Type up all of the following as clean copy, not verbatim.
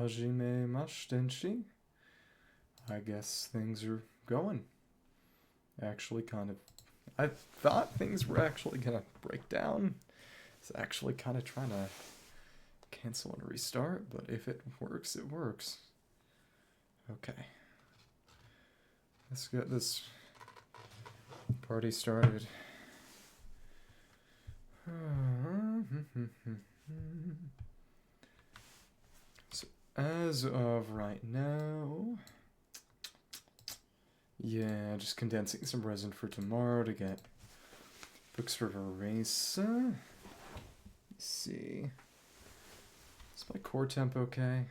Hajime Mashtenshi. I guess things are going. Actually, kind of. I thought things were actually gonna break down. It's actually kind of trying to cancel and restart, but if it works, it works. Okay. Let's get this party started. So, as of right now, yeah, just condensing some resin for tomorrow to get books for Veresa. Let's see. Is my core temp okay?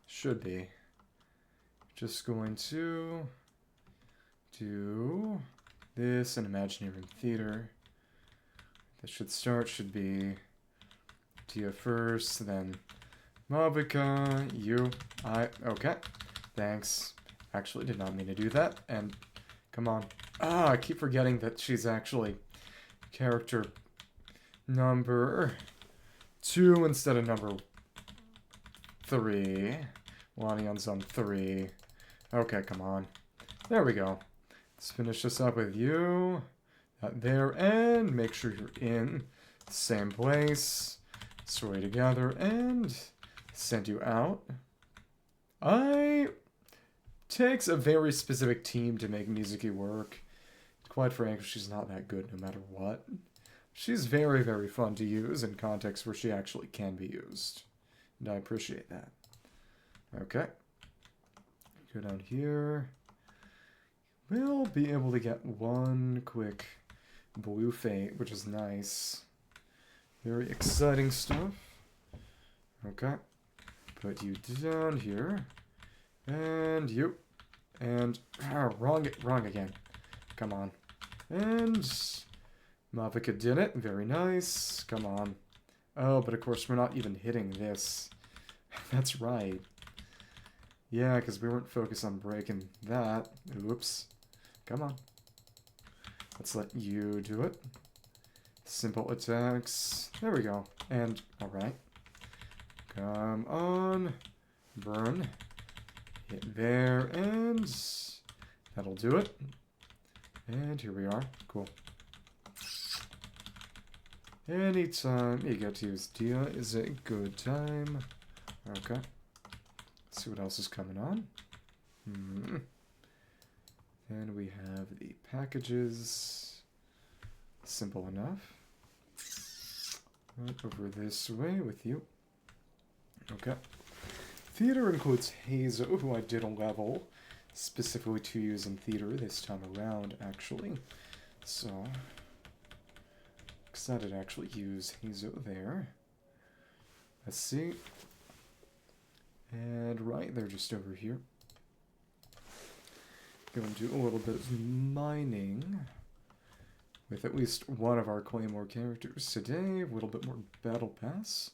Should be. Just going to do this in Imaginarium Theater. That should be Tia first, then Mavuika, you, okay. Thanks. Actually did not mean to do that, and come on. I keep forgetting that she's actually character number 2 instead of number 3. Lanion's on 3. Okay, come on. There we go. Let's finish this up with you. There, and make sure you're in the same place. Story together, and send you out. Takes a very specific team to make Mizuki work. Quite frankly, she's not that good no matter what. She's very, very fun to use in contexts where she actually can be used. And I appreciate that. Okay. Go down here. We'll be able to get one quick blue fate, which is nice. Very exciting stuff. Okay. Put you down here. And you. And wrong again. Come on. And Mavuika did it. Very nice. Come on. Oh, but of course we're not even hitting this. That's right. Yeah, because we weren't focused on breaking that. Oops. Come on. Let's let you do it. Simple attacks. There we go. And, alright. Come on. Burn. Hit there, and that'll do it. And here we are. Cool. Anytime you get to use Dia is a good time. Okay. Let's see what else is coming on. Then we have the packages. Simple enough. Right over this way with you. Okay. Theater includes Hazo, who I did a level specifically to use in theater this time around, actually. So, excited to actually use Hazo there. Let's see. And right, they're just over here. Going to do a little bit of mining with at least one of our Claymore characters today. A little bit more Battle Pass.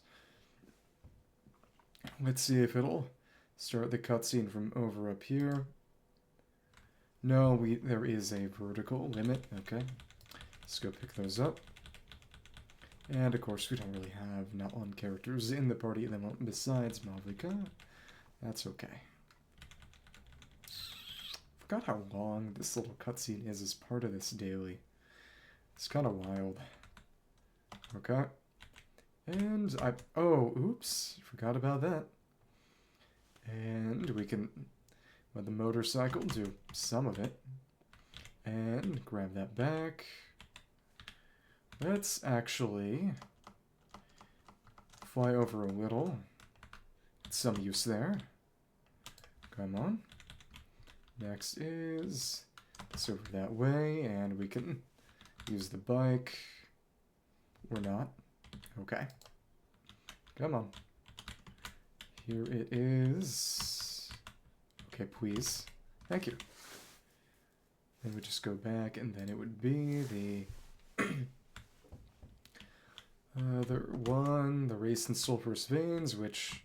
Let's see if it'll start the cutscene from over up here. No, there is a vertical limit. Okay. Let's go pick those up. And of course, we don't really have Natlan characters in the party at the moment besides Mavuika. That's okay. Forgot how long this little cutscene is as part of this daily. It's kind of wild. Okay. And oh, oops, forgot about that. And we can let the motorcycle do some of it. And grab that back. Let's actually fly over a little. Some use there. Come on. Next is this over that way, and we can use the bike. Or not. Okay. Come on. Here it is. Okay, please. Thank you. Then we just go back, and then it would be the other one, the Race and Sulphurous Veins, which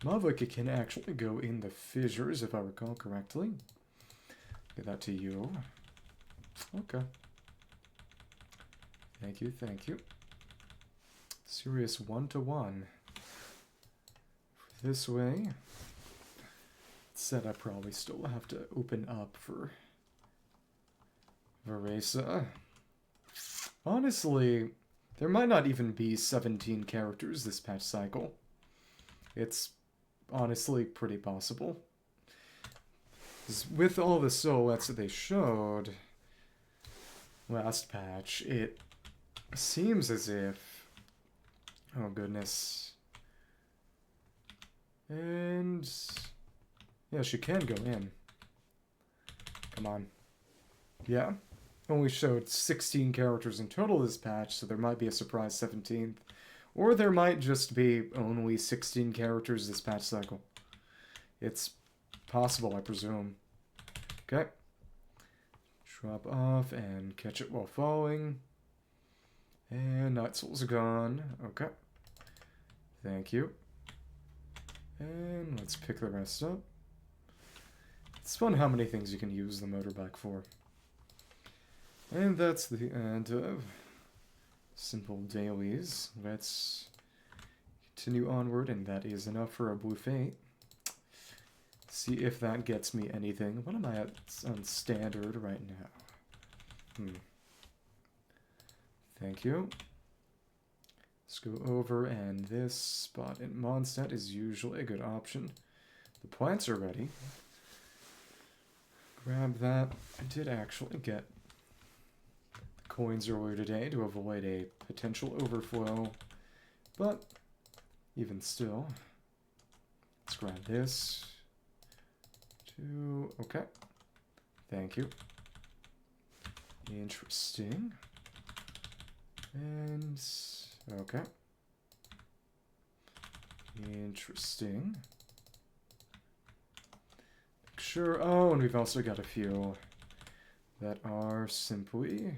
Mavuika can actually go in the fissures, if I recall correctly. Give that to you. Okay. Thank you, thank you. Serious 1-to-1 for this way. Said I probably still have to open up for Veresa. Honestly, there might not even be 17 characters this patch cycle. It's honestly pretty possible. With all the silhouettes that they showed last patch, it seems as if... Oh goodness. And... yeah, she can go in. Come on. Yeah. Only showed 16 characters in total this patch, so there might be a surprise 17th. Or there might just be only 16 characters this patch cycle. It's possible, I presume. Okay. Drop off and catch it while falling. And Nightsoul's gone. Okay. Thank you. And let's pick the rest up. It's fun how many things you can use the motorbike for. And that's the end of simple dailies. Let's continue onward, and that is enough for a blue fate. See if that gets me anything. What am I at on standard right now? Thank you. Let's go over, and this spot in Mondstadt is usually a good option. The plants are ready. Grab that. I did actually get the coins earlier today to avoid a potential overflow, but even still, let's grab this. Okay. Thank you. Interesting. And okay. Interesting. Sure. Oh, and we've also got a few that are simply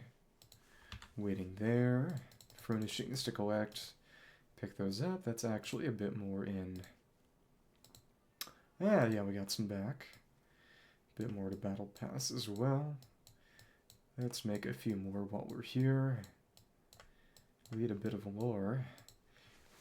waiting there. Furnishings to collect. Pick those up. That's actually a bit more in. Yeah, we got some back. A bit more to Battle Pass as well. Let's make a few more while we're here. Read a bit of lore.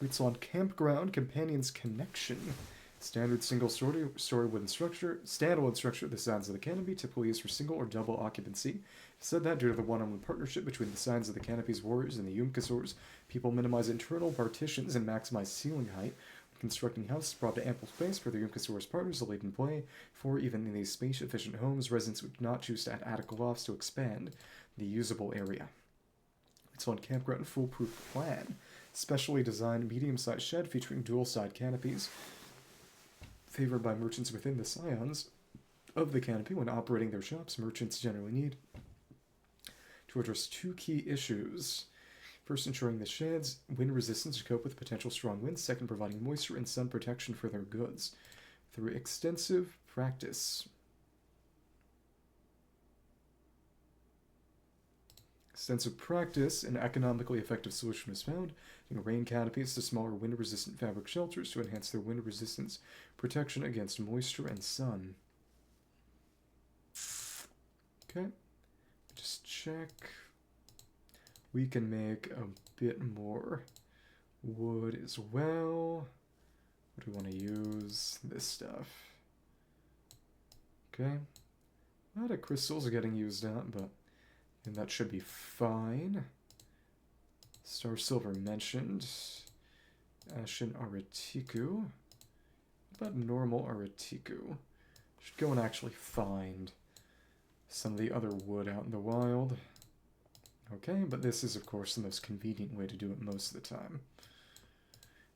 It's on Campground Companions Connection. Standard single story wooden structure, standalone structure at the sides of the canopy, typically used for single or double occupancy. Said that due to the one-on-one partnership between the sides of the canopy's warriors and the Yumkasaurs, people minimize internal partitions and maximize ceiling height. When constructing houses brought to ample space for the Yumkasaur's partners to lead and play. For even in these space-efficient homes, residents would not choose to add attic lofts to expand the usable area. It's on Campground Foolproof Plan. Specially designed medium-sized shed featuring dual-side canopies. Favored by merchants within the scions of the canopy when operating their shops, merchants generally need to address two key issues. First, ensuring the shed's wind resistance to cope with potential strong winds. Second, providing moisture and sun protection for their goods. Through extensive practice. An economically effective solution was found, using rain canopies to smaller wind-resistant fabric shelters to enhance their wind resistance protection against moisture and sun. Okay, just check. We can make a bit more wood as well. What do we want to use? This stuff. Okay, a lot of crystals are getting used up, but and that should be fine. Star Silver mentioned. Ashen Aratiku. What about normal Aratiku? Should go and actually find some of the other wood out in the wild. Okay, but this is of course the most convenient way to do it most of the time.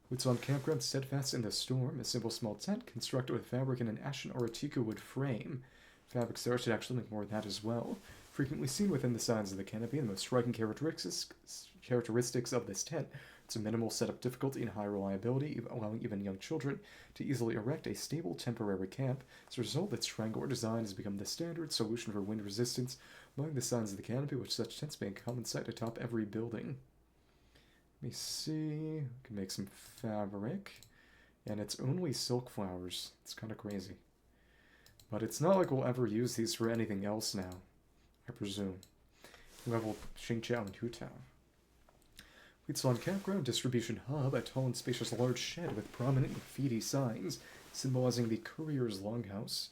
Woods on Campground, Steadfast in the Storm. A simple small tent constructed with fabric and an Ashen Aratiku wood frame. Fabric Star should actually make more of that as well. Frequently seen within the sides of the canopy, the most striking characteristics of this tent. It's a minimal setup difficulty and high reliability, allowing even young children to easily erect a stable temporary camp. As a result, its triangular design has become the standard solution for wind resistance among the sides of the canopy, which such tents being a common sight atop every building. Let me see. We can make some fabric, and it's only silk flowers. It's kind of crazy. But it's not like we'll ever use these for anything else now, I presume. Level Xingqiao and Hutao. Salon Campground Distribution Hub, a tall and spacious large shed with prominent graffiti signs symbolizing the Courier's Longhouse.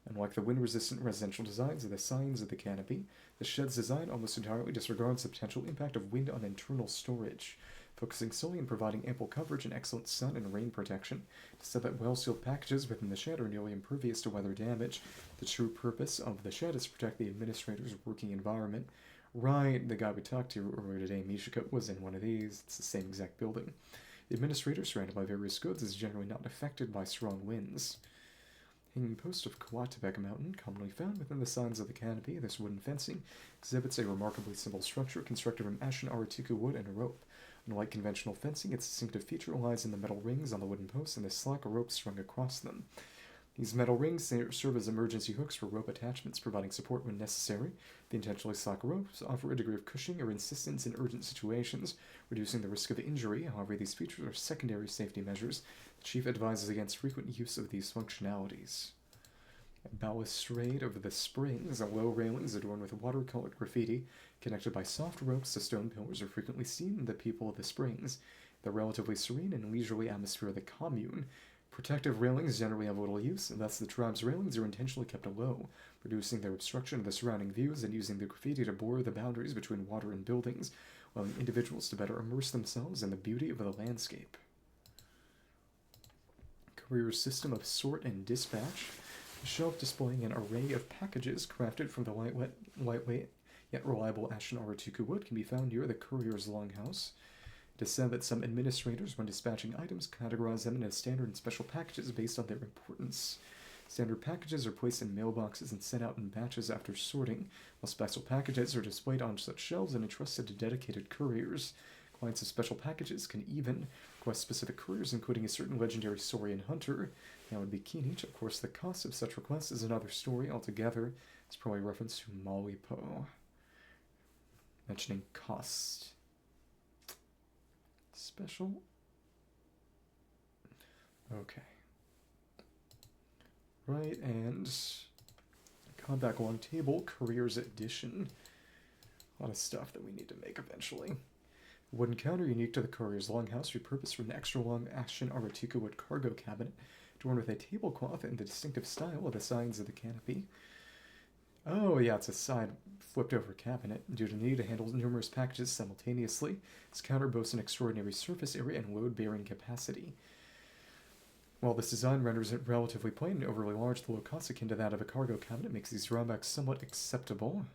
Unlike the wind-resistant residential designs of the signs of the canopy, the shed's design almost entirely disregards the potential impact of wind on internal storage, focusing solely on providing ample coverage and excellent sun and rain protection, so that well-sealed packages within the shed are nearly impervious to weather damage. The true purpose of the shed is to protect the administrator's working environment. Right, the guy we talked to earlier today, Mishika, was in one of these. It's the same exact building. The administrator, surrounded by various goods, is generally not affected by strong winds. Hanging post of Kawatebek Mountain, commonly found within the signs of the canopy, this wooden fencing exhibits a remarkably simple structure constructed from ashen aratiku wood and a rope. Unlike conventional fencing, its distinctive feature lies in the metal rings on the wooden posts and the slack rope strung across them. These metal rings serve as emergency hooks for rope attachments, providing support when necessary. The intentionally slack ropes offer a degree of cushioning or insistence in urgent situations, reducing the risk of injury. However, these features are secondary safety measures. The chief advises against frequent use of these functionalities. A balustrade over the springs, a low railings adorned with watercolored graffiti, connected by soft ropes to stone pillars, are frequently seen in the people of the springs. The relatively serene and leisurely atmosphere of the commune. Protective railings generally have little use, and thus the tribe's railings are intentionally kept low, reducing their obstruction of the surrounding views and using the graffiti to blur the boundaries between water and buildings, allowing individuals to better immerse themselves in the beauty of the landscape. Career system of sort and dispatch. A shelf displaying an array of packages crafted from the lightweight yet reliable ashen aratiku wood can be found near the courier's longhouse. It is said that some administrators, when dispatching items, categorize them into standard and special packages based on their importance. Standard packages are placed in mailboxes and sent out in batches after sorting, while special packages are displayed on such shelves and entrusted to dedicated couriers. Clients of special packages can even request specific couriers, including a certain legendary saurian hunter. That would be Kinich. Of course, the cost of such requests is another story altogether. It's probably a reference to Malipo. Mentioning cost. Special. Okay. Right, and Comeback Long Table, Careers Edition. A lot of stuff that we need to make eventually. A wooden counter unique to the Courier's Longhouse, repurposed from an extra long ashen aratiku wood cargo cabinet, adorned with a tablecloth in the distinctive style of the signs of the canopy. Oh yeah, it's a side flipped over cabinet. Due to the need to handle numerous packages simultaneously, this counter boasts an extraordinary surface area and load-bearing capacity. While this design renders it relatively plain and overly large, the low cost akin to that of a cargo cabinet makes these drawbacks somewhat acceptable.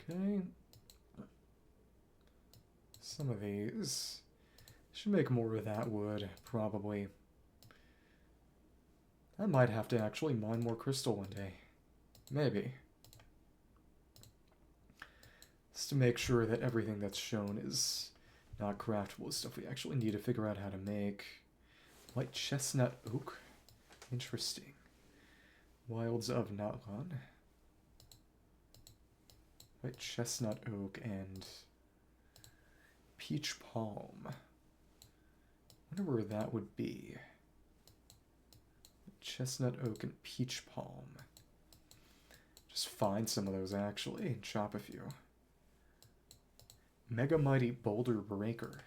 Okay. Some of these. Should make more of that wood, probably. I might have to actually mine more crystal one day. Maybe. Just to make sure that everything that's shown is not craftable stuff we actually need to figure out how to make. White chestnut oak. Interesting. Wilds of Natlan. White chestnut oak and peach palm. Wonder where that would be. Chestnut oak and peach palm. Just find some of those actually and chop a few. Mega Mighty Boulder Breaker.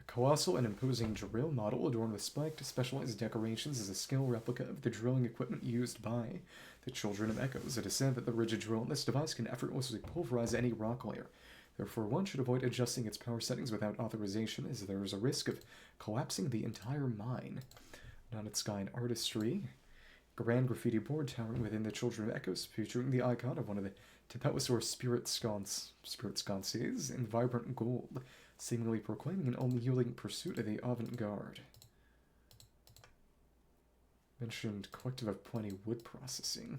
A colossal and imposing drill model adorned with spiked, specialized decorations is a scale replica of the drilling equipment used by the Children of Echoes. It is said that the rigid drill in this device can effortlessly pulverize any rock layer. Therefore, one should avoid adjusting its power settings without authorization, as there is a risk of collapsing the entire mine. Knotted Sky and Artistry. Grand graffiti board towering within the Children of Echoes, featuring the icon of one of the Tepetusaur spirit sconces in vibrant gold, seemingly proclaiming an unyielding pursuit of the avant-garde. Mentioned Collective of Plenty wood processing.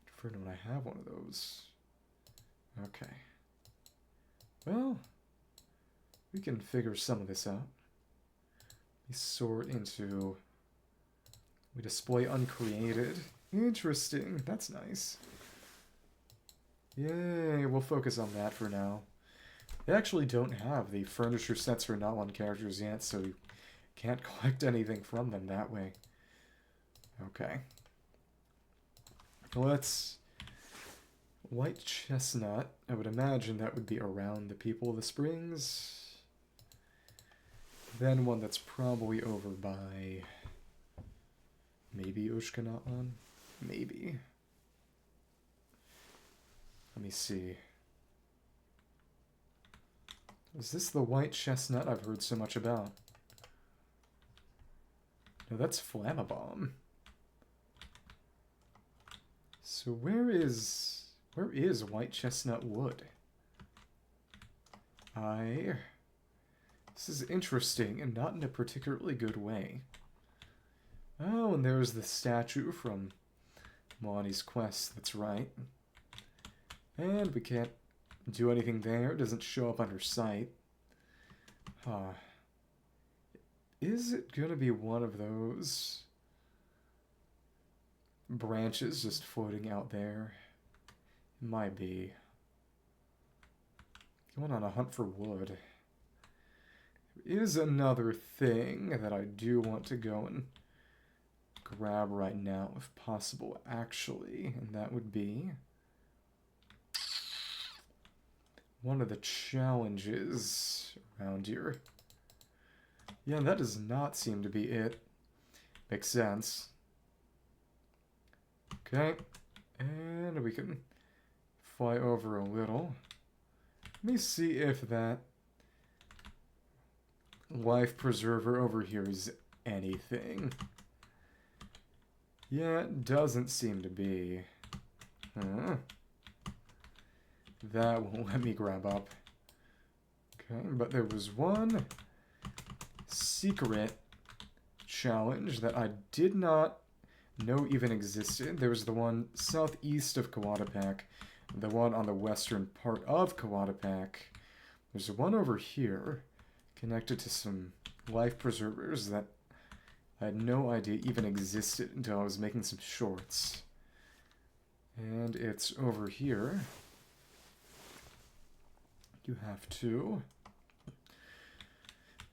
I prefer when I have one of those. Okay. Well, we can figure some of this out. We sort into... We display uncreated. Interesting. That's nice. Yay, we'll focus on that for now. They actually don't have the furniture sets for Natlan characters yet, so you can't collect anything from them that way. Okay. Let's White chestnut. I would imagine that would be around the People of the Springs. Then one that's probably over by maybe Natlan? Maybe. Let me see. Is this the white chestnut I've heard so much about? No, that's Flammabomb. So where is white chestnut wood? This is interesting and not in a particularly good way. Oh, and there's the statue from Monty's quest, that's right. And we can't do anything there, it doesn't show up under sight. Huh. Is it gonna be one of those branches just floating out there? It might be. Going on a hunt for wood. There is another thing that I do want to go and grab right now, if possible, actually, and that would be one of the challenges around here. Yeah, that does not seem to be it. Makes sense. Okay, and we can fly over a little. Let me see if that life preserver over here is anything. Yeah, it doesn't seem to be. Huh. That won't let me grab up. Okay, but there was one secret challenge that I did not know even existed. There was the one southeast of Kawadapak, the one on the western part of Kawadapak. There's one over here connected to some life preservers that I had no idea even existed until I was making some shorts. And it's over here. You have to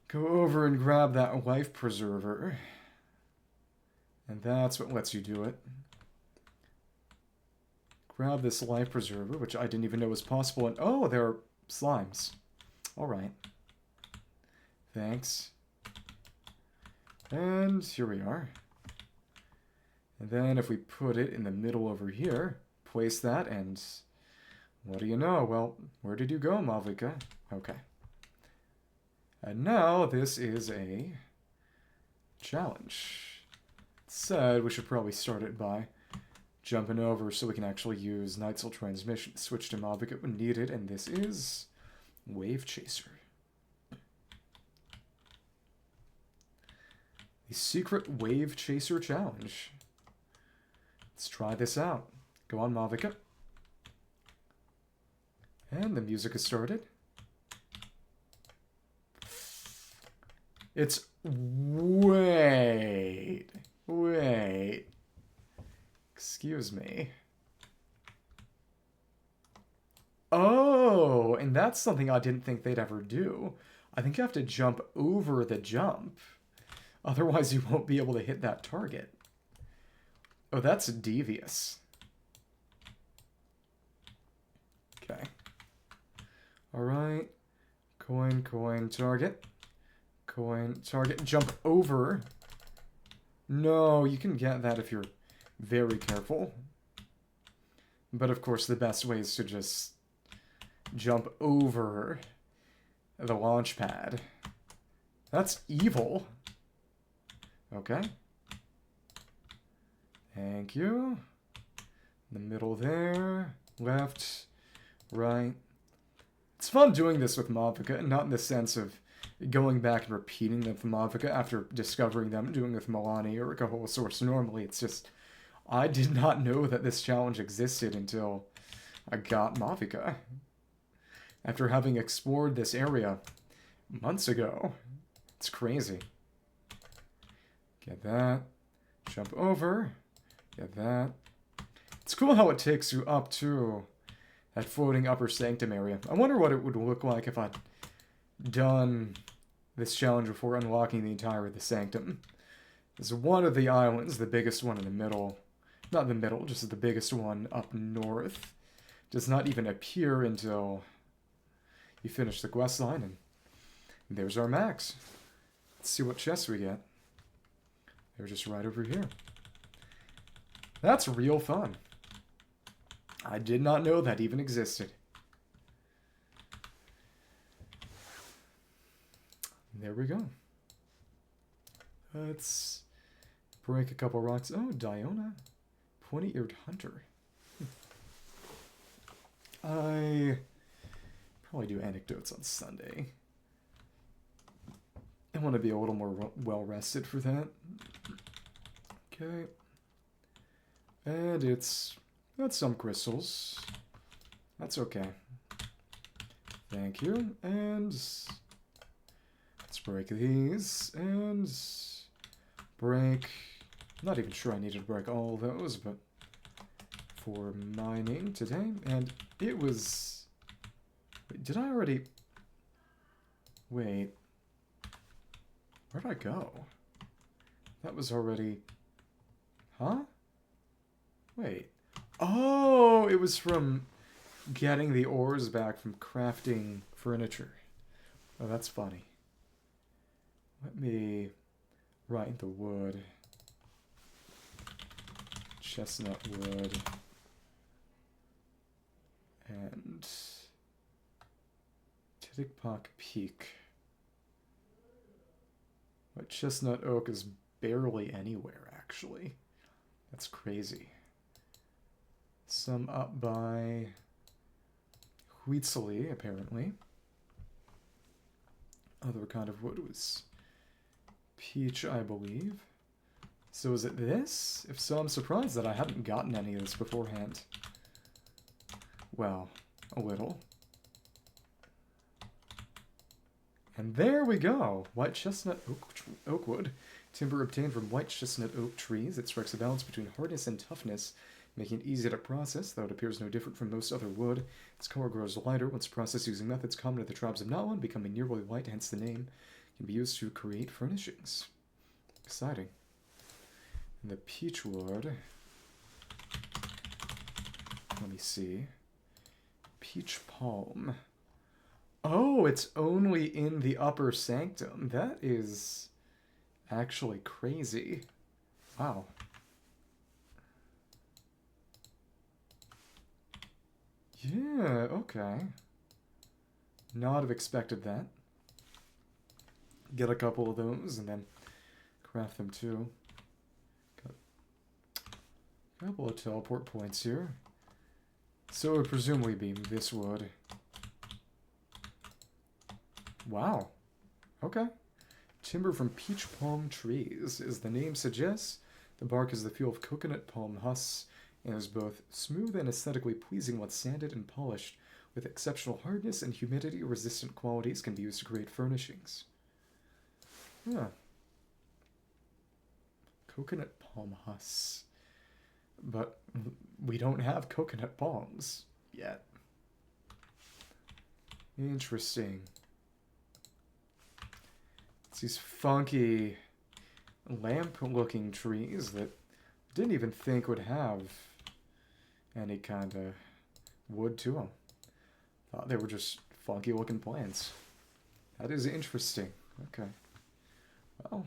go over and grab that life preserver. And that's what lets you do it. Grab this life preserver, which I didn't even know was possible. And oh, there are slimes. Alright. Thanks. And here we are. And then if we put it in the middle over here, place that, and what do you know? Well, where did you go, Mavuika? Okay. And now this is a challenge. It said we should probably start it by jumping over so we can actually use Nightsoul Transmission to switch to Mavuika when needed, and this is Wave Chaser. The Secret Wave Chaser Challenge. Let's try this out. Go on, Mavuika. And the music has started. It's... Wait. Excuse me. Oh, and that's something I didn't think they'd ever do. I think you have to jump over the jump. Otherwise, you won't be able to hit that target. Oh, that's devious. Okay. Alright. Coin, target. Coin, target. Jump over. No, you can get that if you're very careful. But of course, the best way is to just jump over the launch pad. That's evil. Okay. Thank you. In the middle there. Left. Right. It's fun doing this with Mavuika, and not in the sense of going back and repeating them from Mavuika after discovering them, doing it with Milani or Kaholosaurus. Normally, it's just, I did not know that this challenge existed until I got Mavuika. After having explored this area months ago. It's crazy. Get that. Jump over. Get that. It's cool how it takes you up to that floating upper sanctum area. I wonder what it would look like if I'd done this challenge before unlocking the entire of the sanctum. There's one of the islands, the biggest one in the middle. Not in the middle, just the biggest one up north. does not even appear until you finish the quest line, and there's our max. Let's see what chests we get. They're just right over here. That's real fun. I did not know that even existed. There we go. Let's break a couple rocks. Oh, Diona. Pointy-eared hunter. I probably do anecdotes on Sunday. I want to be a little more well-rested for that. Okay. And it's got some crystals. That's okay. Thank you. And let's break these. And break... I'm not even sure I needed to break all of those, but for mining today. And it was... Wait, did I already... Wait. Where'd I go? That was already... Huh? Wait. Oh, it was from getting the ores back from crafting furniture. Oh, that's funny. Let me write the wood. Chestnut wood. And Titikpak Peak. But chestnut oak is barely anywhere, actually. That's crazy. Some up by Citlali, apparently. Other kind of wood was peach, I believe. So is it this? If so, I'm surprised that I hadn't gotten any of this beforehand. Well, a little. And there we go! White chestnut oak wood. Timber obtained from white chestnut oak trees. It strikes a balance between hardness and toughness, making it easy to process, though it appears no different from most other wood. Its color grows lighter once processed using methods common to the tribes of Natlan, becoming nearly white, hence the name. Can be used to create furnishings. Exciting. And the peach wood. Let me see. Peach palm. Oh, it's only in the upper sanctum. That is actually crazy. Wow. Yeah, okay. Not have expected that. Get a couple of those and then craft them too. Got a couple of teleport points here. So it would presumably be this wood. Wow. Okay. Timber from peach palm trees. As the name suggests, the bark is the fuel of coconut palm husks and is both smooth and aesthetically pleasing when sanded and polished, with exceptional hardness and humidity-resistant qualities can be used to create furnishings. Yeah. Coconut palm husks. But we don't have coconut palms yet. Interesting. It's these funky lamp-looking trees that I didn't even think would have any kind of wood to them. Thought they were just funky-looking plants. That is interesting. Okay. Well,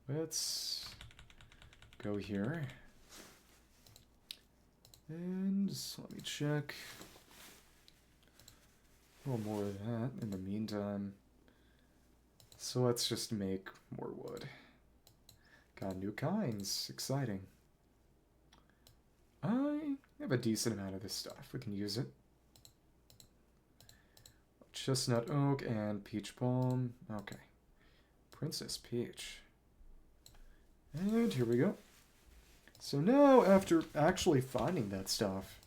let's go here. And let me check. A little more of that in the meantime. So let's just make more wood. Got new kinds. Exciting. I have a decent amount of this stuff. We can use it. Chestnut oak and peach palm. Okay. Princess Peach. And here we go. So now, after actually finding that stuff,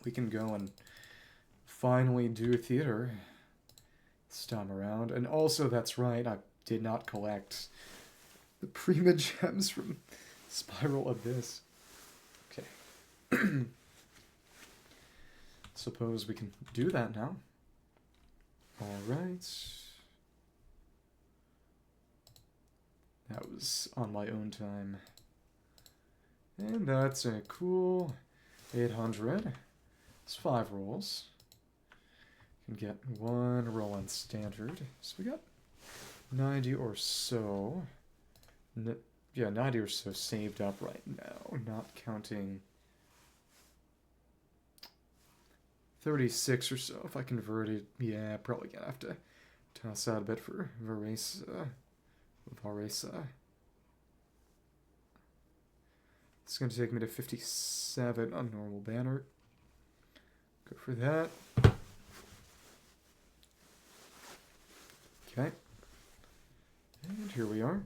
we can go and finally do theater this time around. And also, that's right, I did not collect the Prima Gems from Spiral Abyss. Okay. Suppose we can do that now. Alright. That was on my own time. And that's a cool 800. It's 5 rolls. Can get 1 roll on standard. So we got 90 or so. Yeah, 90 or so saved up right now, not counting 36 or so. If I converted, yeah, probably gonna have to toss out a bit for Varesa. It's gonna take me to 57 on normal banner. Go for that. Okay. And here we are.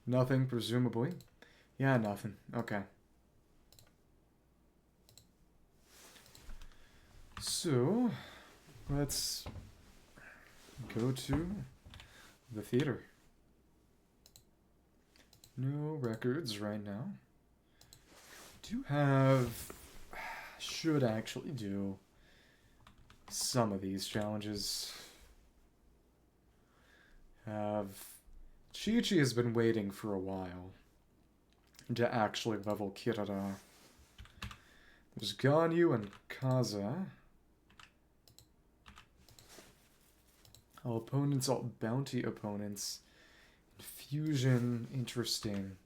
Nothing, presumably. Yeah, nothing. Okay. So, let's go to the theater. No records right now. Should actually do some of these challenges. Chi-Chi has been waiting for a while to actually level Kirara. There's Ganyu and Kaza. All opponents, all bounty opponents. Fusion, interesting.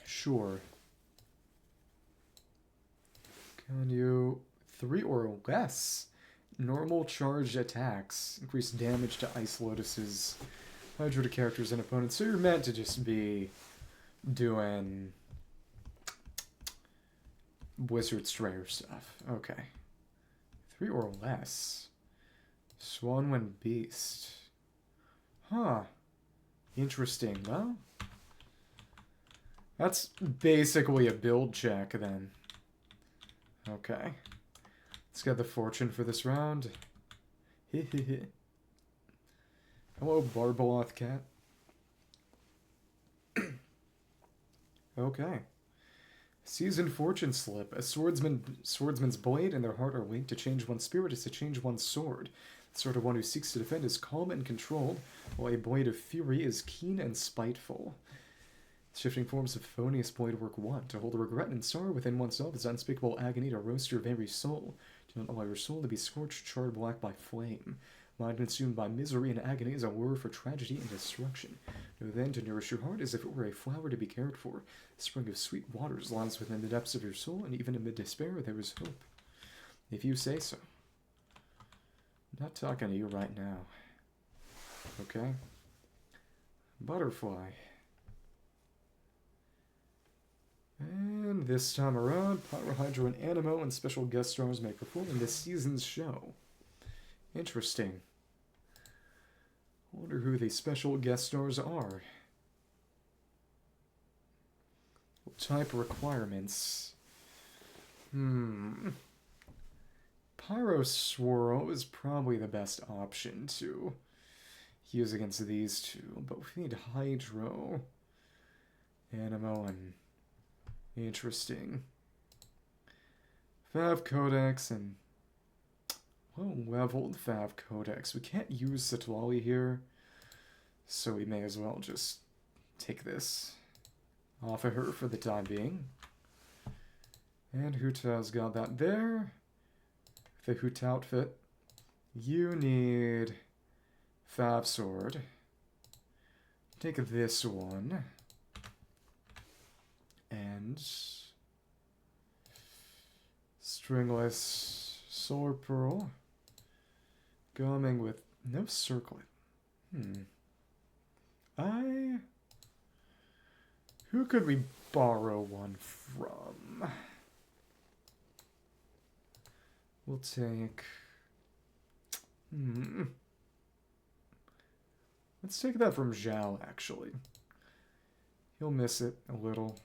Sure. Ganyu, 3 or less. Normal charged attacks. Increase damage to Ice Lotus's Hydro to characters and opponents. So you're meant to just be doing Wizard Strayer stuff. Okay. 3 or less. Swanwind Beast. Huh. Interesting. Well, that's basically a build check then. Okay. Let's get the fortune for this round. Hello, Barbaloth Cat. Okay. Season Fortune Slip. A swordsman's blade and their heart are linked. To change one's spirit is to change one's sword. The sword of one who seeks to defend is calm and controlled, while a blade of fury is keen and spiteful. Shifting forms of Phonius Blade work 1. To hold regret and sorrow within oneself is unspeakable agony to roast your very soul. Do not allow your soul to be scorched, charred black by flame. Mind consumed by misery and agony is a lure for tragedy and destruction. Know then to nourish your heart as if it were a flower to be cared for. A spring of sweet waters lies within the depths of your soul, and even amid despair there is hope. If you say so. I'm not talking to you right now. Okay? Butterfly. And this time around, Pyro, Hydro, and Animo and special guest stars may perform in this season's show. Interesting. Wonder who the special guest stars are. Type requirements. Pyro Swirl is probably the best option to use against these two, but we need Hydro, Animo, and interesting. Fav Codex and well-leveled Fav Codex. We can't use Citlali here, so we may as well just take this off of her for the time being. And Huta's got that there. The Hoot outfit. You need Fav Sword. Take this one. And Stringless Solar Pearl. Gumming with no circlet. Who could we borrow one from? We'll take... Let's take that from Zhao, actually. He'll miss it a little.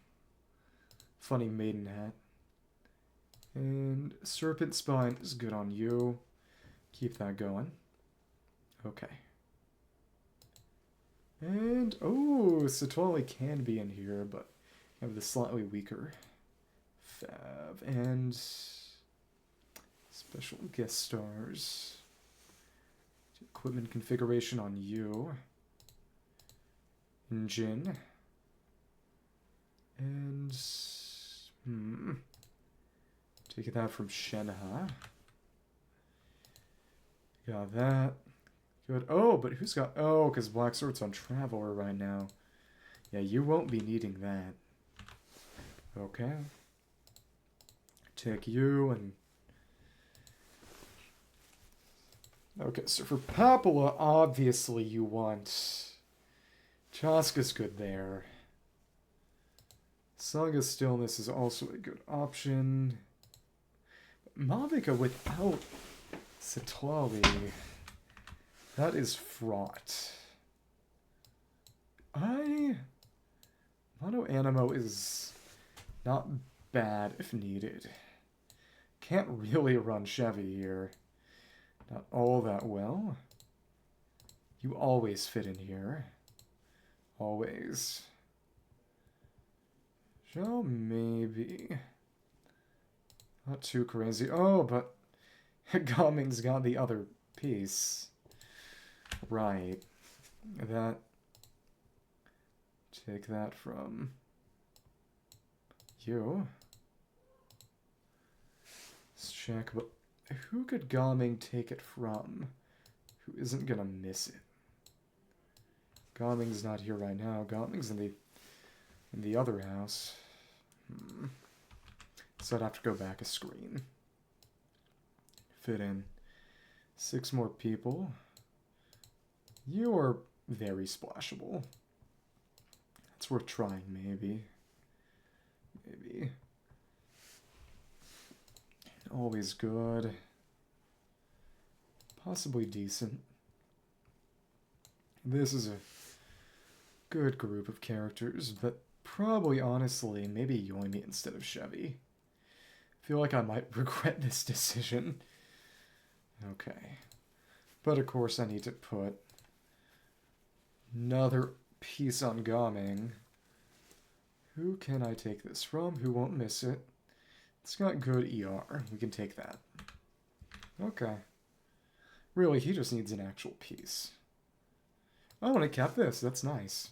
Funny maiden hat. And Serpent Spine is good on you. Keep that going. Okay. And, oh, Citlali can be in here, but I have the slightly weaker Fav. And special guest stars. Equipment configuration on you. And Jin. And Taking that from Shenhe. Got that. Good. Oh, but who's got... Oh, because Black Sword's on Traveler right now. Yeah, you won't be needing that. Okay. Take you and... Okay, so for Papilla, obviously you want... Chasca's good there. Saga Stillness is also a good option. Mavuika without Citlali, that is fraught. Mono Animo is not bad if needed. Can't really run Chevy here. Not all that well. You always fit in here. Always. So maybe... Not too crazy. Oh, but Gaming's got the other piece. Right. That... Take that from... You. Let's check, but who could Gaming take it from? Who isn't gonna miss it? Gaming's not here right now. Gaming's in the other house. So I'd have to go back a screen. Fit in 6 more people. You're very splashable. It's worth trying, maybe. Maybe. Always good. Possibly decent. This is a good group of characters, but probably, honestly, maybe Yoimi instead of Chevy. I feel like I might regret this decision. Okay. But of course I need to put another piece on Gaming. Who can I take this from? Who won't miss it? It's got good ER. We can take that. Okay. Really, he just needs an actual piece. Oh, and it kept this. That's nice.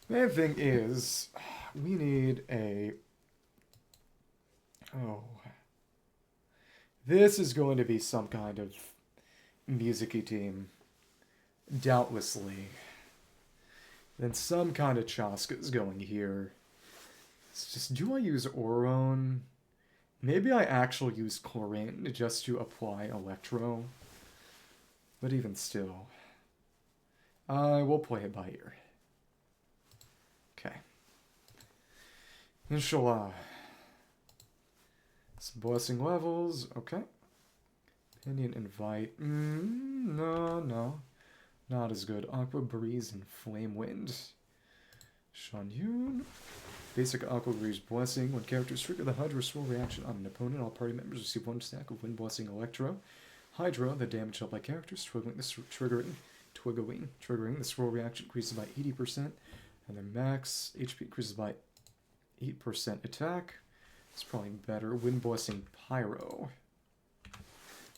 Main thing is, we need a... Oh. This is going to be some kind of Mizuki team. Doubtlessly. Then some kind of Chasca is going here. It's just, do I use Ororon? Maybe I actually use Chlorine just to apply Electro. But even still. I will play it by ear. Okay. Inshallah. Some blessing levels. Okay. Opinion invite. No. Not as good. Aqua Breeze and Flame Wind. Shanyun. Basic Aqua Breeze Blessing. When characters trigger the Hydro Swirl reaction on an opponent, all party members receive 1 stack of Wind Blessing Electro. Hydro, the damage dealt by characters, triggering the swirl reaction increases by 80%, and their max HP increases by 8% attack. It's probably better. Wind Blessing Pyro.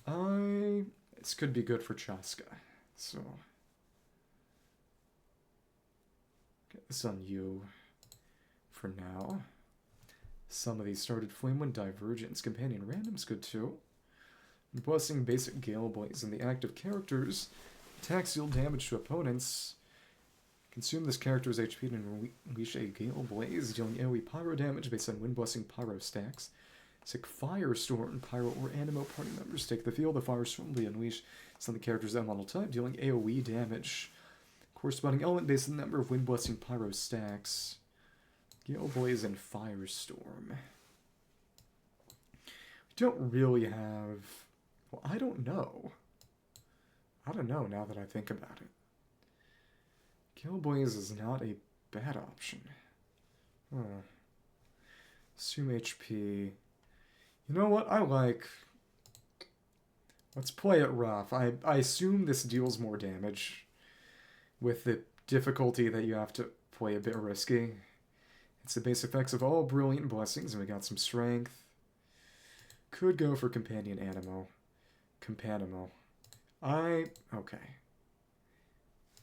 This could be good for Chasca, so get this on you for now. Some of these started Flame Wind Divergence. Companion Random's good too. Blessing Basic Gale Blaze, and the active characters attacks deal damage to opponents. Consume this character's HP and unleash a Gale Blaze, dealing AoE Pyro damage based on Wind Blessing Pyro stacks. Sick Firestorm, Pyro or Animo party members take the field. The Firestorm will be unleashed on the character's elemental type, dealing AoE damage. Corresponding element based on the number of Wind Blessing Pyro stacks. Gale Blaze and Firestorm. We don't really have... Well, I don't know. I don't know now that I think about it. Gale Blaze is not a bad option. Assume HP. You know what? I like... Let's play it rough. I assume this deals more damage with the difficulty that you have to play a bit risky. It's the base effects of all brilliant blessings, and we got some strength. Could go for Companion Animo. Companimo. Okay.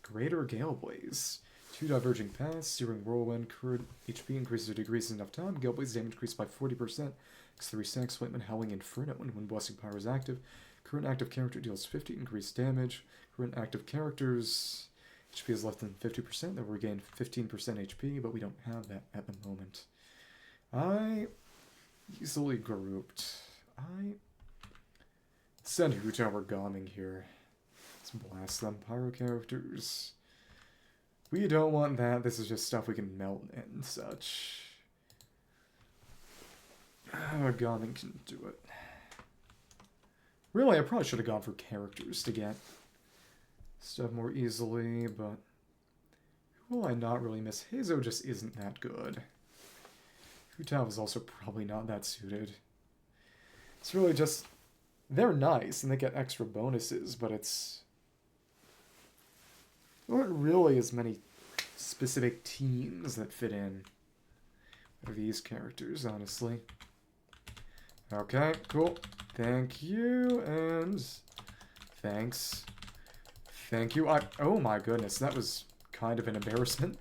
Greater Gale Blaze. 2 diverging paths, searing whirlwind, current HP increases or decreases enough time, Gale Blaze damage increased by 40%, X3 stacks, Flameman, Howling Inferno when Blessing Pyro is active. Current active character deals 50 increased damage. Current active characters HP is less than 50%, they'll regain 15% HP, but we don't have that at the moment. I easily grouped. I send Huta Origami here. Let's blast them. Pyro characters. We don't want that. This is just stuff we can melt and such. Origami can do it. Really, I probably should have gone for characters to get stuff more easily, but who will I not really miss? Heizo just isn't that good. Hutao is also probably not that suited. It's really just... They're nice, and they get extra bonuses, but it's... There aren't really as many specific teams that fit in with these characters, honestly. Okay, cool. Thank you, and... Thanks. Thank you. Oh my goodness, that was kind of an embarrassment.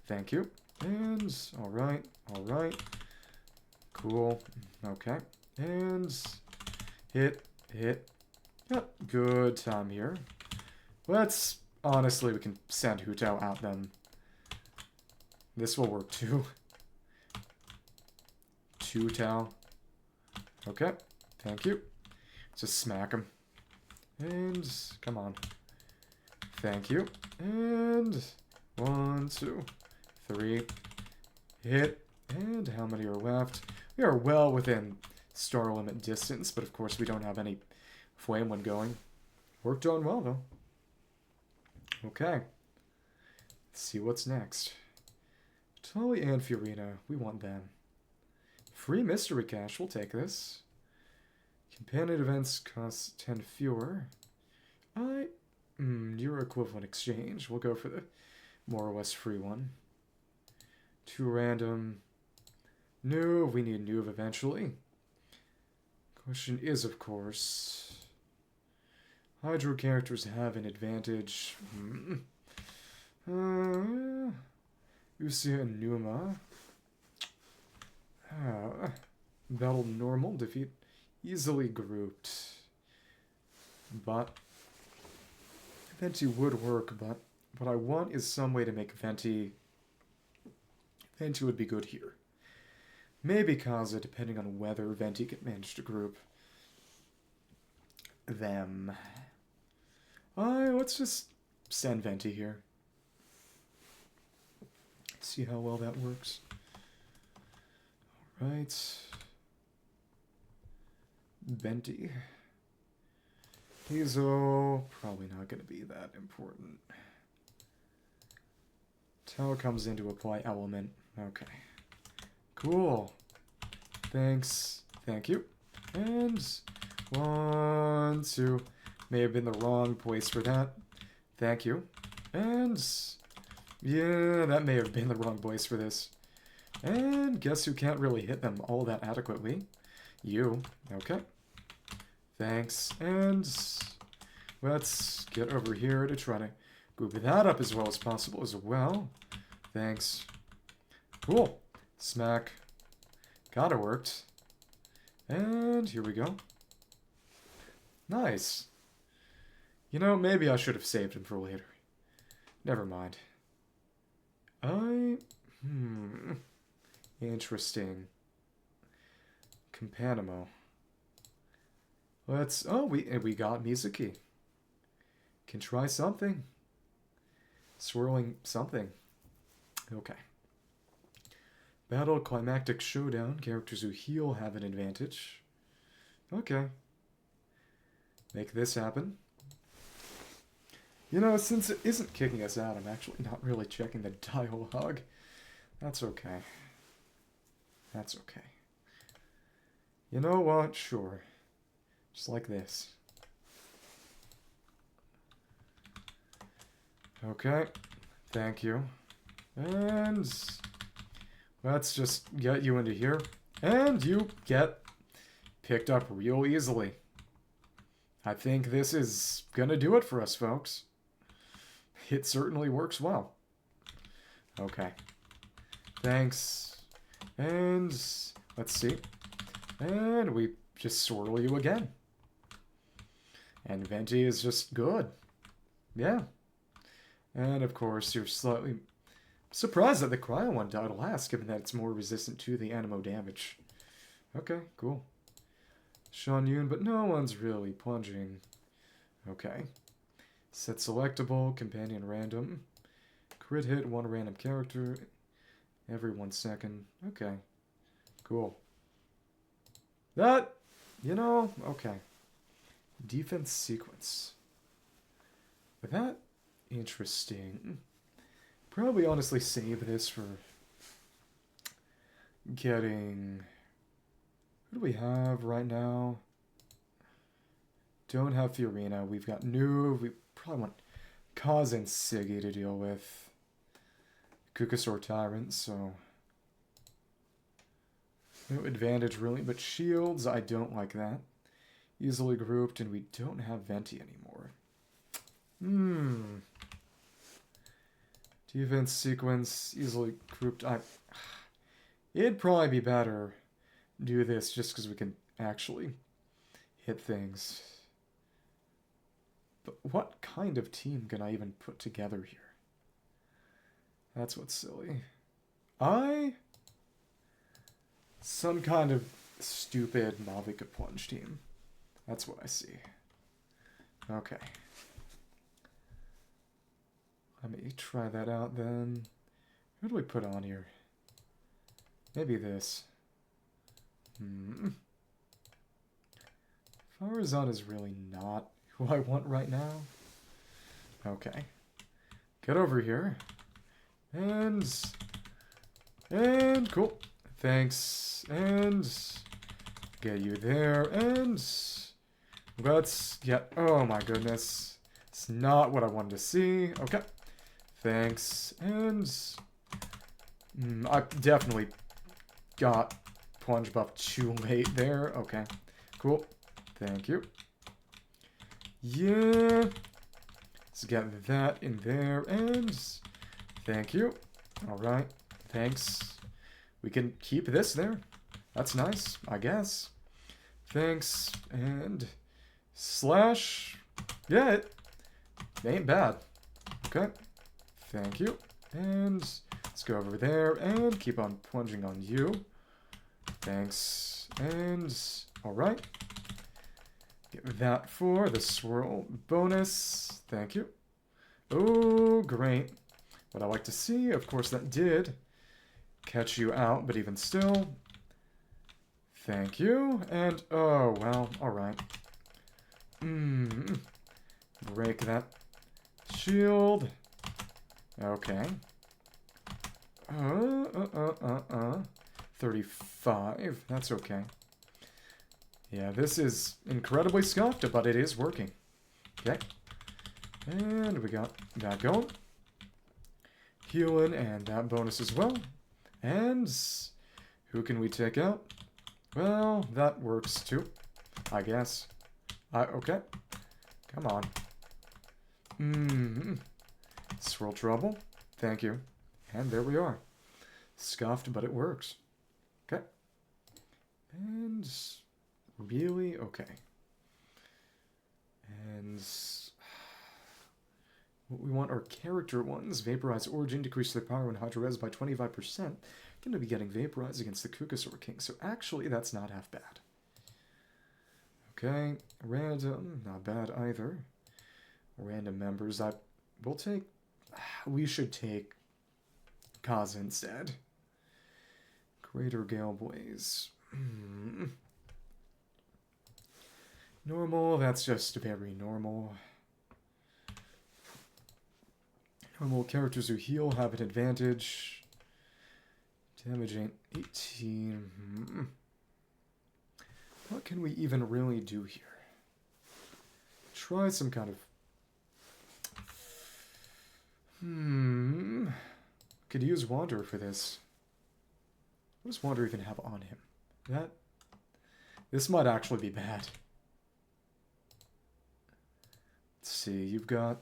Thank you. And, alright, alright. Cool. Okay. And, hit. Yep, good time here. Let's, honestly, we can send Hutao at them. This will work too. Hutao. Okay, thank you. Just smack him. And, come on. Thank you. And, 1, 2, 3. Hit. And how many are left? We are well within star limit distance, but of course we don't have any flame one going. Worked on well, though. Okay. Let's see what's next. Citlali and Furina. We want them. Free mystery cash. We'll take this. Companion events cost 10 fewer. Euro equivalent exchange. We'll go for the more or less free one. 2 random. No, we need Neuv eventually. Question is, of course, Hydro characters have an advantage. Usia and Numa. Battle normal, defeat easily grouped. But Venti would work, but what I want is some way to make Venti would be good here. Maybe Kazuha, depending on whether Venti can manage to group them. Let's just send Venti here. See how well that works. Alright. Venti. Heizo, probably not going to be that important. Tao comes in to apply element. Okay. Cool. Thanks. Thank you. And 1, 2. May have been the wrong place for that. Thank you. And yeah, that may have been the wrong place for this. And guess who can't really hit them all that adequately? You. Okay. Thanks. And let's get over here to try to group that up as well as possible as well. Thanks. Cool. Smack. Gotta worked. And here we go. Nice. You know, maybe I should have saved him for later. Never mind. Interesting. Companimo. Let's... Oh, we got Mizuki. Can try something. Swirling something. Okay. Battle Climactic Showdown. Characters who heal have an advantage. Okay. Make this happen. You know, since it isn't kicking us out, I'm actually not really checking the dialogue. That's okay. That's okay. You know what? Sure. Just like this. Okay. Thank you. And let's just get you into here. And you get picked up real easily. I think this is gonna do it for us, folks. It certainly works well. Okay. Thanks. And let's see. And we just swirl you again. And Venti is just good. Yeah. And of course, you're slightly surprised that the Cryo one died last, given that it's more resistant to the Animo damage. Okay, cool. Sean Yoon, but no one's really plunging. Okay. Set selectable, companion random. Crit hit, one random character every 1 second. Okay. Cool. That, you know, okay. Defense sequence. But that, interesting. Probably honestly save this for getting... Who do we have right now? Don't have Furina. We've got Neuv. We probably want Kaz and Siggy to deal with. Qucusaur Tyrant, so... No advantage really, but shields, I don't like that. Easily grouped, and we don't have Venti anymore. Defense sequence, easily grouped. It'd probably be better do this just because we can actually hit things. But what kind of team can I even put together here? That's what's silly. Some kind of stupid Mavuika plunge team. That's what I see. Okay. Let me try that out then. Who do we put on here? Maybe this. Faruzan is really not who I want right now. Okay. Get over here. And cool. Thanks. And get you there. And let's get... Oh my goodness. It's not what I wanted to see. Okay. Thanks. And I definitely got plunge buff too late there. Okay. Cool. Thank you. Yeah. Let's get that in there. And thank you. Alright. Thanks. We can keep this there. That's nice, I guess. Thanks. And slash. Yeah, it ain't bad. Okay. Thank you. And let's go over there and keep on plunging on you. Thanks. And alright. Get that for the swirl bonus. Thank you. Oh, great. What I like to see, of course, that did catch you out, but even still. Thank you. And, oh, well, alright. Break that shield. Okay. 35. That's okay. Yeah, this is incredibly scuffed, but it is working. Okay. And we got that going. Healing and that bonus as well. And who can we take out? Well, that works too, I guess. Okay. Come on. Swirl trouble. Thank you. And there we are. Scuffed, but it works. Okay. And really? Okay. And what we want are character ones. Vaporize Origin, decrease their power and Hydro Res by 25%. Going to be getting Vaporize against the Qucusaur King, so actually that's not half bad. Okay, random, not bad either. Random members, we'll take... We should take Kaz instead. Greater Gale Blaze. Normal, that's just very normal. Normal characters who heal have an advantage. Damaging 18. What can we even really do here? Try some kind of... Could use Wander for this. What does Wander even have on him? This might actually be bad. Let's see, you've got...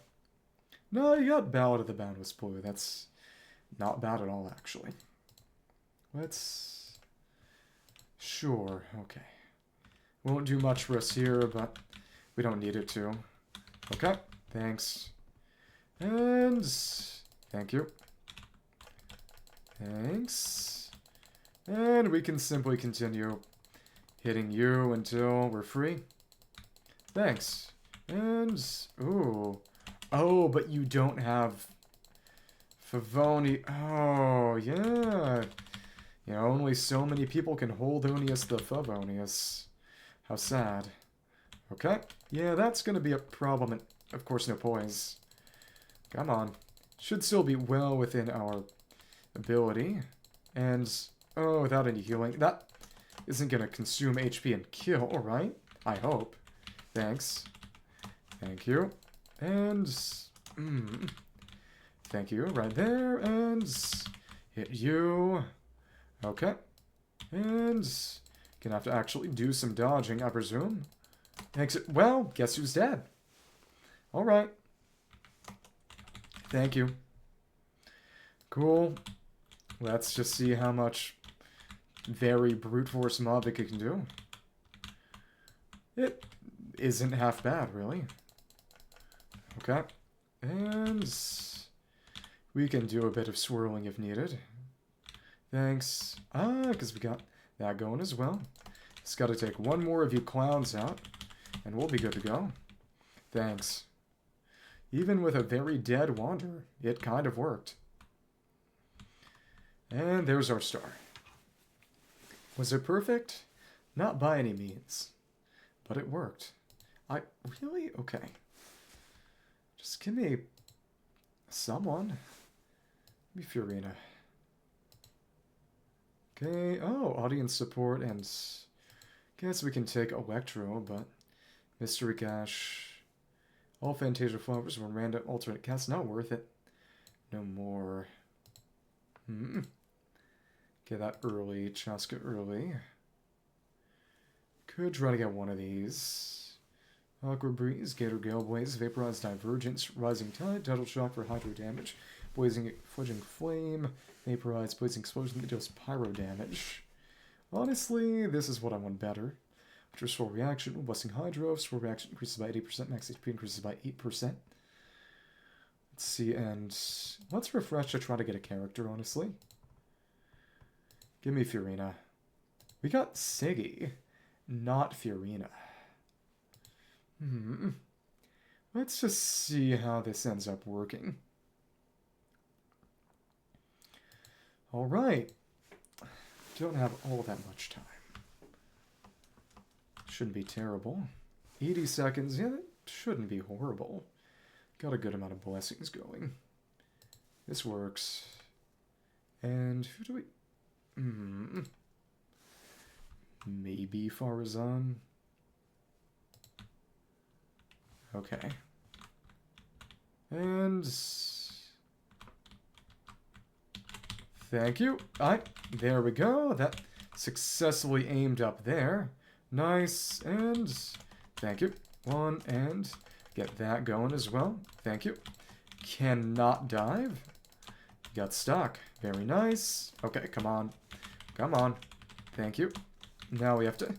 No, you got Ballad of the Boundless Blue. That's Not bad at all, actually. Let's... Sure, okay. Won't do much for us here, but we don't need it to. Okay, thanks. And... Thank you. Thanks. And we can simply continue hitting you until we're free. Thanks. And... Ooh. Oh, but you don't have... Favoni... Oh, yeah. You know, only so many people can hold Onius the Favonius. How sad. Okay. Yeah, that's going to be a problem. And of course, no poise. Come on. Should still be well within our ability. And, oh, without any healing. That isn't going to consume HP and kill, right? I hope. Thanks. Thank you. And, thank you. Right there. And hit you. Okay. And gonna have to actually do some dodging, I presume. Exit. Well, guess who's dead? Alright. Thank you. Cool. Let's just see how much very brute force Mavuika can do. It isn't half bad, really. Okay. And we can do a bit of swirling if needed. Thanks. Because we got that going as well. Just got to take one more of you clowns out, and we'll be good to go. Thanks. Even with a very dead Wanderer, it kind of worked. And there's our star. Was it perfect? Not by any means. But it worked. Really? Okay. Just give me someone. Give me Furina. Okay, oh, audience support, and guess we can take Electro, but Mystery Cache, all Fantasia Flowers, one random alternate cast, not worth it. No more. Get that early, Chasca early. Could try to get one of these. Aqua Breeze, Gator Gale Blaze, Vaporized Divergence, Rising Tide, Tidal Shock for hydro damage, Blazing Fledging Flame, Vaporized Blazing Explosion that does pyro damage. Honestly, this is what I want better. After Swirl Reaction, Blessing Hydro, Swirl Reaction increases by 80%, Max HP increases by 8%. Let's see, and let's refresh to try to get a character, honestly. Give me Furina. We got Siggy, not Furina. Let's just see how this ends up working. Alright. Don't have all that much time. Shouldn't be terrible. 80 seconds, yeah, that shouldn't be horrible. Got a good amount of blessings going. This works. And who do we... Maybe Faruzan. Okay. And... Thank you. There we go. That successfully aimed up there. Nice. And thank you. One, and get that going as well. Thank you. Cannot dive. Got stuck. Very nice. Okay, come on. Come on. Thank you. Now we have to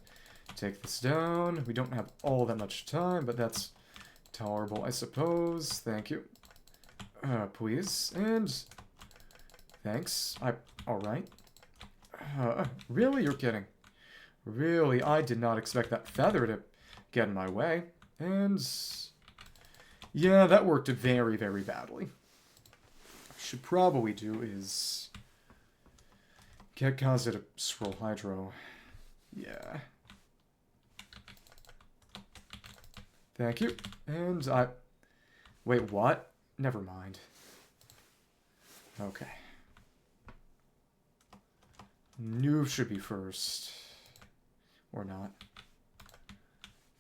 take this down. We don't have all that much time, but that's tolerable, I suppose. Thank you. Please. And... Thanks. Alright. Really? You're kidding. Really? I did not expect that feather to get in my way. And... yeah, that worked very, very badly. What I should probably do is... get Kazuha to Swirl Hydro. Yeah. Thank you. And wait, what? Never mind. Okay. Neuv should be first. Or not.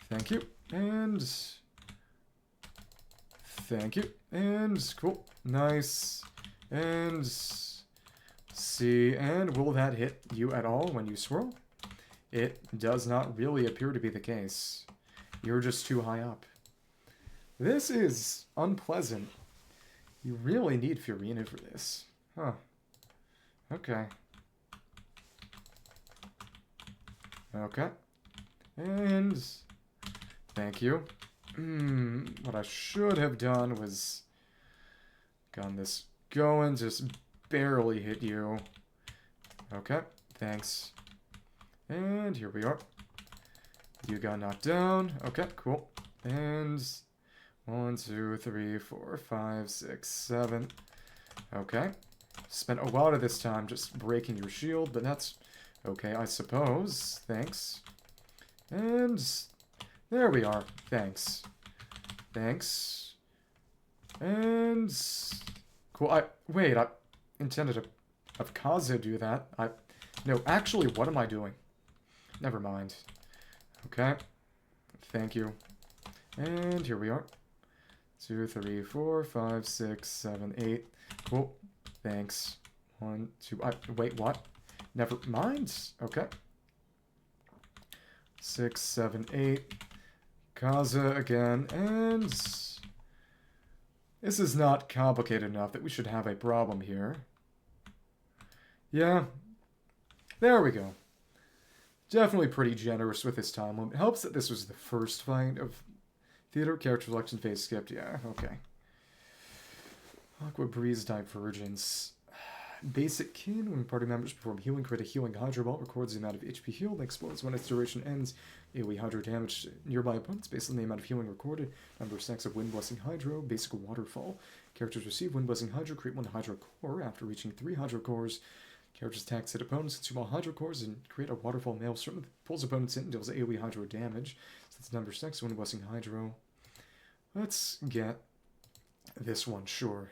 Thank you. And... thank you. And... cool. Nice. And... see. And will that hit you at all when you swirl? It does not really appear to be the case. You're just too high up. This is unpleasant. You really need Furina for this. Huh. Okay. Okay. And thank you. What I should have done was gotten this going, just barely hit you. Okay, thanks. And here we are. You got knocked down. Okay, cool. And 1, 2, 3, 4, 5, 6, 7. Okay. Spent a lot of this time just breaking your shield, but that's okay, I suppose. Thanks. And there we are. Thanks. Thanks. And cool. I intended to have Kazuha do that. No, actually, what am I doing? Never mind. Okay. Thank you. And here we are. 2, 3, 4, 5, 6, 7, 8. Cool. Thanks. 1, 2. Wait, what? Never mind. Okay. 6, 7, 8. Kazuha again. And this is not complicated enough that we should have a problem here. Yeah. There we go. Definitely pretty generous with this time limit. It helps that this was the first fight of theater. Character selection phase skipped. Yeah, okay. Aqua Breeze Divergence. Basic kin. When party members perform healing, create a healing Hydro Ball. Records the amount of HP healed and explodes when its duration ends. AoE Hydro damage to nearby opponents based on the amount of healing recorded. Number of stacks of Wind Blessing Hydro. Basic Waterfall. Characters receive Wind Blessing Hydro. Create 1 Hydro Core. After reaching 3 Hydro Cores, characters attacks hit opponents, consume all Hydro Cores, and create a Waterfall Maelstrom that pulls opponents in and deals AoE Hydro damage. So that's number 6, Wind Blessing Hydro. Let's get this one, sure.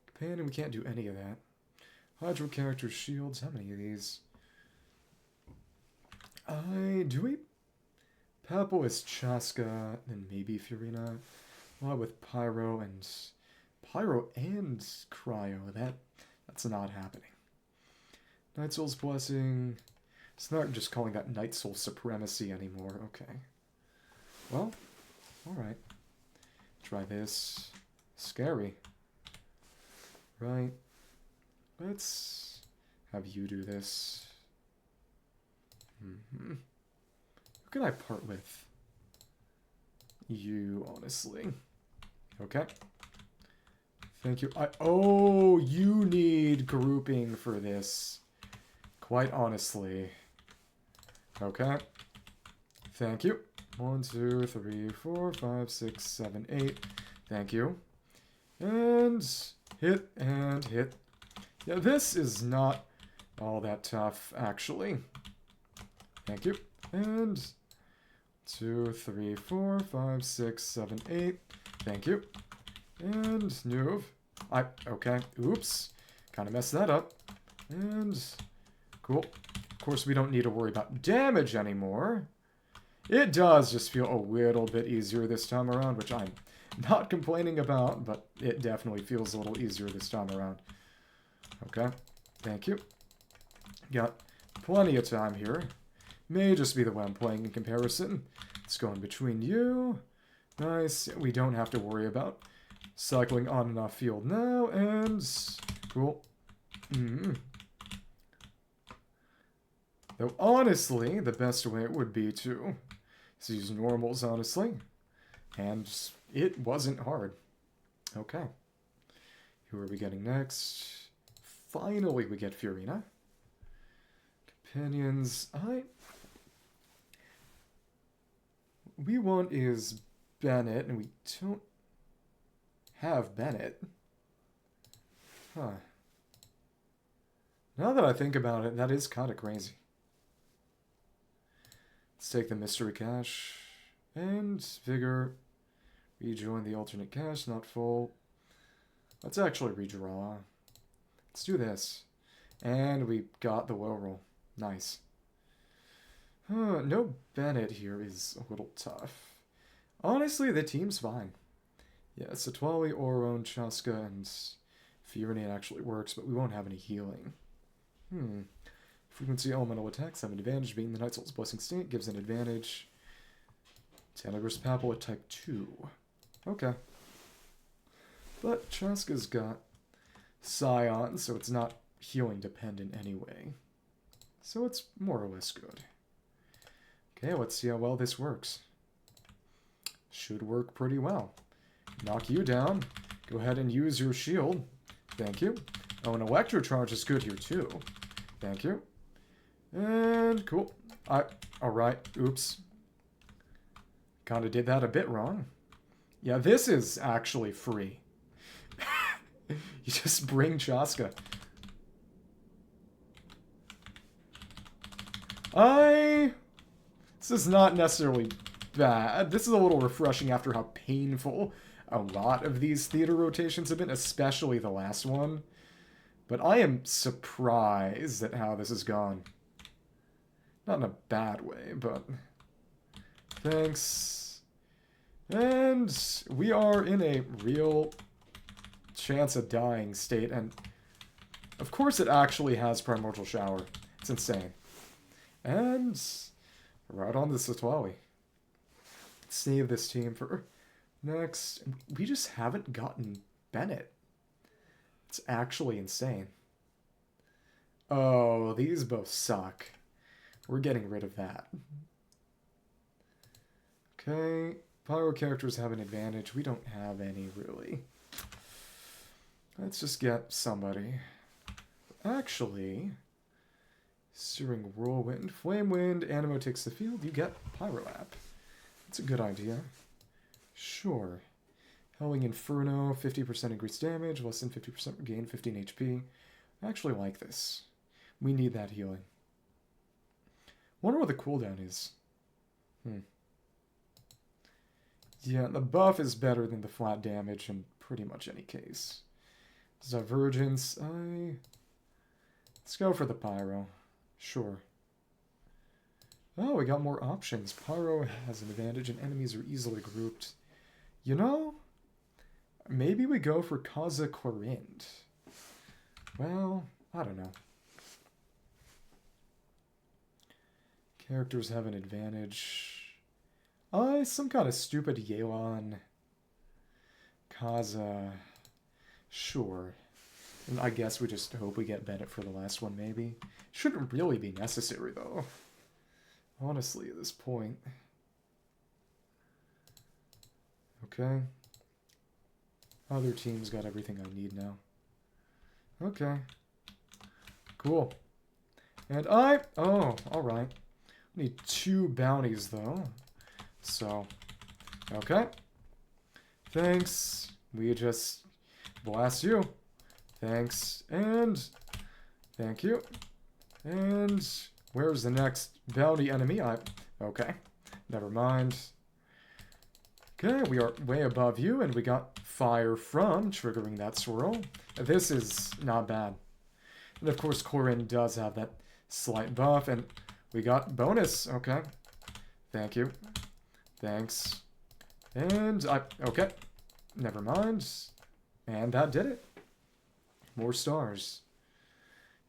Companion, we can't do any of that. Hydro character shields, how many of these? Do we? Purple is Chasca, and maybe Furina. Well, with Pyro and Cryo, that's not happening. Night Soul's Blessing. It's not just calling that Night Soul Supremacy anymore. Okay. Well, alright. Try this. Scary. Right. Let's have you do this. Who can I part with? You, honestly. Okay. Thank you. Oh, you need grouping for this. Quite honestly. Okay. Thank you. 1, 2, 3, 4, 5, 6, 7, 8. Thank you. And hit and hit. Yeah, this is not all that tough, actually. Thank you. And 2, 3, 4, 5, 6, 7, 8. Thank you. And Neuv. Okay. Oops. Kind of messed that up. And cool. Of course, we don't need to worry about damage anymore. It does just feel a little bit easier this time around, which I'm not complaining about, but it definitely feels a little easier this time around. Okay. Thank you. Got plenty of time here. May just be the way I'm playing in comparison. Let's go in between you. Nice. We don't have to worry about cycling on and off field now, and cool. Though honestly, the best way would be to use normals, honestly. And it wasn't hard. Okay. Who are we getting next? Finally, we get Furina. Companions. We want is Bennett, and we don't have Bennett. Huh. Now that I think about it, that is kind of crazy. Let's take the mystery cache. And Vigor. Rejoin the alternate cache, not full. Let's actually redraw. Let's do this. And we got the well roll. Nice. No Bennett here is a little tough. Honestly, the team's fine. Yeah, Citlali, Ororon, Chasca, and Furina actually works, but we won't have any healing. Frequency elemental attacks have an advantage. Being the Night Soul's Blessing State gives an advantage. Tenebrous Papilla type 2. Okay. But Chasca's got Scion, so it's not healing dependent anyway. So it's more or less good. Okay, let's see how well this works. Should work pretty well. Knock you down. Go ahead and use your shield. Thank you. Oh, an Electro Charge is good here too. Thank you. And cool. Alright, oops. Kinda did that a bit wrong. Yeah, this is actually free. You just bring Chasca. This is not necessarily bad. This is a little refreshing after how painful a lot of these theater rotations have been, especially the last one. But I am surprised at how this has gone. Not in a bad way, but... Thanks. And we are in a real chance of dying state, and of course it actually has Primordial Shower. It's insane. And right on to Citlali. Save this team for next. We just haven't gotten Bennett. It's actually insane. Oh, these both suck. We're getting rid of that. Okay, Pyro characters have an advantage. We don't have any, really. Let's just get somebody. Actually, Searing Whirlwind, Flame Wind, Animo takes the field. You get Pyro App. That's a good idea. Sure. Howling Inferno, 50% increased damage, less than 50% gain, 15 HP. I actually like this. We need that healing. Wonder what the cooldown is. Yeah, the buff is better than the flat damage in pretty much any case. Divergence, let's go for the Pyro. Sure. Oh, we got more options. Pyro has an advantage and enemies are easily grouped. You know, maybe we go for Kazuha Corrind. Well, I don't know. Characters have an advantage. Some kind of stupid Yelan. Kazuha. Sure. And I guess we just hope we get Bennett for the last one, maybe. Shouldn't really be necessary, though. Honestly, at this point. Okay. Other teams got everything I need now. Okay. Cool. And oh, alright. Need 2 bounties, though. So, okay. Thanks. We just blast you. Thanks. And thank you. And where's the next bounty enemy? Okay. Never mind. Okay, we are way above you, and we got fire from triggering that swirl. This is not bad. And of course, Corrind does have that slight buff, and we got bonus. Okay. Thank you. Thanks. And okay. Never mind. And that did it. More stars.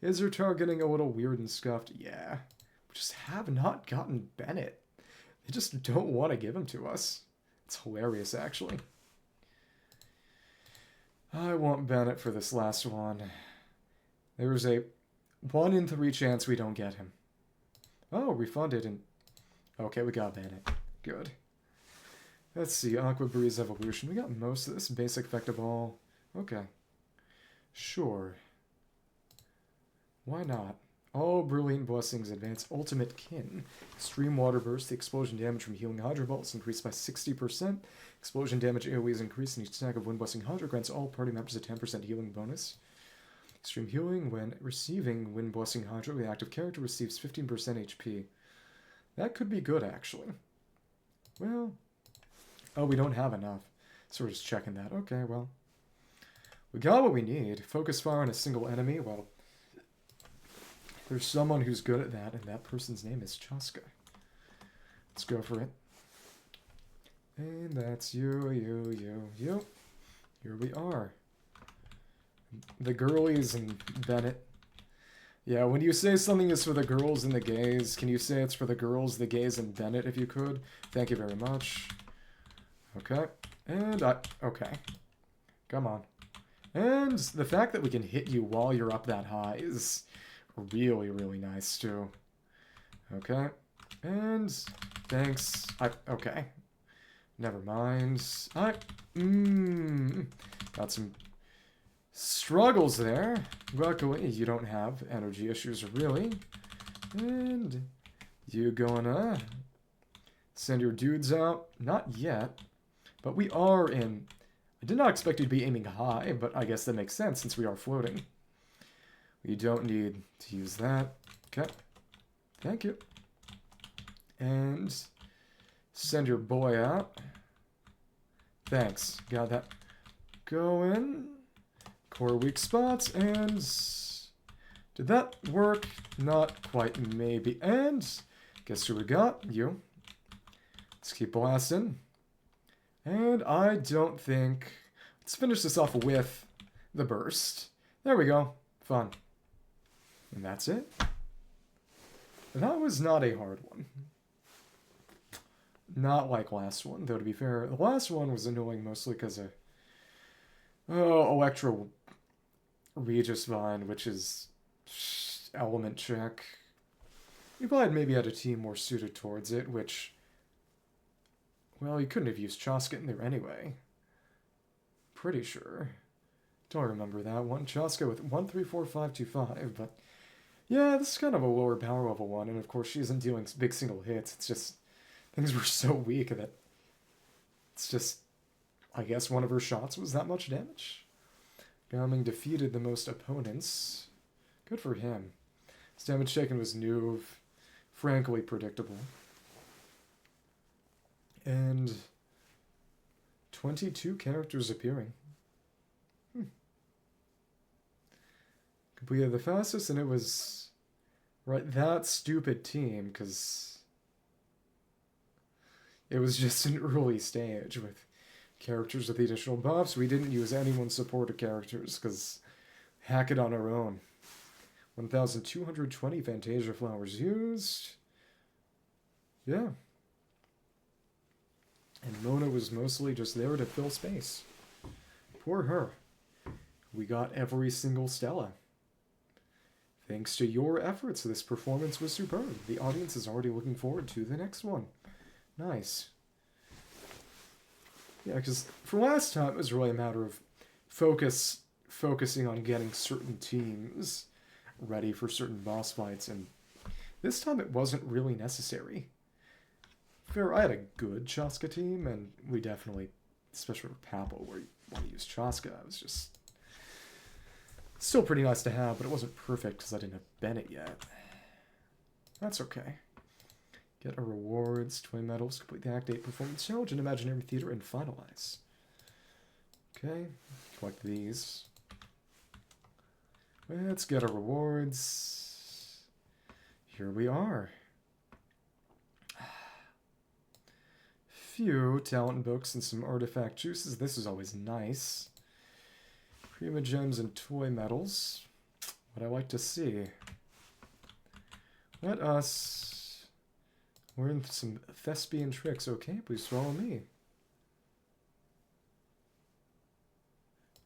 Is your targeting a little weird and scuffed? Yeah. We just have not gotten Bennett. They just don't want to give him to us. It's hilarious, actually. I want Bennett for this last one. There's a 1 in 3 chance we don't get him. Oh, refunded and... Okay, we got Bennett. Good. Let's see, Aqua Breeze Evolution. We got most of this. Basic Effect of all. Okay. Sure. Why not? All Brilliant Blessings Advance Ultimate Kin. Extreme Water Burst. The explosion damage from healing Hydro Bolts increased by 60%. Explosion damage AoE is increased, and each stack of Wind Blessing Hydro grants all party members a 10% healing bonus. Extreme Healing. When receiving Wind Blessing Hydro, the active character receives 15% HP. That could be good, actually. Well... Oh, we don't have enough. So we're just checking that. Okay, well... We got what we need. Focus fire on a single enemy. Well... There's someone who's good at that, and that person's name is Chasca. Let's go for it. And that's you. Here we are. The girlies and Bennett. Yeah, when you say something is for the girls and the gays, can you say it's for the girls, the gays, and Bennett if you could? Thank you very much. Okay. And okay. Come on. And the fact that we can hit you while you're up that high is really, really nice, too. Okay. And thanks. Okay. Never mind. Got some struggles there. Luckily, you don't have energy issues, really. And you gonna send your dudes out? Not yet. But we are in... I did not expect you to be aiming high, but I guess that makes sense since we are floating. We don't need to use that. Okay. Thank you. And send your boy out. Thanks. Got that going. Core weak spots, and... Did that work? Not quite, maybe. And guess who we got? You. Let's keep blasting. And I don't think... Let's finish this off with the burst. There we go. Fun. And that's it. That was not a hard one. Not like last one, though, to be fair. The last one was annoying mostly because of... Oh, Electro Regis Vine, which is... Element check. You probably maybe had a team more suited towards it, which... Well, you couldn't have used Chasca in there anyway. Pretty sure. Don't remember that one. Chasca with 134525, but... Yeah, this is kind of a lower power level one, and of course she isn't dealing big single hits. It's just... Things were so weak that... It's just... I guess one of her shots was that much damage. Gaming defeated the most opponents. Good for him. His damage taken was new, frankly predictable. And 22 characters appearing. Completed the fastest, and it was that stupid team, because it was just an early stage with characters with the additional buffs. We didn't use anyone's supported characters, because hack it on our own. 1,220 Fantasia flowers used. Yeah. And Mona was mostly just there to fill space. Poor her. We got every single Stella. Thanks to your efforts, this performance was superb. The audience is already looking forward to the next one. Nice. Yeah, because for last time, it was really a matter of focusing on getting certain teams ready for certain boss fights, and this time it wasn't really necessary. Fair, I had a good Chasca team, and we definitely, especially for Papal, where you want to use Chasca, it was just still pretty nice to have, but it wasn't perfect because I didn't have Bennett yet. That's okay. Get our rewards, 20 medals, complete the Act 8 performance challenge in Imaginarium Theater, and finalize. Okay, collect these. Let's get our rewards. Here we are. Few talent books and some artifact juices. This is always nice. Prima gems and toy medals. What I like to see. Let us learn some thespian tricks. Okay, please follow me.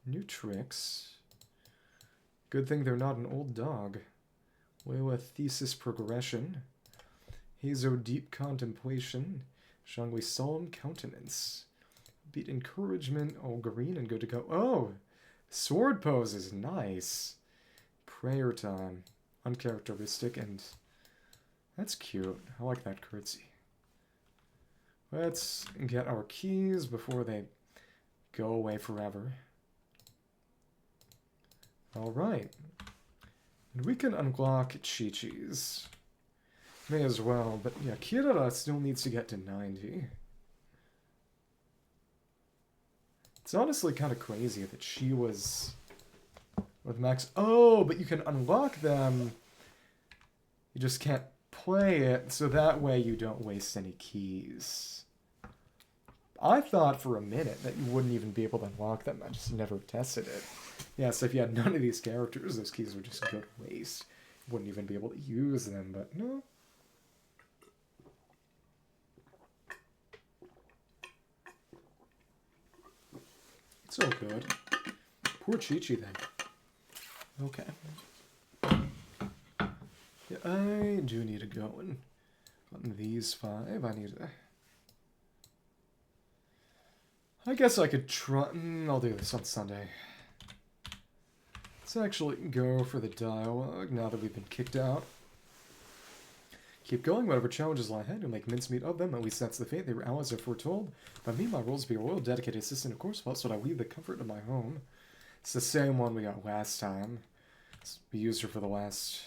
New tricks. Good thing they're not an old dog. Leila thesis progression. Hazo deep contemplation. Shangli solemn countenance. Beat encouragement. Oh, green and good to go. Oh! Sword pose is nice. Prayer time. Uncharacteristic, and that's cute. I like that curtsy. Let's get our keys before they go away forever. Alright. And we can unlock Chi-Chi's. May as well, but yeah, Kirara still needs to get to 90. It's honestly kind of crazy that she was with max... Oh, but you can unlock them. You just can't play it, so that way you don't waste any keys. I thought for a minute that you wouldn't even be able to unlock them. I just never tested it. Yeah, so if you had none of these characters, those keys would just go to waste. You wouldn't even be able to use them, but no. It's all good. Poor Chi-Chi then. Okay. Yeah, I do need to go and on these 5. I need to... I guess I could try... I'll do this on Sunday. Let's actually go for the dialogue now that we've been kicked out. Keep going, whatever challenges lie ahead, you'll make mincemeat of them, at least that's the fate they were allies have foretold. By me, my role is to be a loyal, dedicated assistant, of course, whilst would I leave the comfort of my home. It's the same one we got last time. We used her for the last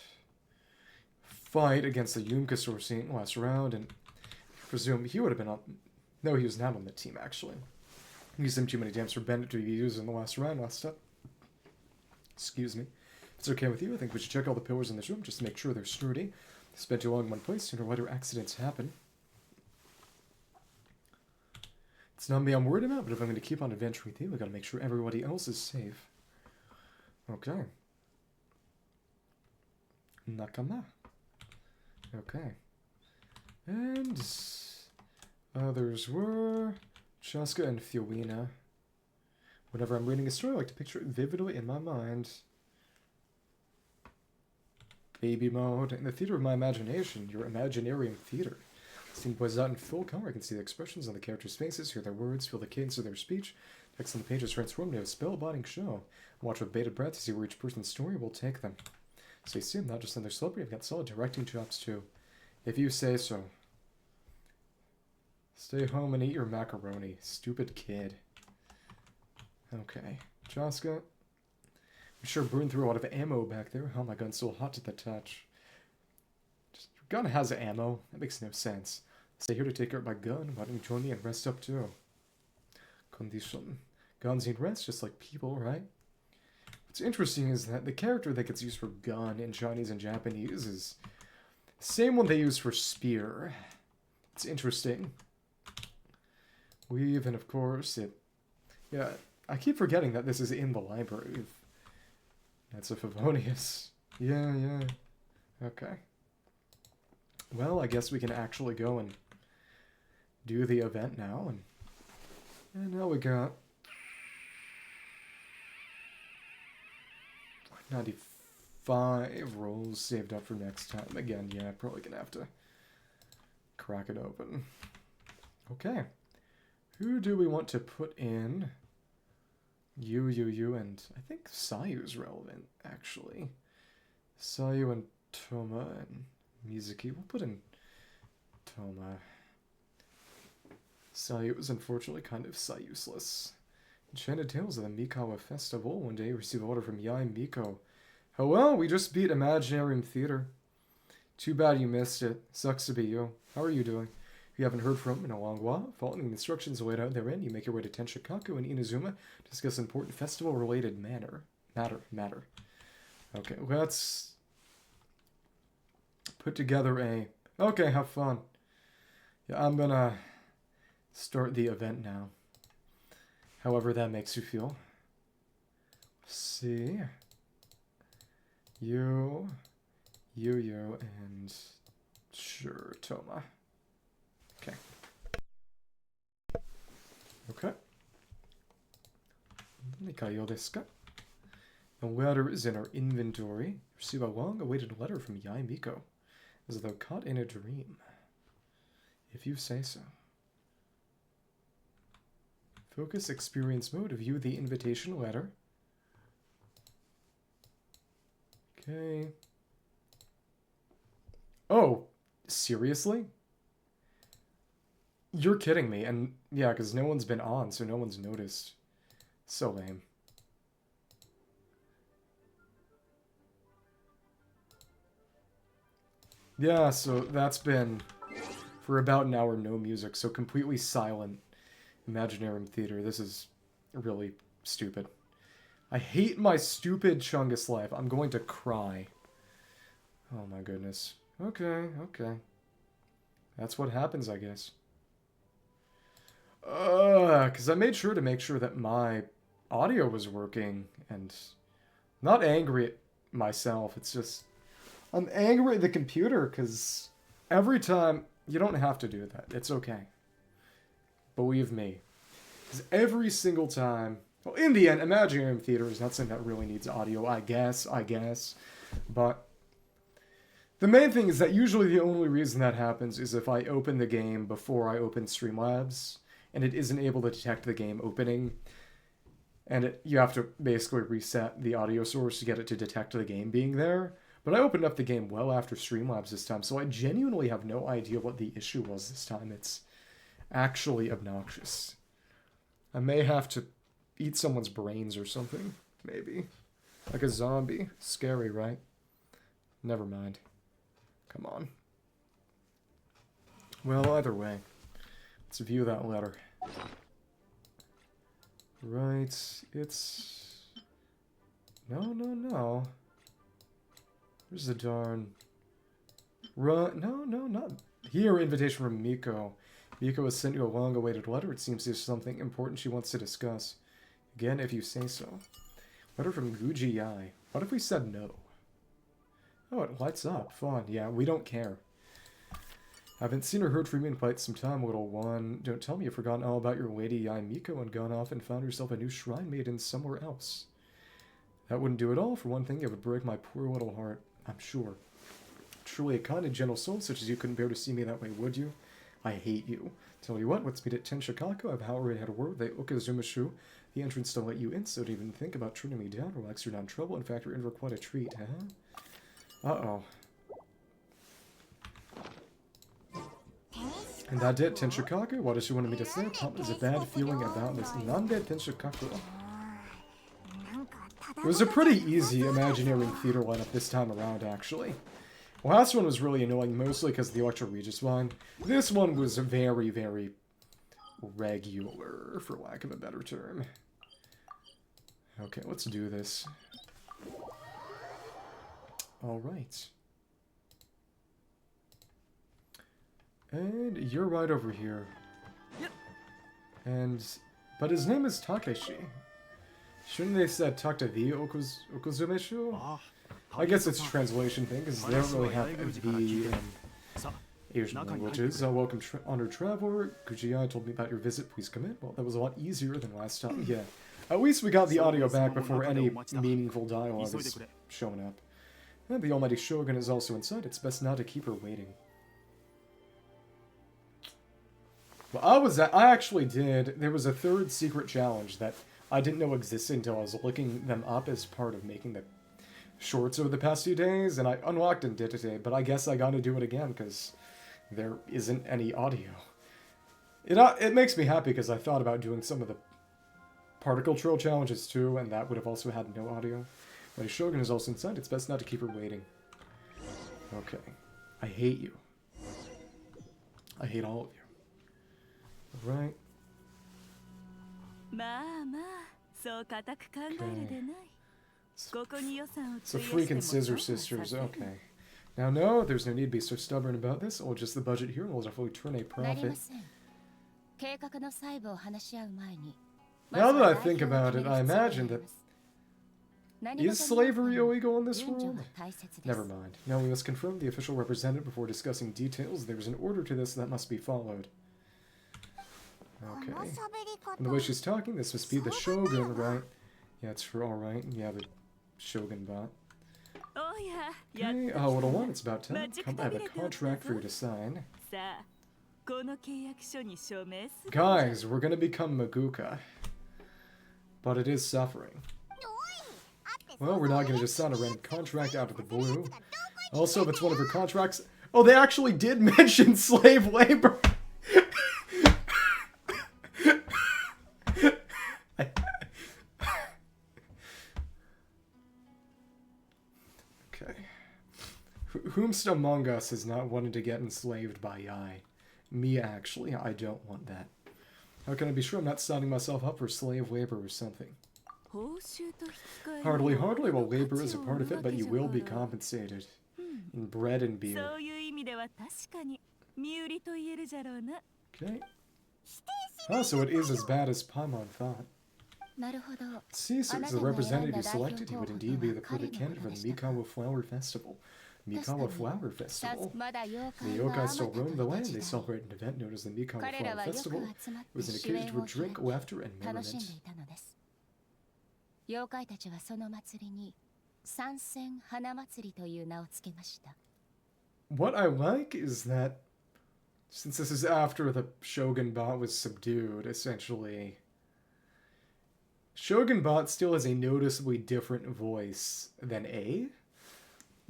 fight against the Yumkasaur scene last round, and I presume he would have been on... No, he was not on the team, actually. We used him too many times for Bennett to be used in the last round last time. Excuse me. If it's okay with you, I think we should check all the pillars in this room just to make sure they're sturdy. Spend too long in one place, sooner or later accidents happen. It's not me I'm worried about, but if I'm going to keep on adventuring with you, I gotta make sure everybody else is safe. Okay. Nakama. Okay. And others were Chasca and Furina. Whenever I'm reading a story, I like to picture it vividly in my mind. Baby mode. In the theater of my imagination, your Imaginarium Theater. The scene plays out in full color. I can see the expressions on the characters' faces, hear their words, feel the cadence of their speech. Text on the pages transformed into a spellbinding show. Watch with bated breath to see where each person's story will take them. So you see, I'm not just another celebrity, I've got solid directing chops too. If you say so. Stay home and eat your macaroni. Stupid kid. Okay. Chasca. I'm sure burned through a lot of ammo back there. Oh, my gun's so hot to the touch. Just, your gun has ammo. That makes no sense. Stay here to take care of my gun. Why don't you join me and rest up too? Condition. Guns need rest just like people, right? What's interesting is that the character that gets used for gun in Chinese and Japanese is the same one they use for spear. It's interesting. Weave, and of course it... Yeah, I keep forgetting that this is in the library. That's a Favonius. Yeah. Okay. Well, I guess we can actually go and do the event now. And now we got 95 rolls saved up for next time. Again, yeah, probably gonna have to crack it open. Okay. Who do we want to put in? You, and I think Sayu's relevant, actually. Sayu and Toma and Mizuki. We'll put in Toma. Sayu is unfortunately kind of useless. Enchanted Tales of the Mikawa Festival. One day you receive an order from Yai Miko. Hello, we just beat Imaginarium Theater. Too bad you missed it. Sucks to be you. How are you doing? If you haven't heard from him in a long while, following the instructions laid out therein, you make your way to Tenshikaku and Inazuma to discuss important festival-related matter. Okay, let's put together a... Okay, have fun. Yeah, I'm gonna start the event now. However that makes you feel. See. You, and... Sure, Toma. Okay. Okay. Nikayo desu ka? The letter is in our inventory. Receive a long-awaited letter from Yai Miko, as though caught in a dream. If you say so. Focus experience mode. View the invitation letter. Okay. Oh, seriously? You're kidding me. And yeah, because no one's been on, so no one's noticed. So lame. Yeah, so that's been for about an hour no music, so completely silent Imaginarium Theater. This is really stupid. I hate my stupid Chungus life. I'm going to cry. Oh my goodness. Okay. That's what happens, I guess. Because I made sure to make sure that my audio was working, and I'm not angry at myself. It's just, I'm angry at the computer, because every time, you don't have to do that. It's okay. Believe me. Because every single time Well, in the end, Imaginarium Theater is not something that really needs audio, I guess. But the main thing is that usually the only reason that happens is if I open the game before I open Streamlabs, and it isn't able to detect the game opening, and you have to basically reset the audio source to get it to detect the game being there. But I opened up the game well after Streamlabs this time, so I genuinely have no idea what the issue was this time. It's actually obnoxious. I may have to eat someone's brains or something, maybe. Like a zombie. Scary, right? Never mind. Come on. Well, either way, let's view that letter. Right, it's... No. Where's the darn... No, not... Here, invitation from Miko. Miko has sent you a long-awaited letter. It seems there's something important she wants to discuss. Again, if you say so. Letter from Guji Yai. What if we said no? Oh, it lights up. Fun. Yeah, we don't care. Haven't seen or heard from you in quite some time, little one. Don't tell me you've forgotten all about your Lady Yai Miko and gone off and found yourself a new shrine maiden somewhere else. That wouldn't do it all. For one thing, it would break my poor little heart, I'm sure. Truly a kind and gentle soul such as you couldn't bear to see me that way, would you? I hate you. Tell you what, let's meet at Tenshikaku. I've already had a word with the Okazumashu, the entrance to let you in, so don't even think about turning me down. Relax, you're not in trouble. In fact, you're in for quite a treat, huh? Uh-oh. And that did Tenshikaku? What does she want me to say? Pop has a bad feeling about this. Nande Tenshikaku. It was a pretty easy Imaginarium Theater lineup this time around, actually. The last one was really annoying, mostly because of the Electro Regis one. This one was very, very regular, for lack of a better term. Okay, let's do this. Alright. And you're right over here. But his name is Takeshi. Shouldn't they say talk to the Okuzumeshu? I guess it's a translation thing, because they don't really have the in Asian languages. Welcome, honored traveler. Kujiai told me about your visit. Please come in. Well, that was a lot easier than last time. Yeah. At least we got the audio back before any meaningful dialogue is showing up. And the almighty Shogun is also inside. It's best not to keep her waiting. Well, I actually did. There was a third secret challenge that I didn't know existed until I was looking them up as part of making the shorts over the past few days, and I unlocked and did it today, but I guess I gotta do it again, because there isn't any audio. It makes me happy, because I thought about doing some of the particle trail challenges too, and that would have also had no audio. My Shogun is also inside. It's best not to keep her waiting. Okay. I hate you. I hate all of you. Right. It's the freaking Scissor Sisters, okay. Now, no, there's no need to be so stubborn about this. I'll adjust the budget here and we'll definitely turn a profit. Now that I think about it, I imagine that... Is slavery illegal in this world? Never mind. Now we must confirm the official representative before discussing details. There's an order to this that must be followed. Okay. And the way she's talking, this must be the Shogun, right? Yeah, it's for alright. Yeah, the Shogun bot. Okay, little one, it's about time. Come, I have a contract for you to sign. Guys, we're gonna become Mavuika. But it is suffering. Well, we're not gonna just sign a random contract out of the blue. Also, if it's one of her contracts... Oh, they actually did mention slave labor! Whomst among us has not wanted to get enslaved by Yai? Me, actually. I don't want that. How can I be sure I'm not signing myself up for slave labor or something? Hardly. Well, labor is a part of it, but you will be compensated. In bread and beer. Okay. Oh, so it is as bad as Paimon thought. See, so as the representative you selected, he would indeed be the perfect candidate for the Mikawa Flower Festival. Mikawa Flower Festival. The yokai still roam the land. They celebrate an event known as the Mikawa Flower Festival. It was an occasion for drink, laughter, and merriment. 妖怪たちはその祭りに三戦花祭りという名を付けました。 What I like is that since this is after the Shogun bot was subdued, essentially, Shogun bot still has a noticeably different voice than A,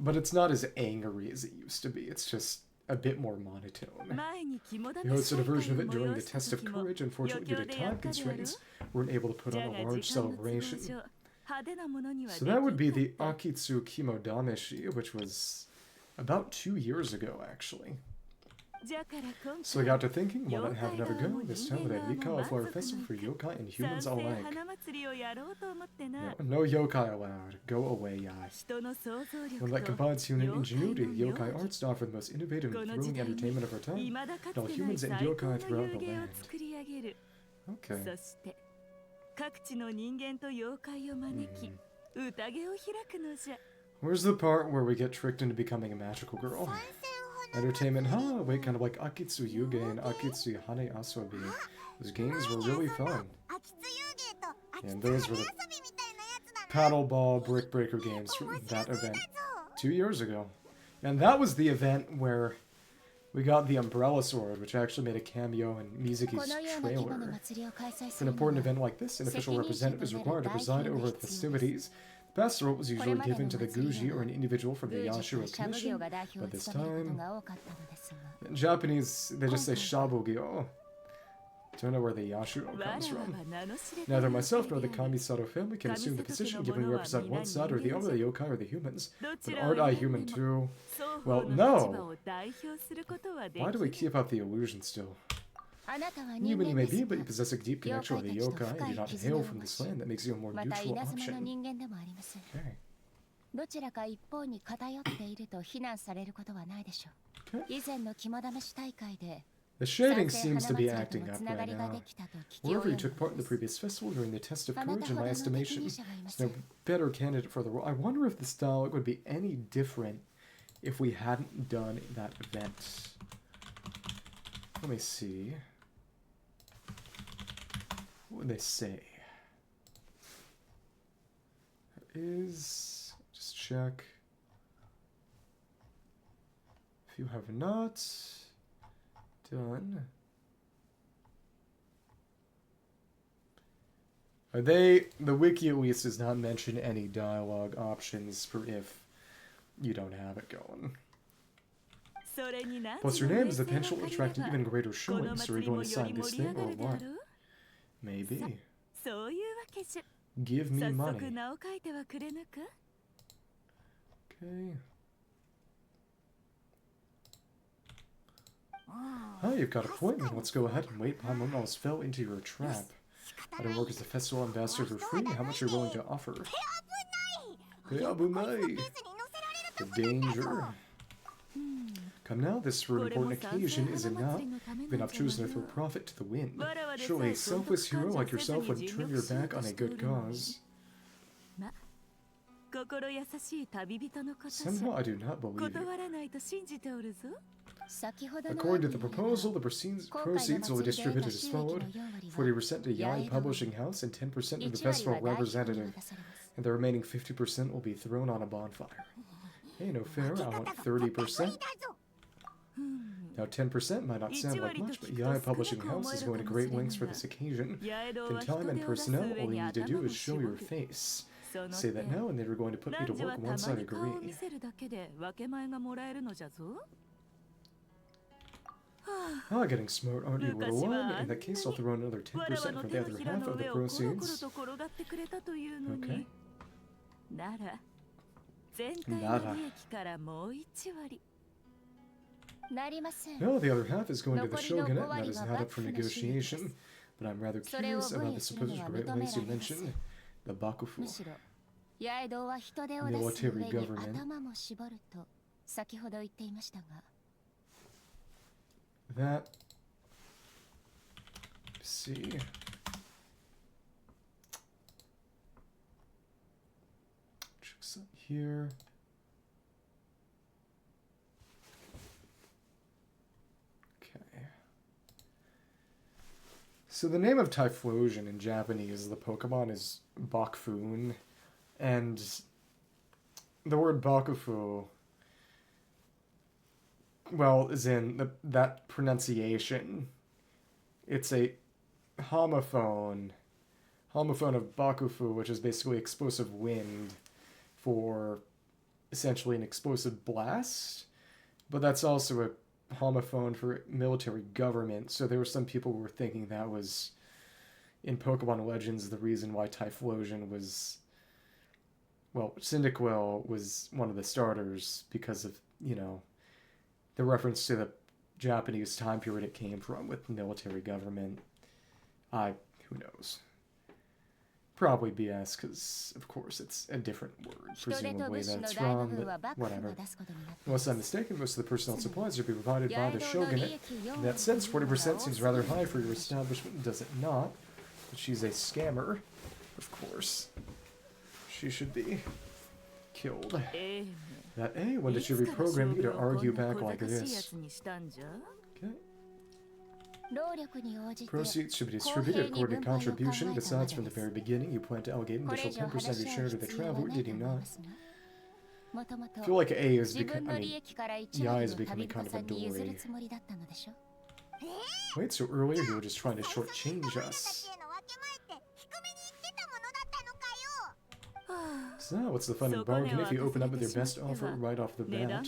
but it's not as angry as it used to be. It's just a bit more monotone. We hosted a version of it during the test of courage. Unfortunately, due to time constraints, we weren't able to put on a large celebration. So that would be the Akitsu Kimodameshi, which was about 2 years ago, actually. So I got to thinking, why not have another go this time with a Mikawa Festival for yokai and humans alike? No yokai allowed. Go away, yai. One that combines human ingenuity, yokai arts to offer the most innovative and thrilling entertainment of our time, to all humans and yokai throughout the land. Okay. Where's the part where we get tricked into becoming a magical girl? Entertainment, huh? Wait, kind of like Akitsu Yuge and Akitsu Hane Asobi. Those games were really fun. And those were the paddleball brick breaker games from that event 2 years ago. And that was the event where we got the Umbrella Sword, which actually made a cameo in Mizuki's trailer. For an important event like this, an official representative is required to preside over the festivities. The past role was usually given to the Guji or an individual from the Yashiro Commission, but this time, in Japanese, they just say Shabugyo. Don't know where the Yashiro comes from. Neither myself nor the Kamisato family can assume the position given we represent one side or the other, the yokai or the humans. But aren't I human too? Well, no! Why do we keep up the illusion still? Human you may be, but you possess a deep connection with the yokai and do not hail from this land. That makes you a more neutral option. Okay. The shading seems to be acting up right now. Whoever you took part in the previous festival during the test of courage, in my estimation, is no better candidate for the role. I wonder if the style would be any different if we hadn't done that event. Let me see. What would they say? There is... Just check. If you have not done... Are they... The wiki at least does not mention any dialogue options for if you don't have it going. Plus your name has the potential to attract even greater showings, so are you going to sign this thing or what? Maybe. Give me money. Okay. Oh, you've got an appointment. Let's go ahead and wait. I almost fell into your trap. I don't work as the festival ambassador for free. How much are you willing to offer? Abunai. The danger. Come now, this for an important occasion is enough. You've been choosing to throw profit to the wind. Surely a selfless hero like yourself would turn your back on a good cause. Somehow I do not believe you. According to the proposal, the proceeds will be distributed as followed. 40% to Yai Publishing House and 10% to the festival representative. And the remaining 50% will be thrown on a bonfire. Hey, no fair, I want 30%. Now 10% might not sound like much, but Yai Publishing House is going to great lengths for this occasion. In time and personnel, all you need to do is show your face. Say that now and they were going to put me to work once I agree. Ah, getting smart, aren't you, little one? In that case, I'll throw in another 10% for the other half of the proceeds. Okay. Nada. No, the other half is going to the shogunate, and that is not up for negotiation. But I'm rather curious about the supposed great lengths you mentioned. The Bakufu. Military government. That... Let's see... Check some here... So the name of Typhlosion in Japanese, the Pokemon, is Bakfun, and the word Bakufu, well, is in that pronunciation. It's a homophone of Bakufu, which is basically explosive wind for essentially an explosive blast, but that's also a homophone for military government, so there were some people who were thinking that was, in Pokemon Legends, the reason why Typhlosion was, well, Cyndaquil was one of the starters because of, you know, the reference to the Japanese time period it came from with military government. Who knows? Probably BS, because, of course, it's a different word, presumably, that's from, but whatever. Unless I'm mistaken, most of the personnel supplies are being provided by the shogunate. In that sense, 40% seems rather high for your establishment, does it not? But she's a scammer, of course. She should be killed. That A, when did you reprogram you to argue back like this? Okay. Proceeds should be distributed according to contribution. Besides, from the very beginning, you plan to allocate an additional 10% of your share to the traveler, did you not? I feel like A is becoming, Yai is becoming kind of a dory. Wait, so earlier you were just trying to shortchange us. So, what's the fun in bargain if you open up with your best offer right off the bat?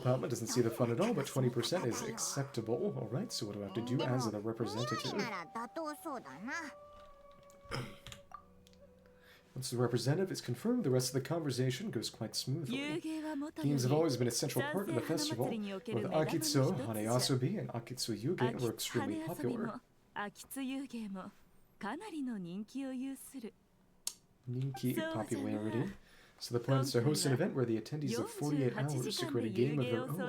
Palma doesn't see the fun at all, but 20% is acceptable. Alright, so what do I have to do as the representative? Once the representative is confirmed, the rest of the conversation goes quite smoothly. Games have always been a central part of the festival. Both Akitsu, Haneasobi, and Akitsu Yuge were extremely popular. Ninki popularity. So the plan is to host an event where the attendees have 48 hours to create a game of their own,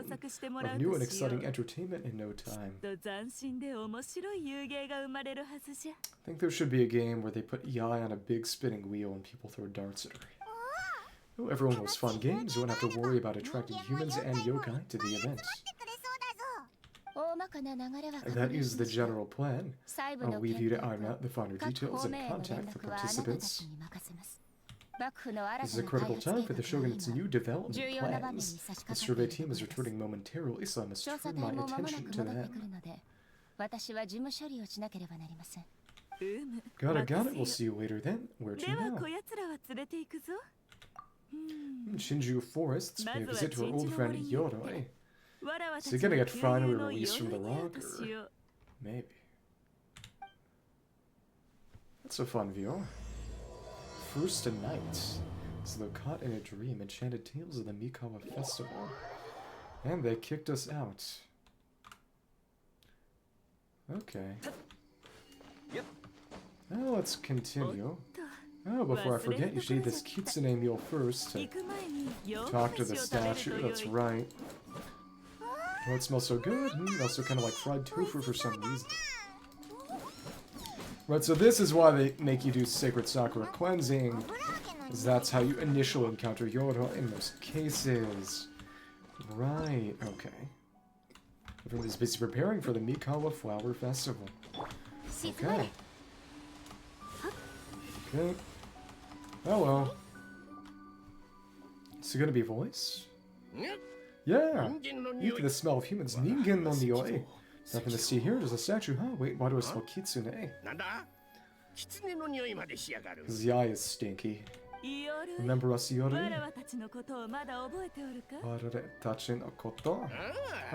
of new and exciting entertainment in no time. I think there should be a game where they put Yai on a big spinning wheel and people throw darts at her. Oh, everyone loves fun games. You won't have to worry about attracting humans and yokai to the event. That is the general plan. I'll leave you to iron out the finer details and contact the participants. This is a critical time for the Shogunate's new development plans. The survey team is returning momentarily, so I must turn my attention to them. Got it. We'll see you later then. Where'd you now? Shinju Forest. Pay a visit to our old friend Yoroi. Is he gonna get finally released from the rock, or maybe? That's a fun view. First night. So they're caught in a dream. Enchanted Tales of the Mikawa Festival. And they kicked us out. Okay. Well, let's continue. Oh, before I forget, you should eat this kitsune meal first to talk to the statue. That's right. Oh, it smells so good. It also kind of like fried tofu for some reason. Right, so this is why they make you do Sacred Sakura cleansing, because that's how you initially encounter Yoroi in most cases. Right, okay. Everyone's busy preparing for the Mikawa Flower Festival. Okay. Okay. Oh well. Is it gonna be a voice? Yeah! Eat the smell of humans. Ningen no nioi. Nothing to see here. There's a statue, huh? Wait, why do I smell kitsune? His eye is stinky. Remember us, Yori? Ah,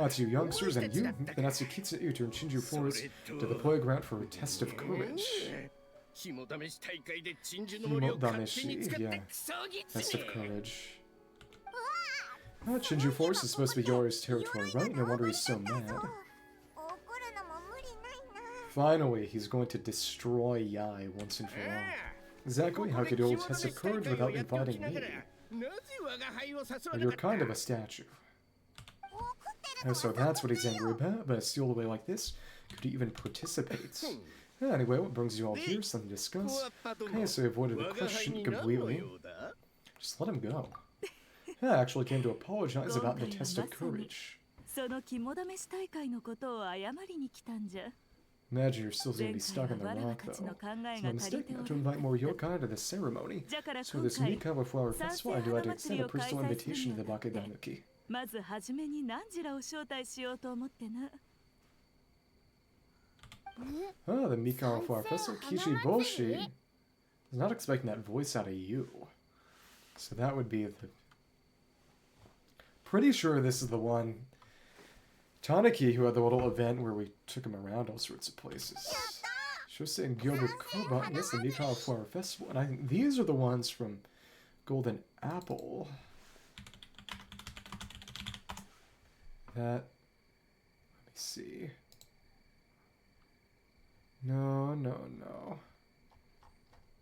it's you youngsters, and you. Then I see Kitsune returned Shinju Forest to the playground for a test of courage. Kimodameshi, yeah. Test of courage. Ah, Shinju Forest is supposed to be Yori's territory, right? No wonder he's so mad. Finally, he's going to destroy Yai once and for all. Exactly, how could you hold test of courage without inviting me? Well, you're kind of a statue. Oh, so that's what he's angry about, but steal away like this? Could he even participate? Anyway, what brings you all here? Something to discuss? Okay, so he avoided the question completely. Just let him go. I actually came to apologize about the test of courage. Imagine you're still going to be stuck in the rock, though. It's my mistake not to invite more yokai to the ceremony. So this Mikawa Flower Festival, I do like to extend a personal invitation to the bake-danuki. Oh, the Mikawa Flower Festival? Kichiboshi? I was not expecting that voice out of you. So that would be the... Pretty sure this is the one... Tanaki, who had the little event where we took him around all sorts of places. Shosei and Gyobu Koba, yes, the Mikawa Flower Festival. And I think these are the ones from Golden Apple. That... Let me see. No.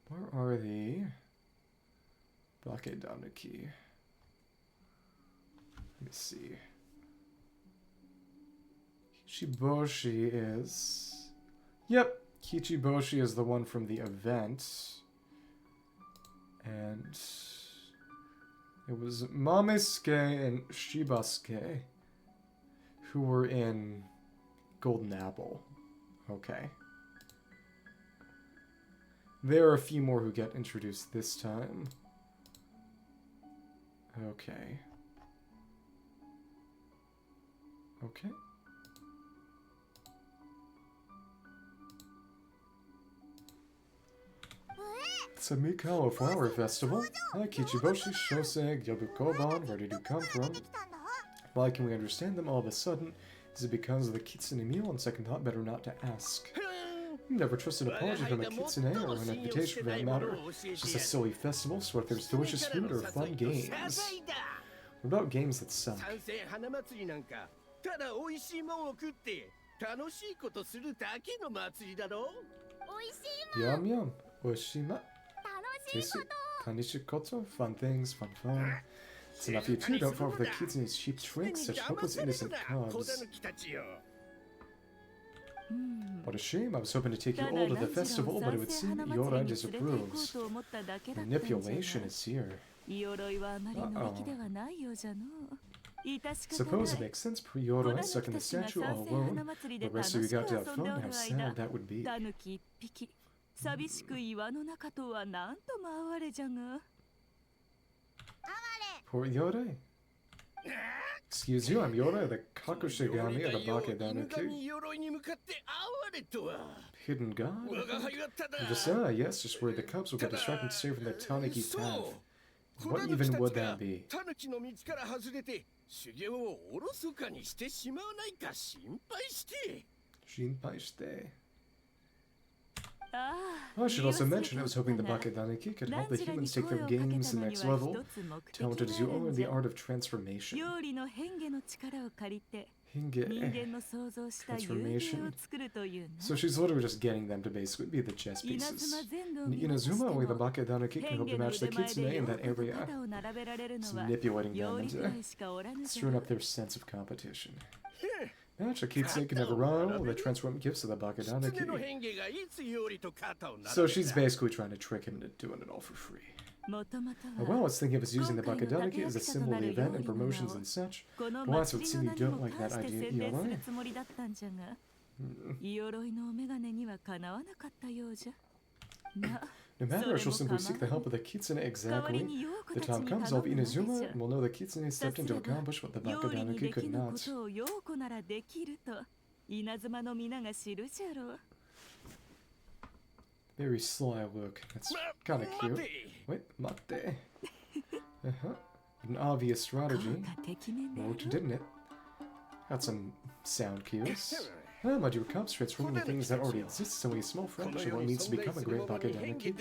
Where are the... bake-danuki? Let me see. Kichiboshi is... Yep, Kichiboshi is the one from the event. And... it was Mamesuke and Shibasuke who were in Golden Apple. Okay. There are a few more who get introduced this time. Okay. Okay. It's a Mikawa Flower Festival. Kichiboshi, Shosei, Gyobu Koban, where did you come from? Why can we understand them all of a sudden? Is it because of the kitsune meal? On second thought, better not to ask. Never trusted an apology from a kitsune or an invitation for that matter. It's just a silly festival, so if there's delicious food or fun games. What about games that suck? Yum yum. Oishima. Tasty. Kanishikoto. Fun things, fun. It's enough for you too, don't fall for the kitsune's cheap tricks, such hopeless innocent cubs. What a shame, I was hoping to take you all to the festival, but it would seem Yora disapproves. Manipulation is here. Uh-oh. Suppose it makes sense, per Yora stuck in the statue all alone. The rest of you got to have fun, how sad that would be. Poor Yore. Excuse you, I'm Yore, the Kakushigami of the bake-danuki. Hidden god? Just, yes, just where the cubs will get distracted and stray from the Tanaki path. What even would that be? Shinpaishite. I should also mention I was hoping the bake-danuki could help the humans take their games to the next level. Talented as you are in the art of transformation. Transformation. So she's literally just getting them to basically be the chess pieces. In Inazuma, only the bake-danuki can hope to match the kitsune in that area. It's manipulating them into stirring up their sense of competition. Match a kitsune can never run the transform gifts of the bake-danuki. So she's basically trying to trick him into doing it all for free. Well, I was thinking of us using the bake-danuki as a symbol of the event and promotions and such. But why it would seem you don't like that idea, Yora? No matter, I shall simply seek the help of the kitsune exactly. The time comes, I'll be Inazuma, and we'll know the kitsune stepped in to accomplish what the bake-danuki could not. Very sly look. That's kind of cute. Wait, mate. An obvious strategy. Worked, didn't it? Got some sound cues. My dear cubs, transforming the things that already exist is only a small fraction of what needs to become a great bake-danuki.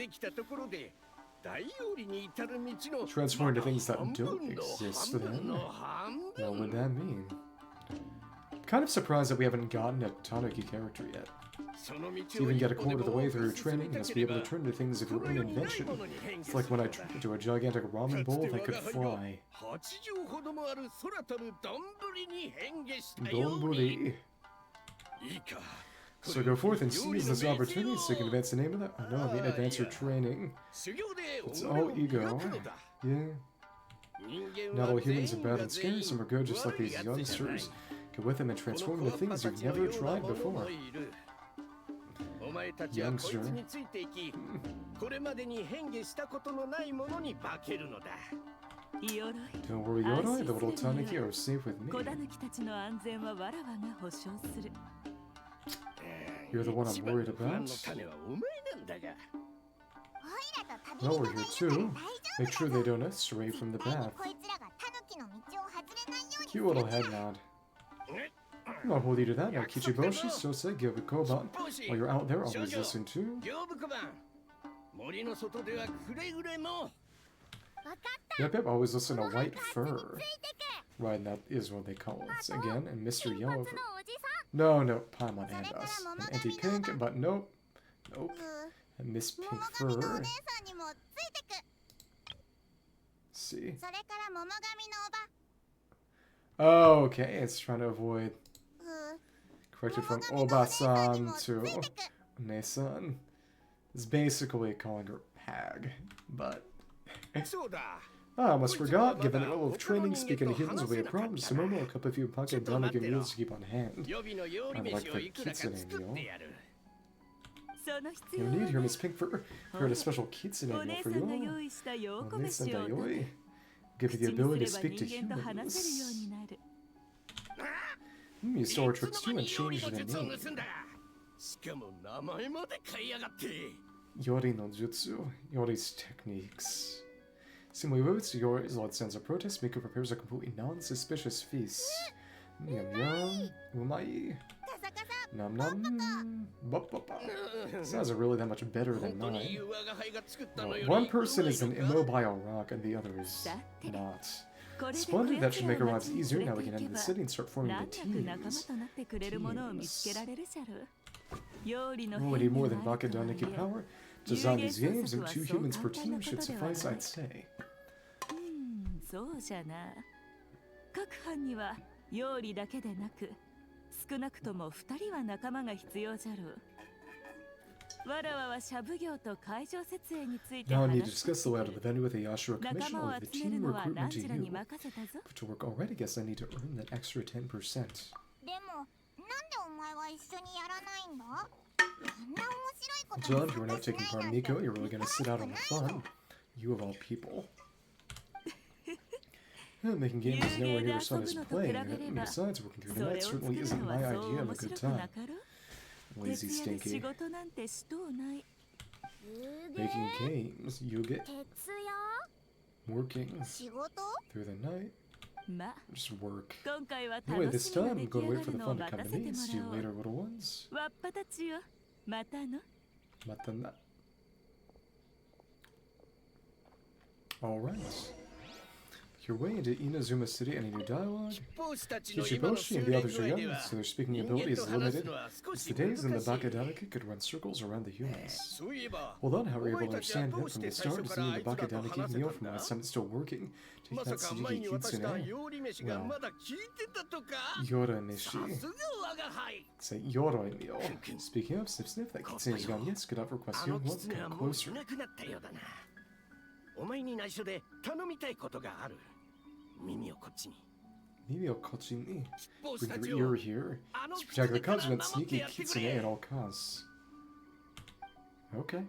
Transforming to things that don't exist, then? What would that mean? I'm kind of surprised that we haven't gotten a Tanuki character yet. To even get a quarter of the way through your training, you must be able to turn into things of your own invention. It's like when I turned into a gigantic ramen bowl that could fly. Donburi. So go forth and seize this opportunity so you can advance the name of that. Oh no, I mean advance your training. It's all ego. Yeah. Not all humans are bad and scary, some are good just like these youngsters. Get with them and transform into things you've never tried before. Youngster. Don't worry, Yoroi, the little tanuki are safe with me. You're the one I'm worried about. Well, we're here too. Make sure they don't stray from the path. Cute little head nod. I'll hold you to that. Now, Kichiboshi, Sose, Gyobukoban. While you're out there, always listen to. Yep, always listen to White Fur. Right, that is what they call it. Again, and Mr. Yellow. No, Paimon and us. And Anti-Pink, but nope. And Miss Pink Fur. See. Oh, okay, it's trying to avoid. Corrected from Oba-san to Ne-san. It's basically calling her Hag, but. I almost forgot. Given a level of training, speaking to humans will be a problem. Just a moment, a couple of you bake-danuki meals to keep on hand. I'd like the kitsune meal. No need here, Miss Pink Fur. Prepared a special kitsune meal for you. Give you the ability to speak to humans. You store tricks too and change the name. Yori no jutsu. Yori's techniques. Similarly moves to Yori's Lord sends a protest. Miko prepares a completely non-suspicious feast. Yum yum. Umai. Num num. This guys are really that much better than mine. Well, one person is an immobile rock and the other is not. Splendid, that should make our lives easier. Now we can enter the city and start forming the teams. We need more than bake-danuki power. To design these games, and 2 humans per team should suffice, I'd say. Now I need to discuss the layout of the venue with the Yashiro Commission or the team recruitment to you. Put to work already, guess I need to earn that extra 10%. John, if you're not taking part in Miko, you're really gonna sit out on the fun. You of all people. Making games is nowhere near as fun as playing it. Besides, working through the night certainly isn't my idea of a good time. Lazy stinky. Making games, you get working through the night. Just work. Anyway, this time I'm going to wait for the fun to come to me. See you later, little ones. Matana. Alright. Your way into Inazuma City, any new dialogue? Kishiboshi and the others are young, so their speaking ability is limited. It's the days when the bake-danuki could run circles around the humans. Hold on, how were you able to understand him from the start? Does he mean the bake-danuki meal from last time it's still working? Take that Tsujiki Kitsune. Well, Yoroi Meshi. Say Yoroi meal. Speaking of, sniff sniff, that Kitsune's gone. Yes, good up request. You want come closer. Mimi o kochi ni. Bring your ear here. Let's protect the consequent sneaky kitsune at all costs. Okay.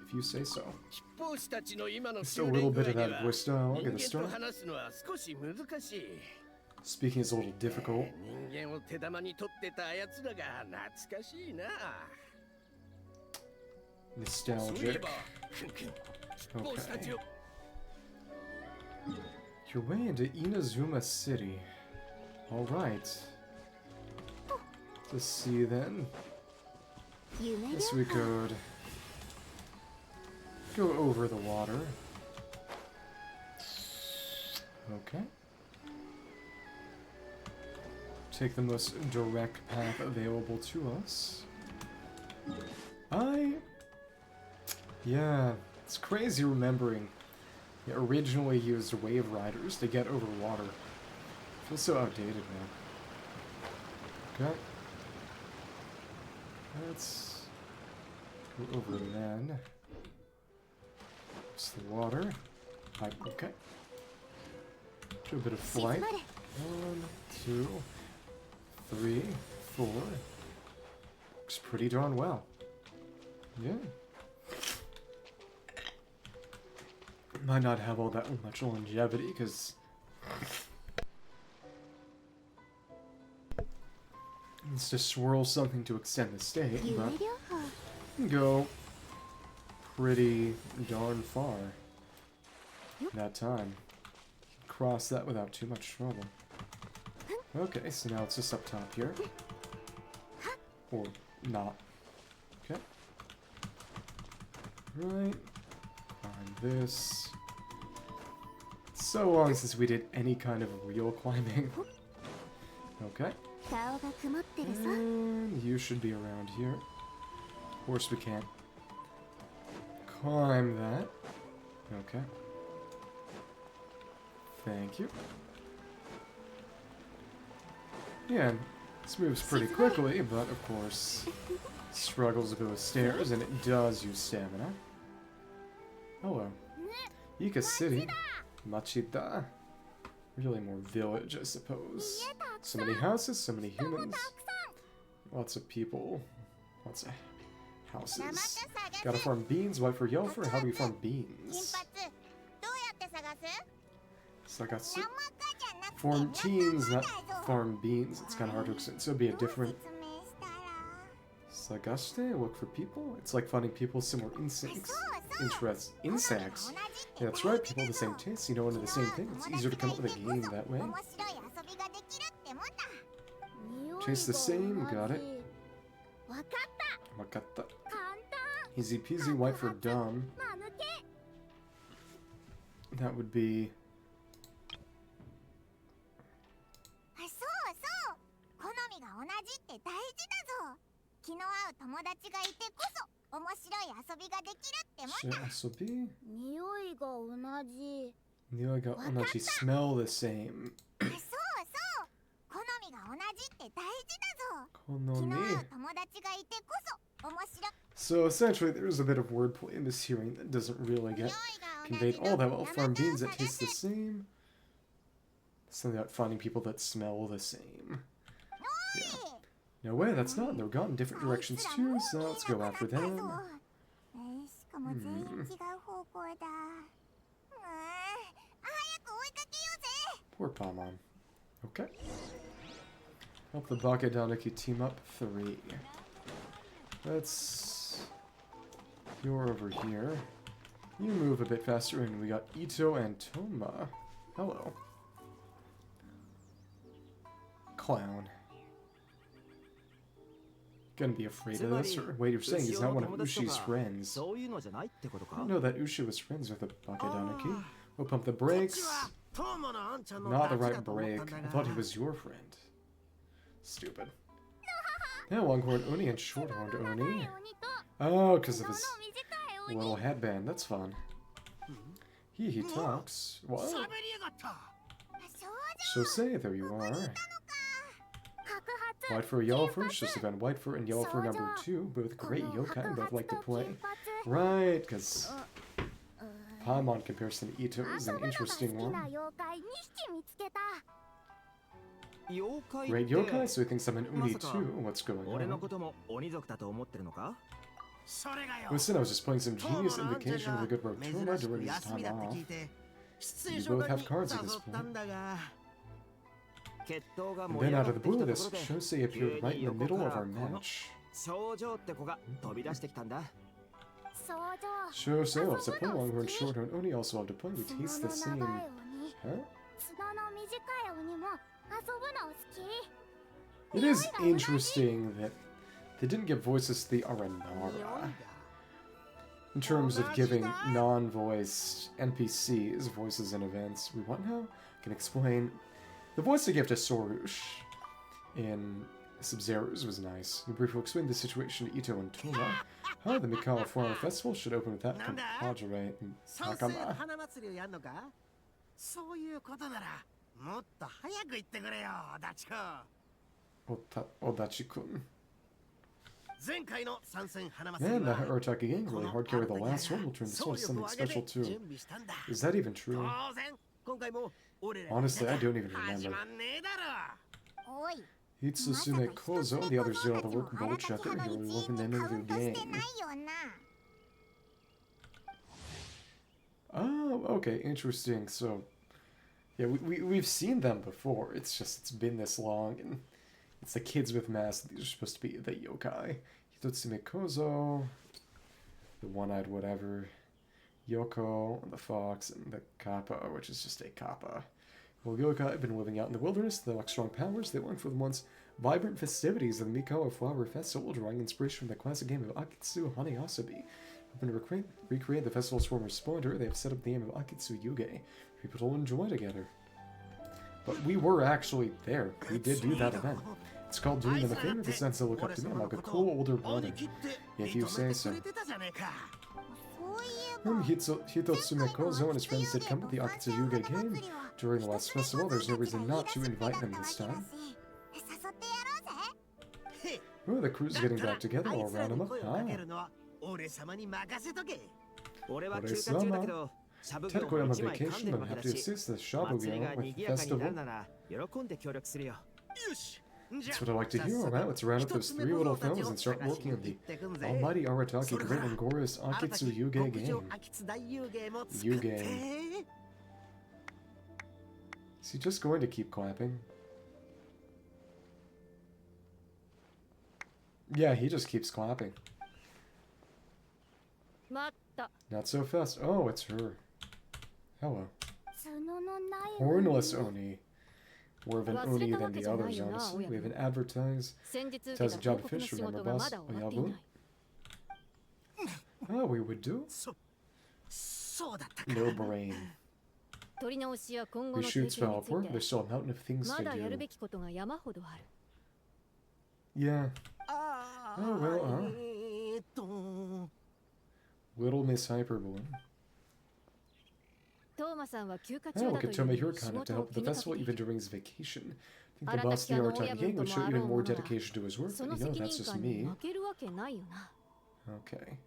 If you say so. Just a little bit of that voice dialogue at the start. Speaking is a little difficult. Nostalgic. Okay. Your way into Inazuma City. Alright. Let's see then. Guess we could go over the water. Okay. Take the most direct path available to us. Yeah, it's crazy remembering. They originally used wave riders to get over water. Feels so outdated now. Okay. Let's go over then. It's the water. Okay. Do a bit of flight. 1, 2. 3, 4. Looks pretty darn well. Yeah. Might not have all that much longevity, because it's to swirl something to extend the stay, but you can go pretty darn far that time. Cross that without too much trouble. Okay, so now it's just up top here. Or not. Okay. Right. Climb this. So long since we did any kind of real climbing. Okay. And you should be around here. Of course we can't climb that. Okay. Thank you. Yeah, this moves pretty quickly, but of course struggles a bit with stairs, and it does use stamina. Hello. Ika City. Machida. Really more village, I suppose. So many houses, so many humans. Lots of people. Lots of houses. Gotta farm beans, white for yellow for, how do we farm beans? Sagatsu. Farm teens, not farm beans. It's kind of hard to explain. So it'd be a different... Sagaste? Look for people? It's like finding people with similar instincts. Insects? Yeah, that's right. People have the same tastes. You know, into the same thing. It's easier to come up with a game that way. Taste the same. Got it. Wakatta. Easy peasy. White for dumb. That would be... Asobi? Nioi ga onaji. Smell the same. Konomi. So essentially there's a bit of wordplay in this hearing that doesn't really get conveyed all that well. Farm beans that taste the same. Something about finding people that smell the same. Yeah. No way, that's not. They're gone in different directions too, so let's go after them. Poor Paimon. Okay. Help the bake-danuki team up 3. Let's... You're over here. You move a bit faster, and we got Ito and Toma. Hello. Clown. Gonna be afraid of this? Or, wait, you're saying he's not one of Ushi's friends. I didn't know that Ushi was friends with the bake-danuki. We'll pump the brakes. Not the right brake. I thought he was your friend. Stupid. Yeah, longhorn Oni and shorthorned Oni. Oh, because of his little headband. That's fun. He talks. What? So say, there you are. White fur, yellow fur, Shosugan white fur and yellow fur number 2, both great yokai and both like to play. Right, because Paimon comparison to Ito is an interesting one. Great yokai, so he thinks I'm an Uni too. What's going on? Listen, I was just playing some genius invocation with a good Rotoma during his time off. You both have cards at this point. And then out of the blue, this Shosei appeared right in the middle of our match. Shosei loves to play longhorn, shorthorn Oni also love to play. We taste the same. Huh? It is interesting that they didn't give voices to the Aranara. In terms of giving non-voiced NPCs voices in events, we want now? Can explain. The voice they gave to Sorush in Sub-Zero's was nice. You briefly explained the situation to Ito and Toma. How the Mikawa Festival should open with that compadre and Nakama. Odachi-kun. Man, the Urotaki gang really hard carry the last one. We'll turn this one to something special too. Is that even true? Honestly, I don't even remember. Hitsusume Kozo and the others did all the work about each other. Here we work in the name of the game. Oh, okay, interesting. So, yeah, we've seen them before. It's just, it's been this long, and it's the kids with masks. These are supposed to be the yokai. Hitsusume Kozo, the one-eyed whatever, Yoko, the fox, and the kappa, which is just a kappa. Well, yokai have been living out in the wilderness. They lack strong powers. They long for the once vibrant festivities of the Mikawa Festival, drawing inspiration from the classic game of Akitsu Hanayasabi. Hoping to recreate the festival's former splendor, they have set up the game of Akitsu Yuge for people to enjoy together. But we were actually there. We did do that event. It's called Doing Them a Favor. This sense to look up to me. I'm like a cool older brother, if you say so. Hitotsume Kozo and his friends did come to the Akitsu Yuge game during the last festival. There's no reason not to invite them this time. Oh, the crew's getting back together. All round them up. Ah. Ore-sama. Technically, I'm on vacation, but I'm happy to assist the Shabugo with the festival. That's what I like to hear. Alright, let's round up those 3 little films and start working on the almighty Arataki Great and Glorious Akitsu Yuge game. Yuge. Is he just going to keep clapping? Yeah, he just keeps clapping. Not so fast. Oh, it's her. Hello. Hornless Oni. More of an Oni than the others, honestly. We have an advertising job to finish, remember, boss? Oyabu? Oh, we would do? No brain. We shoot spell upward, there's still a mountain of things to do. Yeah. Oh, well, Little Miss Hyperbole. Oh, look at Tome Hirokana to help with the festival even during his vacation. I think the boss of the Arataki gang would show even more dedication to his work, but you know, that's just me. Okay.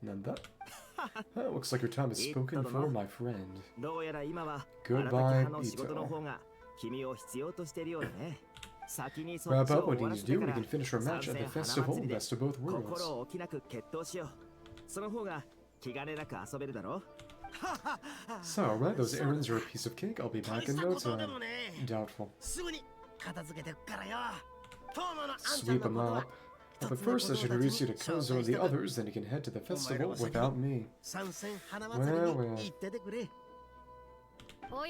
Nanda? Oh, looks like your time is spoken for, my friend. Goodbye, Ito. Wrap up what you need to do, we can finish our match at the festival, best of both worlds. So, alright, those errands are a piece of cake, I'll be back in no time. Doubtful. Sweep them up. But first I should introduce you to Kozo and the others, then you can head to the festival without me. Well.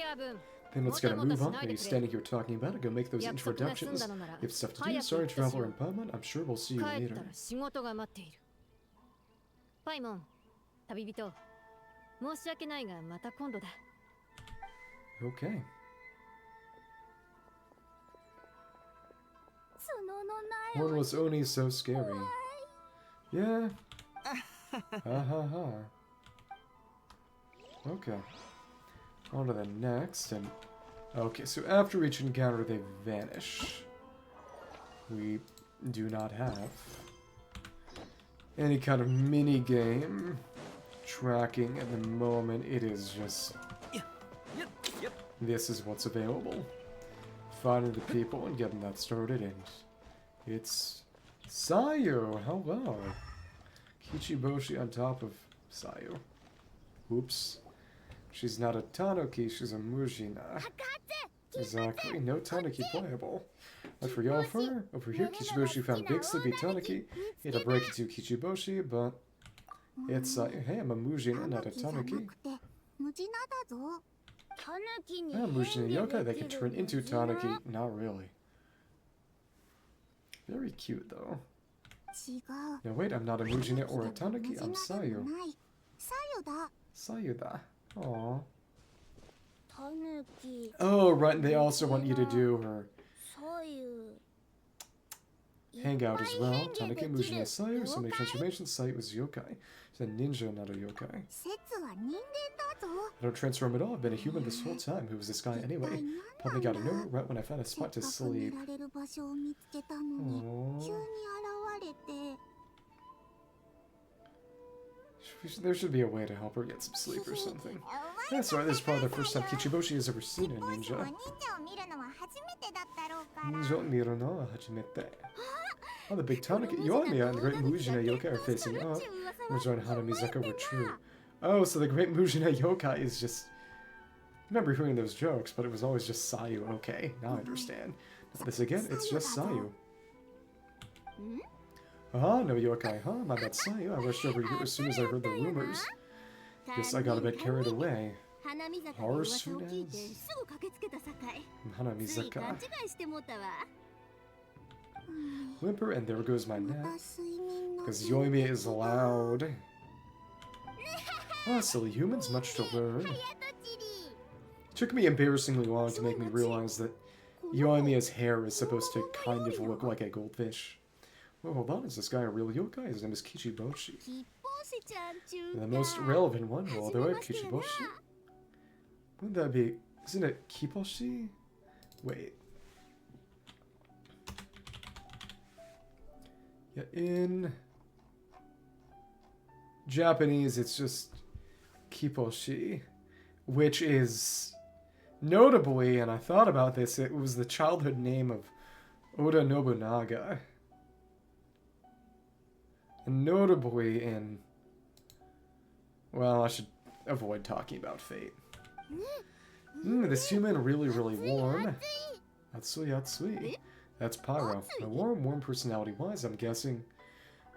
Then let's get a move on. Are you standing here talking about it? Go make those introductions. You have stuff to do. Sorry, Traveler and Paimon. I'm sure we'll see you later. Okay. Hornless Oni is so scary. Yeah. Ha ha ha. Okay. On to the next, and... Okay, so after each encounter, they vanish. We do not have any kind of mini-game tracking at the moment. It is just... This is what's available. Finding the people and getting that started, and it's Sayu. Hello. Kichiboshi on top of Sayu. Oops. She's not a Tanuki, she's a Mujina. Exactly, no Tanuki playable. But for Yalfur, over here Kichiboshi found Big Sleepy Tanuki. He had to break it to Kichiboshi, but it's hey, I'm a Mujina, not a Tanuki. Mujina yokai that can turn into Tanuki. Not really. Very cute though. No wait, I'm not a Mujina or a Tanuki, I'm Sayu. Sayuda. Aww. Oh, right, and they also want you to do her hangout as well. Tanuki, Mujina, Sayu, so many transformations. Sayu was yokai. She's a ninja, not a yokai. I don't transform at all. I've been a human this whole time. Who was this guy anyway? Probably got to know right when I found a spot to sleep. Aww. There should be a way to help her get some sleep or something. That's right, this is probably the first time Kichiboshi has ever seen a ninja. Ninja miru no hajimete. Oh, the big tanuki, Yoimiya and the great Mujina yokai are facing up. Mojo and Hanamizaka were true. Oh, so the great Mujina yokai is just... I remember hearing those jokes, but it was always just Sayu. Okay, now I understand. This again, it's just Sayu. Ah, no yokai, huh? My bad, Sayu. I rushed over here as soon as I heard the rumors. Guess I got a bit carried away. Horse Funaz? Hanamizaka. Whimper, and there goes my net. Because Yoimiya is loud. Ah, silly humans, much to learn. It took me embarrassingly long to make me realize that Yoimiya's hair is supposed to kind of look like a goldfish. Well, hold on, is this guy a real yokai? His name is Kichiboshi. The most relevant one, well, although I have Kichiboshi. Wouldn't that be... Isn't it Kiposhi? Wait. Yeah, in Japanese, it's just Kiposhi, which is notably, and I thought about this, it was the childhood name of Oda Nobunaga. And notably in... Well, I should avoid talking about fate. This human really warm. Atsui Atsui. That's Pyro. A warm personality-wise, I'm guessing.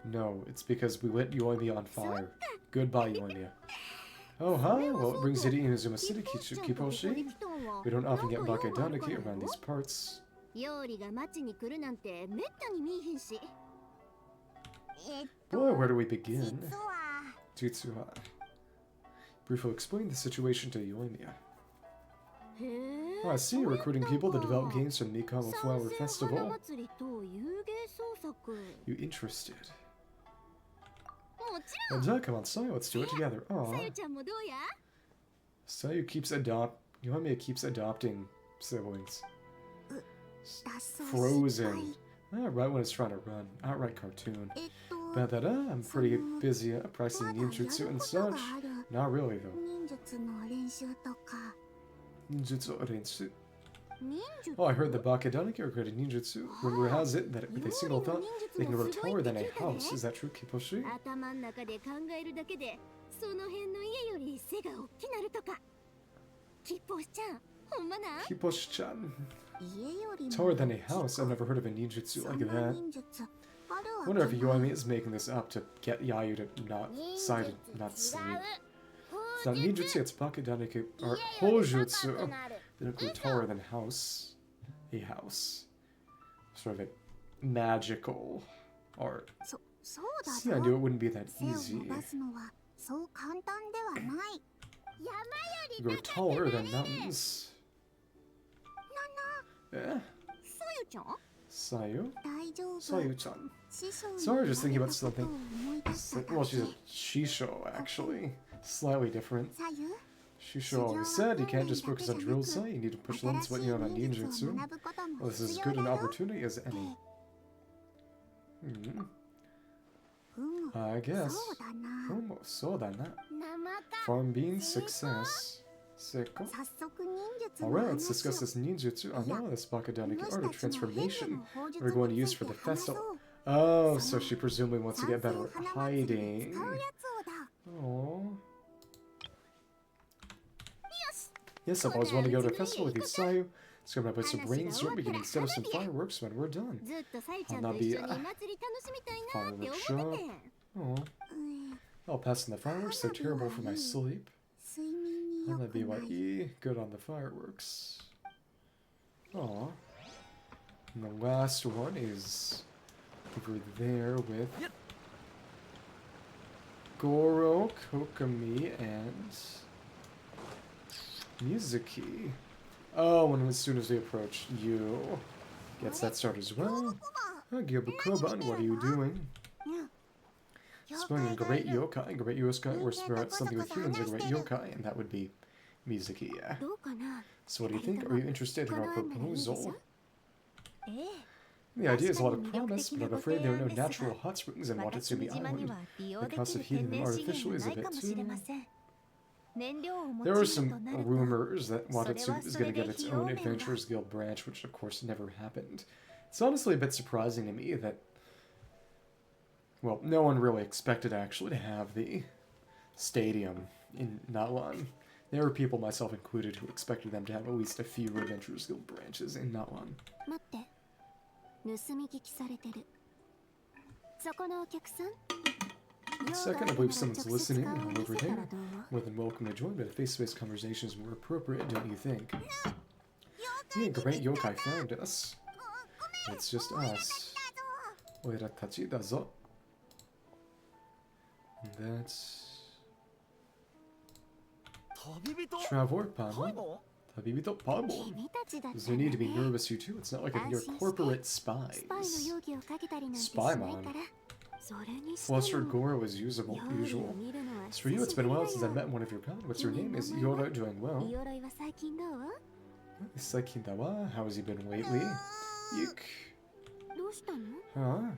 No, it's because we lit Yoimiya on fire. Goodbye, Yoimiya. Oh, huh? Well, it brings you to Inazuma City, Kiposhi. We don't often get bake-danuki around these parts. Boy, where do we begin? Jutsuha. Briefly explain the situation to Yoimiya. Oh, I see you're recruiting people to develop games for the Mikawa Festival. You interested? And come on, Sayu, let's do it together. Aww. Sayu keeps Yoimiya keeps adopting siblings. Frozen. Ah, right when it's trying to run. Outright cartoon. I'm pretty busy practicing ninjutsu and such. Not really, though. Ninjutsu Rensu. Oh, I heard the bake-danuki are good at ninjutsu. Rumor has it that with a single thought, they can grow taller than a house. Is that true, Kiposhi? Kiposhi-chan. Taller than a house? I've never heard of a ninjutsu like that. I wonder if Yoimiya is making this up to get Yayu to not sleep. It's not ninjutsu, it's bake-danuki, or hojutsu. They don't grow taller than house. A house. Sort of a magical art. See, I knew it wouldn't be that easy. Grow taller than mountains. Yeah. Sayu? Sayu-chan. Sorry, just thinking about something. Well, she's a Shisho, actually. Slightly different. Shisho always said, you can't just focus on drill side, you need to push limits when you're on ninjutsu. Well, this is as good an opportunity as any. I guess. So da na. Farm beans, success. Seiko. Alright, let's discuss this ninjutsu. Oh no, this bake-danuki art of transformation we're going to use for the festival. Oh, so she presumably wants to get better at hiding. Oh. Yes, I've always wanted to go to a festival with you, Sayu. It's going to put some brainstorming and instead of some fireworks when we're done. I'll not be fireworks show. Oh. I'll pass on the fireworks, they're terrible for my sleep. I'll not be good on the fireworks. Aw. And the last one is over there with Goro, Kokomi, and Mizuki. Oh, and as soon as we approach you, gets that started as well. Gyobukoban, what are you doing? Spelling a great yokai. Great yokai, or spirit something with humans, a great yokai, and that would be Mizuki, yeah. So what do you think? Are you interested in our proposal? The idea is a lot of promise, but I'm afraid there are no natural hot springs in Watatsumi Island. The cost of heating them artificially is a bit too... There are some rumors that Watatsumi is going to get its own Adventurers Guild branch, which of course never happened. It's honestly a bit surprising to me that... Well, no one really expected actually to have the stadium in Natlan. There were people, myself included, who expected them to have at least a few Adventurers Guild branches in Natlan. Second, I believe someone's listening over there. More than welcome to join, but a face-to-face conversation is more appropriate, don't you think? Yeah, great yokai found us. It's just us. Oira tachi da zo. And that's... Traveler Pablo. Tabibito Pablo. There's no need to be nervous, you two. It's not like you're corporate spies. Spymon. Flustered Goro is usual. As for you, it's been a while since I met one of your god. What's your name? Is Yoro doing well? Saikin da wa? How has he been lately? Yuck. Huh?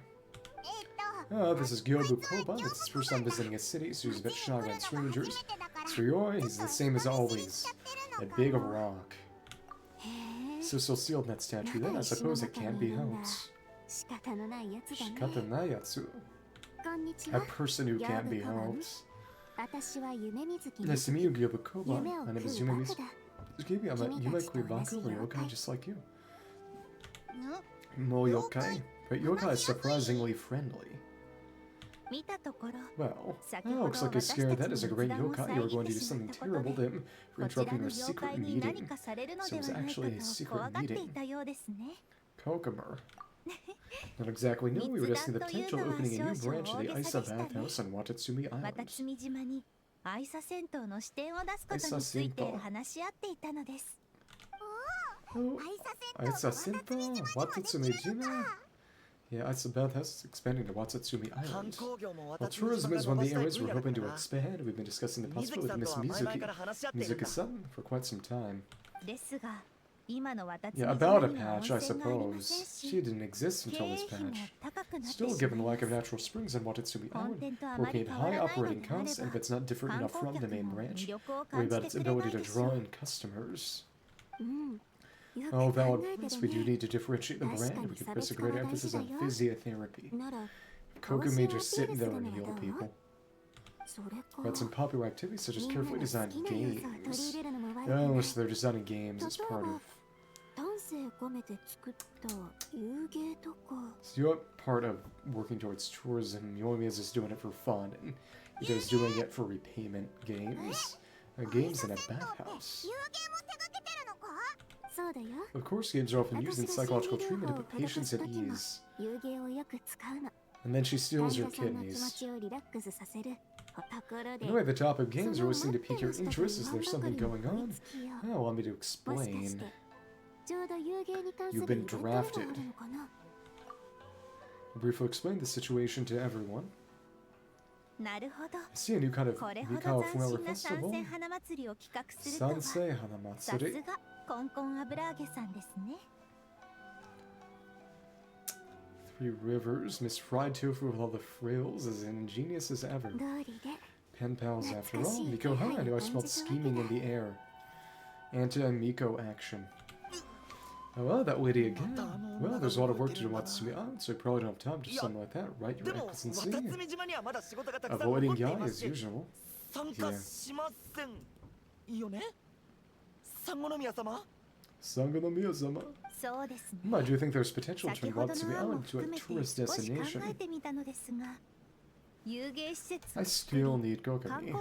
Oh, this is Gyobu Koban. It's his first time visiting a city, so he's a bit shy around strangers. As for Yoro, he's the same as always. A big rock. So sealed in that statue then, I suppose it can't be helped. Shikata nayatsu. A person who can't be helped. Nice to meet you, Gyobu Koban. My name is Yume Mizuki. I'm a Yume Kuibaka, or yokai just like you. Mo yokai. But yokai is surprisingly friendly. Well, looks like you're scared that is a great yokai. You were going to do something terrible to him for interrupting our secret meeting. So it was actually a secret meeting. Kokomer. Not exactly new. We were discussing the potential opening a new branch of the Isa bathhouse on Watatsumi Island. Aisa Sento. Oh, Aisa Sento? Watatsumi Jima? Yeah, Isa bathhouse is expanding to Watatsumi Island. While tourism is one of the areas we're hoping to expand, we've been discussing the possibility with Miss Mizuki-san for quite some time. Yeah, about a patch, I suppose. She didn't exist until this patch. Still, given the lack of natural springs on Watatsumi Island, working at high operating costs, and if it's not different enough from the main branch, worry about its ability to draw in customers. Oh, valid points. We do need to differentiate the brand. We could place a greater emphasis on physiotherapy. Koku may just sit there and heal people. But some popular activities such as carefully designed games. Oh, so they're designing games as part of... So you're part of working towards tourism. Yomi is just doing it for fun, and Ito's doing it for repayment games. Games in a bathhouse. Of course, games are often used in psychological treatment to put patients at ease. And then she steals your kidneys. Anyway, the top of games are always seem to pique your interest. Is there something going on? Oh, allow me to explain. You've been drafted. I'll briefly explain the situation to everyone. I see a new kind of Mikawa Festival. Sansei Hanamatsuri. Three Rivers, Miss Fried Tofu with all the frills, as ingenious as ever. Pen pals after all. Miko, huh? I knew I smelled scheming in the air. Anti-Miko action. Oh, well, that lady again. Well, there's a lot of work to do on Watatsumi Island, so you probably don't have time to do something like that, right, Your Excellency? Avoiding Yai as usual. Yeah. Sangonomiya-sama. I do think there's potential to turn Watatsumi Island into a tourist destination. I still need Kokami.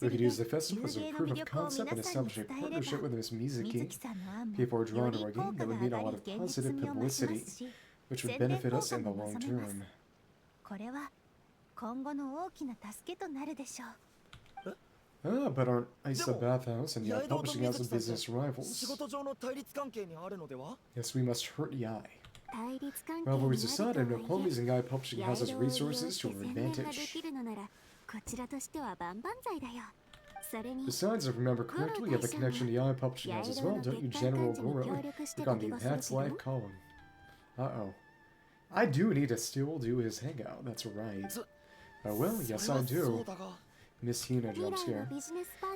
We could use the festival as a proof of concept and establish a partnership with Miss Mizuki. People are drawn to our game. That would mean a lot of positive publicity, which would benefit us in the long term. Ah, but aren't Isa Bathhouse and Yai Publishing House of business rivals? Yes, we must hurt Yai. Rivalries aside, I know Komi's and Yai Publishing House's resources to our advantage. Besides, if I remember correctly, you have a connection to Yai Publishing House as well, don't you, General Goro? Look on the Enhanced Life column. Uh-oh. I do need to still do his hangout, that's right. Oh well, yes I do. Miss Hina jumps here.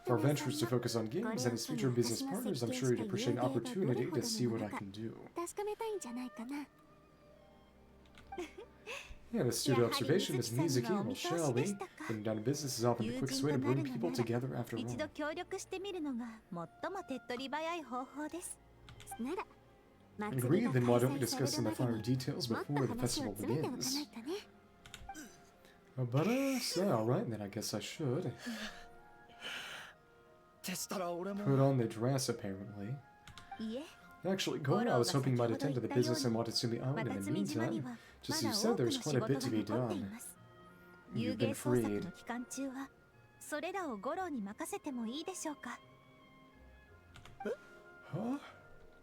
Our venture is to focus on games and his future business partners. I'm sure you'd appreciate an opportunity to see what I can do. Yeah, the studio observation is Mizuki, well, shall we? Getting down to business is often the quickest way to bring people together after all. Agreed, then why don't we discuss some of the finer details before the festival begins? So, alright, then I guess I should. Put on the dress, apparently. Actually, Goro, I was hoping you might attend to the business and Watatsumi Island in the meantime. Just as you said, there's quite a bit to be done. You've been freed. Huh?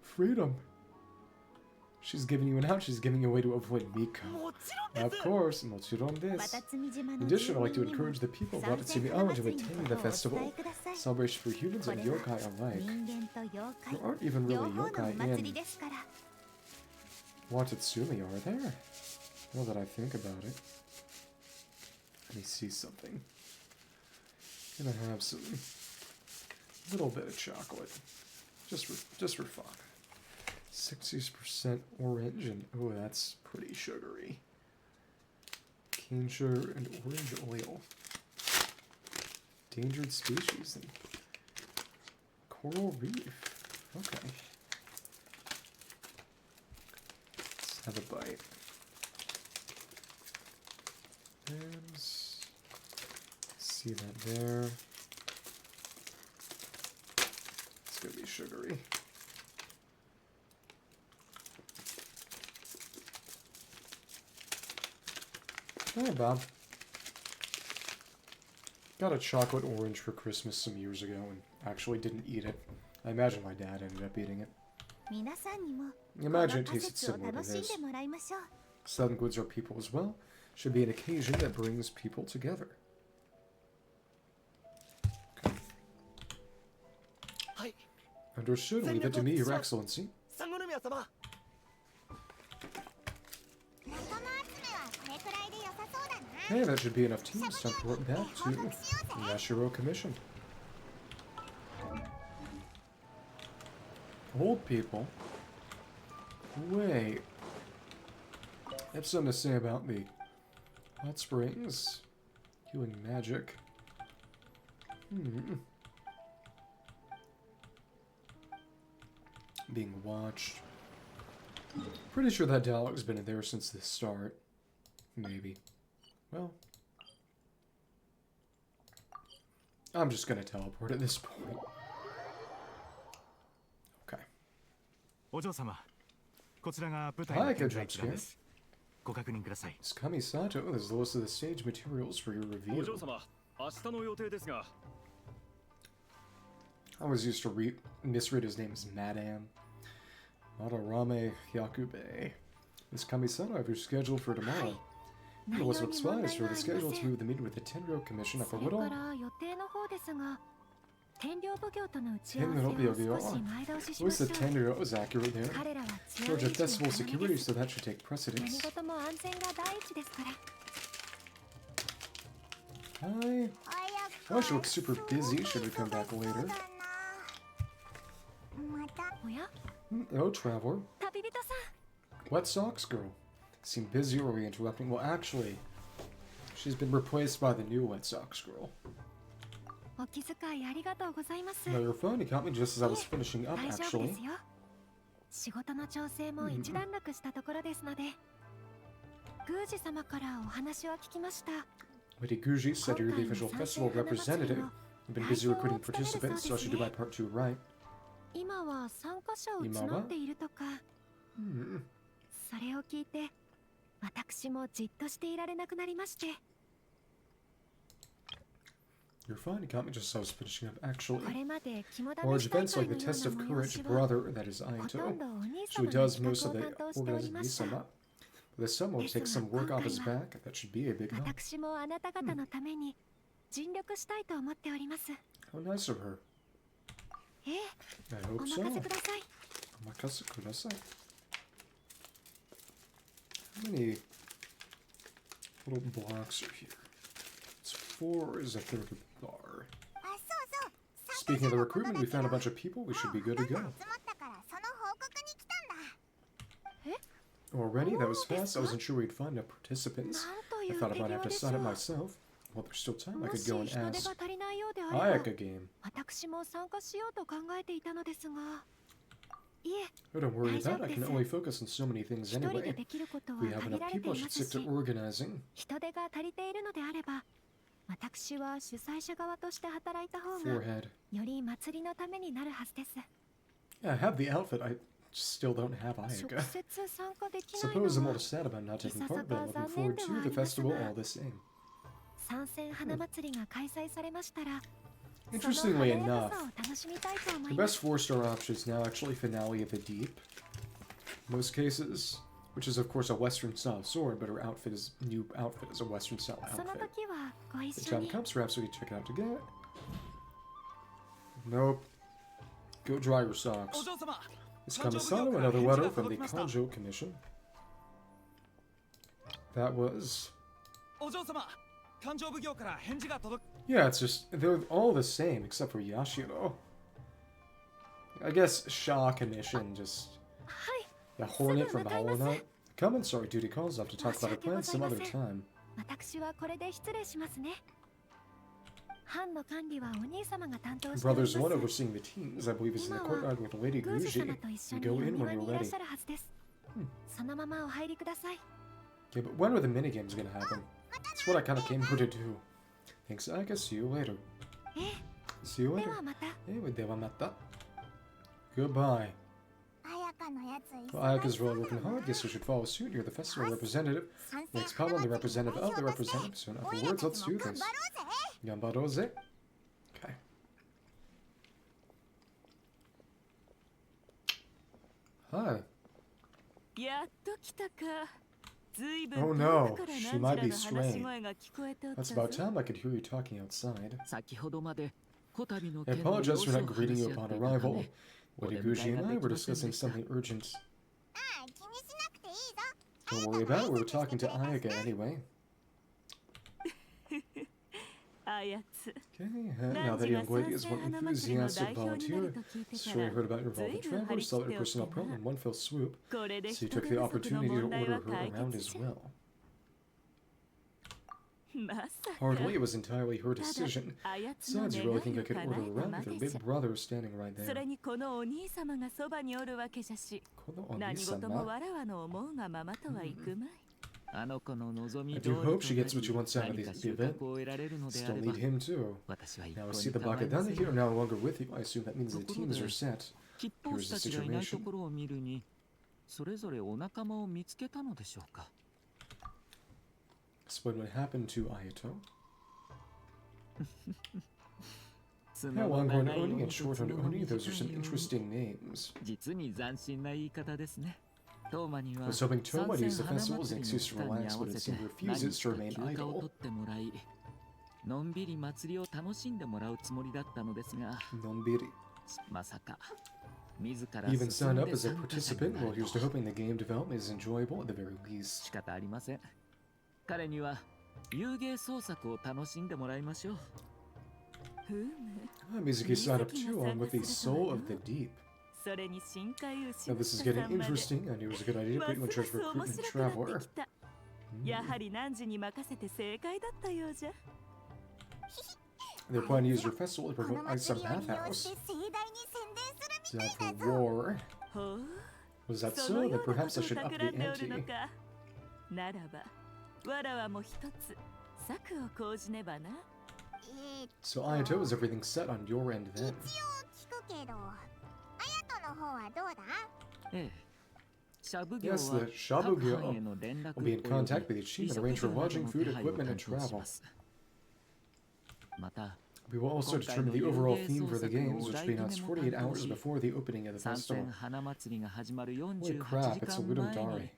Freedom. She's giving you an out, she's giving you a way to avoid Mika. Of course, mochiron desu. In addition, I'd like to encourage the people of Watatsumi Island to attend the festival. Celebration for humans and yokai alike. There aren't even really yokai in Watatsumi, are there? Now that I think about it. Let me see something. Gonna have some little bit of chocolate. Just for fun. 60% orange and oh, that's pretty sugary. Cane sugar and orange oil. Endangered species and coral reef. Okay. Let's have a bite. And see that there. It's gonna be sugary. Hey, Bob. Got a chocolate orange for Christmas some years ago and actually didn't eat it. I imagine my dad ended up eating it. I imagine it tasted similar to this. Southern goods are people as well. Should be an occasion that brings people together. Okay. Understood. Leave it to me, Your Excellency. Hey, that should be enough teams to report back to the Yashiro Commission. Old people? Wait. I have something to say about the hot springs. Healing magic. Being watched. Pretty sure that dialogue's been in there since the start. Maybe. Well, I'm just gonna teleport at this point. Okay. Hi, Kajutsuki. It's Kamisato. There's the list of the stage materials for your review. I always used to misread his name as Madame. Madarame Hyakube. Miss Kamisato, I have your schedule for tomorrow. It was what's wise for the schedule to move the meeting with the Tenryo Commission up a little. At least the Tenryo is accurate there. Project Festival security, so that should take precedence. Hi. Oh, she looks super busy. Should we come back later? Oh, traveler. Wet socks girl. Seem busy, or are we interrupting? Well, actually, she's been replaced by the new Wet Socks girl. No, you're fine. You caught me just as I was finishing up, actually. Lady Guji said you're the official festival representative. I've been busy recruiting participants, so I should do my part too, right? Imawa? You're fine, you got me just as I was finishing up, actually. Large events like the Test of Courage brother, that is Aito, so he does most of the organizing Nisama. But the sum will take some work off his back, that should be a big help. How nice of her. ええ、 I お hope 任 so. せください。 Omakase kudasai. How many little blocks are here? It's 4 is a third of the bar. あ、そうそう。 Speaking of the recruitment, we found a bunch of people. We should be good to go. 集まったからその報告に来たんだ。 Already? That was fast. I wasn't sure we'd find enough participants. なんとい I う thought I 適 might have 量 to でし sign ょ up う。 myself. While there's still time, I も could し go 人 and 手 ask が足りないようであれば、 Ayaka game. 私も参加しようと考えていたのですが、いえ、 Oh, don't worry about it. I can 大丈夫 only です。 focus on so many things 一人で anyway. できることは If we have 限 enough られて people, い I ま should す stick to し、 organizing. 人手が足りているのであれば、私は主催者側として働いた方が Forehead. より祭りのためになるはずです。 Yeah, I have the outfit. I still don't have 直 Ayaka. 接参加できないの Suppose I'm a は little sad about not taking part, but I'm looking forward to the festival all the same. 参戦花祭りが開催されましたら、 Interestingly その華やか enough, さを楽しみたいと思 the います best 4-star option is now actually Finale of the Deep. In most cases, which is of course a Western style sword, but her outfit is new outfit is a Western style その outfit. 時はご The 一緒 time に。 comes, perhaps we can check it out together. Nope. Go dry your socks. お嬢様 Is Kamisano another letter from the Kanjo Commission? That was... お嬢様勘定奉行から返事が届く Yeah, it's just... They're all the same, except for Yashiro. I guess Shaw Commission just... はい、 Yeah, Hornet from すぐ向かいます Hollow Knight. Come and sorry, duty calls. I'll have to talk about our plans some other time. 私はこれで失礼しますね。班の管理はお兄様が担当しており Brother's ま one す。 overseeing the teams. I believe is in the courtyard with Lady 宮司 Guji. 様と一緒 You に go お in when 庭 you're にいらっ ready. しゃるはずです。そのままお入りください。 Okay, but when are the minigames gonna happen? That's what I kinda came here to do. Thanks, I guess. See you later. え See you え、で later. はまた。 Anyway, Devamata. Goodbye. 綾香のやつ忙し Well, Ayaka's そう really だ working な。 hard. Guess we should follow suit. You're the festival representative. 参戦 Next Pablo, the 花祭り representative of the 代表として representative. Soon おいら afterwards, た let's ちも do 頑 this. 張ろうぜ。 Gambaroze. Okay. Hi. やっと来たか。ずいぶん Oh 遠 no, くから she ナ might ン be ジャラの話し straying. 声が聞こえておった That's ぞ about time I could hear you talking outside. 先ほどまでこたびの I 件の様 apologize 子 for を not greeting 話 you し合 upon っていたた arrival. め Lady Guji and I were discussing something urgent. ああ、気にしなくていいぞ。 Don't worry about it, we were talking to Ayaka anyway. あやつ Okay, now that young lady is one enthusiastic volunteer, sure heard about your involvement traveler, solved her personnel problem in one fell swoop, これで so 人 you 手 took the 不足の opportunity to 問題 order は her 解 around 決 as した well. まさか Hardly, it was entirely her ただ decision. あやつの Besides, 願 you い really を think I could 叶 order えた around ま with her で big じゃ brother standing right そ there? れにこのお兄様がそばにおるわけじゃし Kono 何事も Oni-sama. わらわの思うがままとはいくまいあの子の望み I 通り do と hope she な gets what she り wants out of 何 the か収 event. 穫を得られるのであ Still れば need him too. 私は一 Now 向 I に see the 構いませ bake-danuki ん here no longer with you. I assume that means the teams are set. 吉報士たちがいないところを見るにそれぞれお仲間を見つけたのでしょうか Explain what happened to Ayato. 角 Yeah, の Longhorn 長い Oni 鬼 and と Shorthorn 角の Oni, those are 短 some い鬼 interesting names. 実に斬新な言い方ですねトーマに I は was hoping Toma would 参 use 戦 the 花 festival as 祭 an りの excuse 期 to 間に relax, 合 but わ it せて seemed 何 refuses 日 to か remain 休暇を idle. 取ってもらいのんびり祭りを楽しんでもらうつもりだったのですが Nonbiri. まさか自ら Even 進 signed んで up as a 参加者に participant. な Well, る here's と to hoping the game development is enjoyable at the very least. 仕方ありません彼には遊芸創作を楽しんでもらいましょうふむ Ah, Mizuki signed up too, along with the Soul of the Deep. それに深海牛 Now の this is 下 getting さんまで interesting. I knew it was a good idea to ま put you in す charge ま of す面 recruitment 白くなって traveler. きたやはり汝に任せて正解だったようじゃ They're planning to use your festival to この promote Ice 祭 on りを利用 Bathhouse. して盛大に宣伝するみ Is たい that だ for ぞ。 war? ほう Was that その so? よ Then うなこ perhaps と I を should up 企 the んでおるの ante. かならばわらわも一つ策を講じねばな So Ayato, is everything set on your end 一 then? 応聞くけど、綾人の方はどうだ？ええシャブ業 Yes, は the Shabu 各 Gyo 班への連絡 will be in および contact with the 離 achievement, 職 arrange for 業など lodging, の food, 手配を equipment, 担 and 当し travel. ますまた We will also 今回 determine の the 遊 overall 芸 theme 創 for the 作 games, のお which 題 will be 決 announced めも 48 担当 hours し before the opening of the 参 festival. 戦花祭りが始まる Holy 48 crap, 時 it's a 間 Ludum 前 Dare. に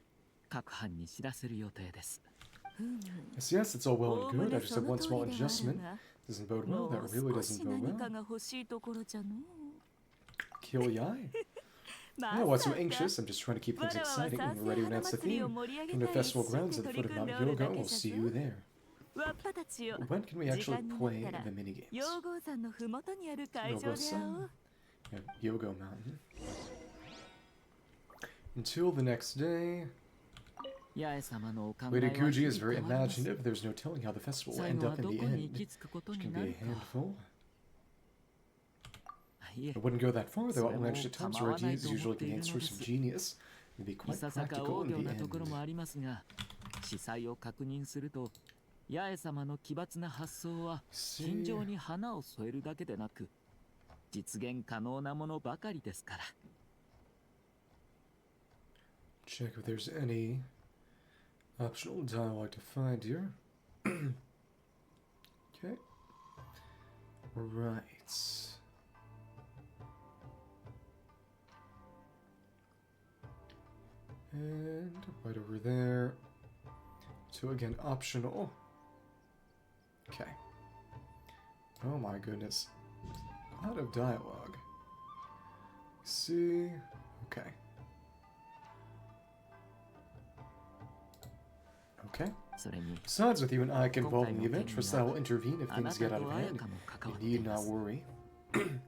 各班に知らせる予定です Yes, yes, it's all well おお and む good. I ね just そ have の one 通 small りではあ adjustment. るが Doesn't bode well. もう That really 少 doesn't し bode 何 well. かが欲しいところじゃの Kill-yai? ま Yeah, what's so さか anxious? I'm just trying to keep わ things らわは exciting さ and せ we're ready to 花 announce the 祭り theme. を盛り上げ Come to た the い festival 一心 grounds で at the 取 foot り of 組んで Mount おるだ Yoga. け We'll じゃ see ぞ you there. わっぱたちよ When can we 時 actually 間になっ play たら the minigames? 養蜂山のふもとにある会場で会お Yogo-san? う Yeah, Yogo Mountain. Until the next day, 八重様のお考えは Lady 日々 Guji is very 変わります imaginative. There's no telling how the festival will 最 end 後は up in ど the こに行 end. き着くこと Which に can な be る a か handful. いえ I wouldn't go that far, though. I'll manage So, at times where ideas usually 構わないと思っているのです。 contain source of genius and be い quite ささか practical 大 in 行 the なところ end. もありますが司祭を確認すると八重様の奇抜な発想は金 See, 城に花を添えるだけでなく実現可能なものばかりですから check if there's any optional dialogue to find here. Okay. Right. And right over there. So again, optional. Okay. Oh my goodness. A lot of dialogue. See? Okay. Okay. それに Besides, with you and Ike involved in the event, trust that I will intervene if あな things た get と out of 彩 hand. 香も関 You わってい need ま not す worry.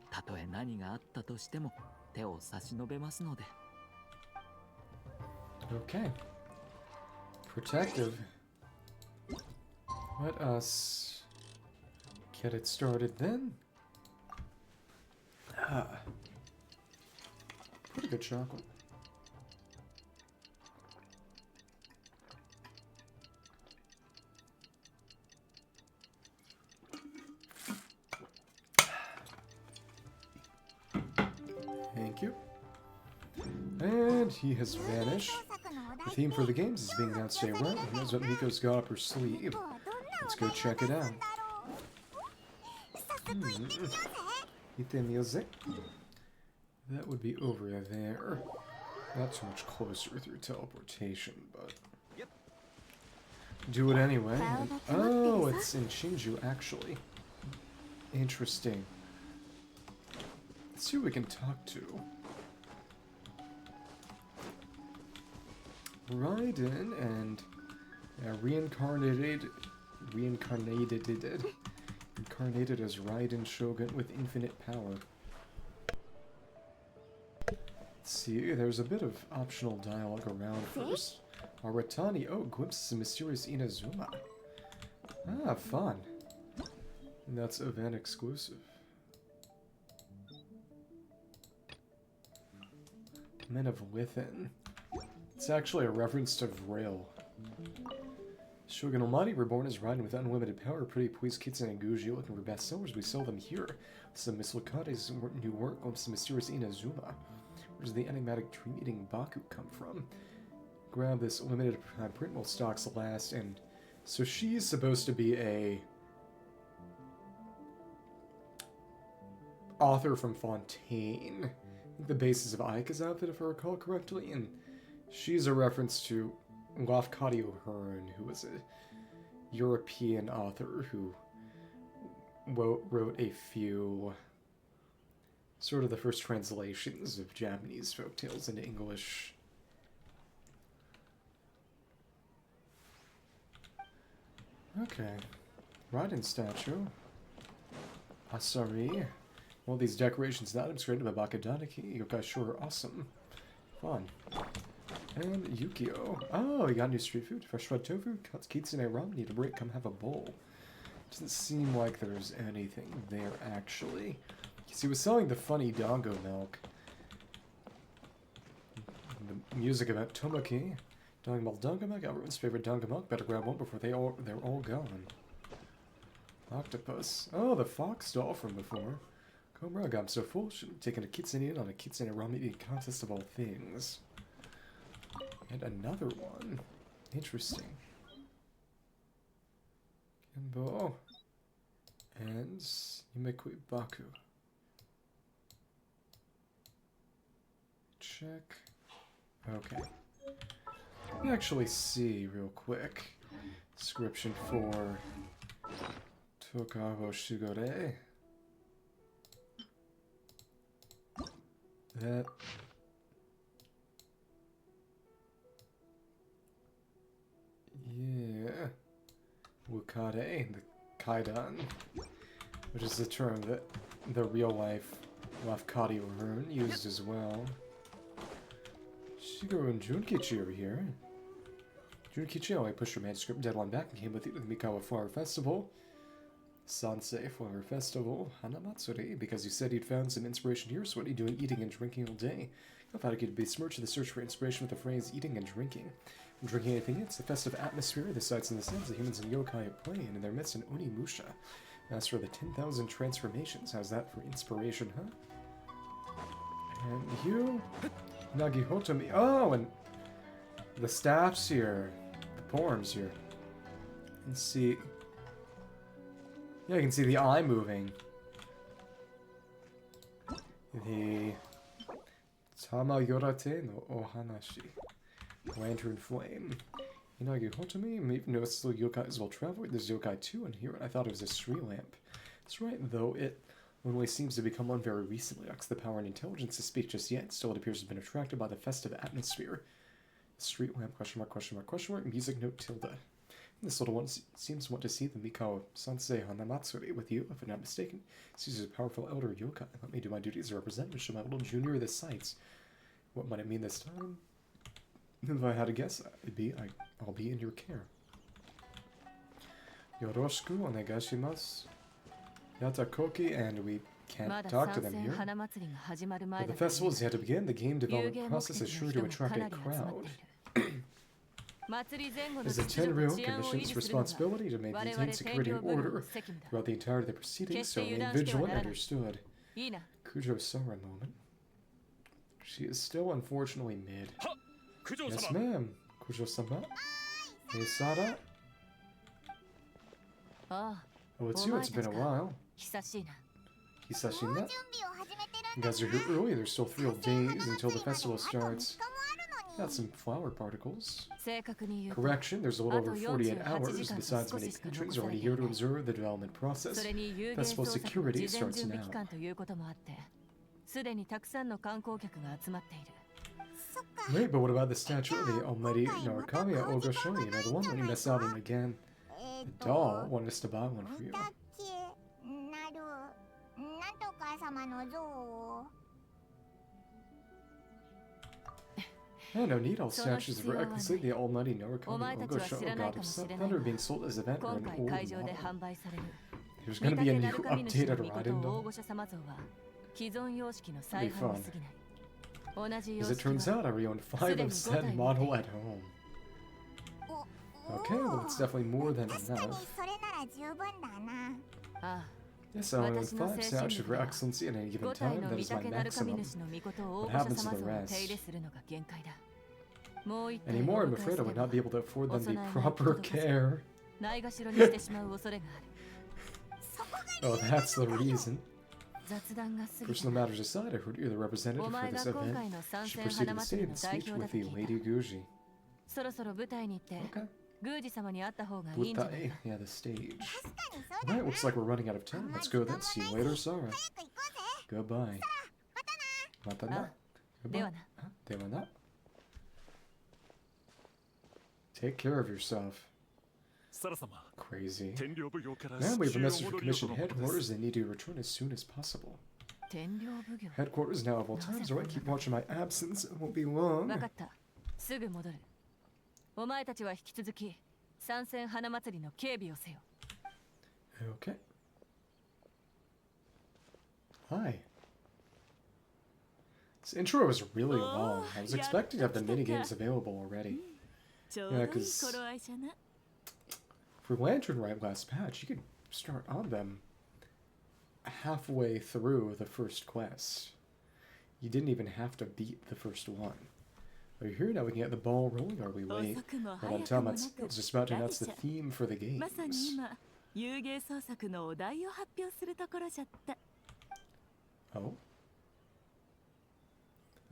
たとえ何があったとしても手を差し伸べますので Okay. Protective. Let us get it started then. Ah. Pretty good chocolate. Thank you. And he has vanished. 創作のお The 題 theme for the games is being announced today, right? Who knows what Miko's got up her sleeve? はどんな Let's お go 題を check 出 it すん out. だろう早速行ってみようぜ Hit the music. That would be over there. Not too much closer through teleportation, but... Do it anyway. Oh, it's in Shinju, actually. Interesting. Let's see who we can talk to. Raiden and reincarnated as Raiden Shogun with infinite power. Let's see, there's a bit of optional dialogue around first. Aratani, oh, glimpses of mysterious Inazuma. Ah, fun. And that's event exclusive. Men of Within. It's actually a reference to Vrail. Shogun Almighty, reborn as Raiden with unlimited power, pretty please Kitsune and Guji looking for bestsellers. We sell them here. Some Miss Lucate's new work on some mysterious Inazuma. Where does the enigmatic dream-eating Baku come from? Grab this limited print while stocks last, and so she's supposed to be a author from Fontaine. I think the basis of Ika's outfit, if I recall correctly, and she's a reference to Lafcadio O'Hearn, who was a European author who wrote a few sort of the first translations of Japanese folktales into English. Okay. Raiden statue. Asari. All these decorations and items created by bake-danuki. You guys sure are awesome. Fun. And Yukio. Oh, you got new street food. Fresh fried tofu. Kitsune ramen. Need a break. Come have a bowl. Doesn't seem like there's anything there, actually. Because he was selling the funny Dongo milk. The music event Tomoki. Talking about Dongo milk. Everyone's favorite Dongo milk. Better grab one before they're all gone. Octopus. Oh, the fox doll from before. Cobra, I'm so full. Should have taken a Kitsune in on a Kitsune ramen eating contest of all things. And another one. Interesting. Kenbo. And Yumekui Baku. Check. Okay. Let me actually see real quick. Description for Tokawa Shigore. That. Yeah. Wukade, the Kaidan, which is the term that the real-life Lafkadi rune used as well. Shigoro and Junkichi are here. Junkichi, I pushed your manuscript deadline back and came with you to the Mikawa Flower Festival. Sansei Flower Festival, Hanamatsuri, because you said you'd found some inspiration here, so what are you doing eating and drinking all day? I thought I could besmirch the search for inspiration with the phrase eating and drinking. I'm drinking anything, it's the festive atmosphere, the sights and the sounds the humans and yokai are playing, and in their midst an Onimusha. As for the 10,000 transformations, how's that for inspiration, huh? And you, Nagihotomi. Oh, and the staffs here, the poems here. And see, yeah, you can see the eye moving. The Tamayorate no Ohanashi, Lantern Flame. Nagihotomi. Even though it's still yokai as well travel, there's yokai 2 in here, and I thought it was a street lamp. That's right, though it only seems to become one very recently, lacks the power and intelligence to speak just yet. Still, it appears to have been attracted by the festive atmosphere. Street lamp, question mark, question mark, question mark, music note, tilde. This little one seems to want to see the Mikawa Sansei Hanamatsuri with you, if I'm not mistaken. She's a powerful elder yokai. Let me do my duty as a representative, show my little junior the sights. What might it mean this time? If I had to guess, I'll be in your care. Yoroshiku onegaishimasu. Yatakoki, and we can't talk to them here. But the festival is yet to begin. The game development process is sure to attract a crowd. It's a Tenryou Commission's responsibility to maintain security and order throughout the entirety of the proceedings, so remain vigilant, understood. Kujo saw a moment. She is still unfortunately mid. Yes, ma'am. Kujo-sama? Hey, Sada? Oh, it's you. It's been a while. Hisashina? You guys are here early. There's still 3 days until the festival starts. Got some flower particles. Correction, there's a little over 48 hours. Besides, many patrons are already here to observe the development process. Festival security starts now. Wait, but what about the statue of the almighty Narukamiya Ogosho? You know, the one when you mess out on again. The doll wanted us to buy one for you. Oh, no need. All statues of recklessly the almighty Narukamiya Ogosho, god of thunder, being sold as event or an old model. There's going to be a new updated Raiden doll. That'd be fun. As it turns out, I re-owned 5 of said model at home. Okay, well it's definitely more than enough. Yes, I only own 5 statues for excellency at any given time. That is my maximum. What happens to the rest? Anymore, I'm afraid I would not be able to afford them the proper care. Oh, that's the reason. Personal matters aside, I heard you're the representative for this event. You should proceed to the stage and speak with the Lady Guji. Okay. Butai, yeah, the stage. Alright, looks like we're running out of time. Let's go then. See you later, Sora. Goodbye. Matana. Goodbye. Dewana. Take care of yourself. Crazy. Now we have a message from Commission Headquarters. They need to return as soon as possible. Headquarters now of all times. Alright, keep watching my absence. It won't be long. Okay. Hi. This intro was really long. I was expecting to have the minigames available already. Yeah, because for Lantern Rite last patch, you could start on them halfway through the first quest. You didn't even have to beat the first one. Are you here now? We can get the ball rolling. Are we late? Hold on, Tom. It's just about to announce the theme for the games. Oh?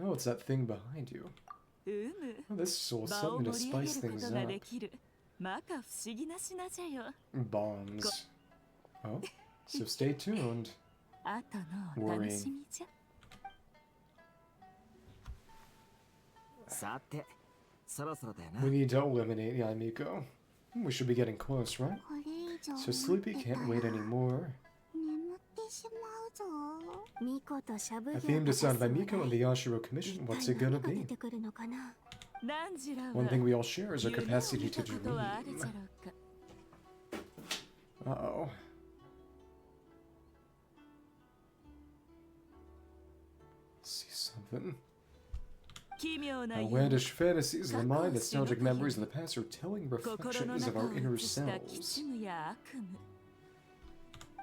Oh, it's that thing behind you. Oh, this will something to spice things up. Bombs. Oh, so stay tuned. あとのお楽しみじゃ。さて、そろそろだよな。 We need to eliminate Yamiko. We should be getting close, right? これ以上 So Sleepy can't wait anymore. 眠ってしまうぞ。ミコとシャブ A theme designed by Miko and the Yashiro Commission. What's it gonna 出 be? てくるのかな。何時らは One thing we all share is our 夢を capacity 見 to たことはあるじゃ dream. ろうか。 Uh-oh. See something. 奇妙な Outlandish fantasies of the mind, nostalgic memories of the past are telling 心の reflections of 中 our を inner 映した吉 selves. 夢や悪夢。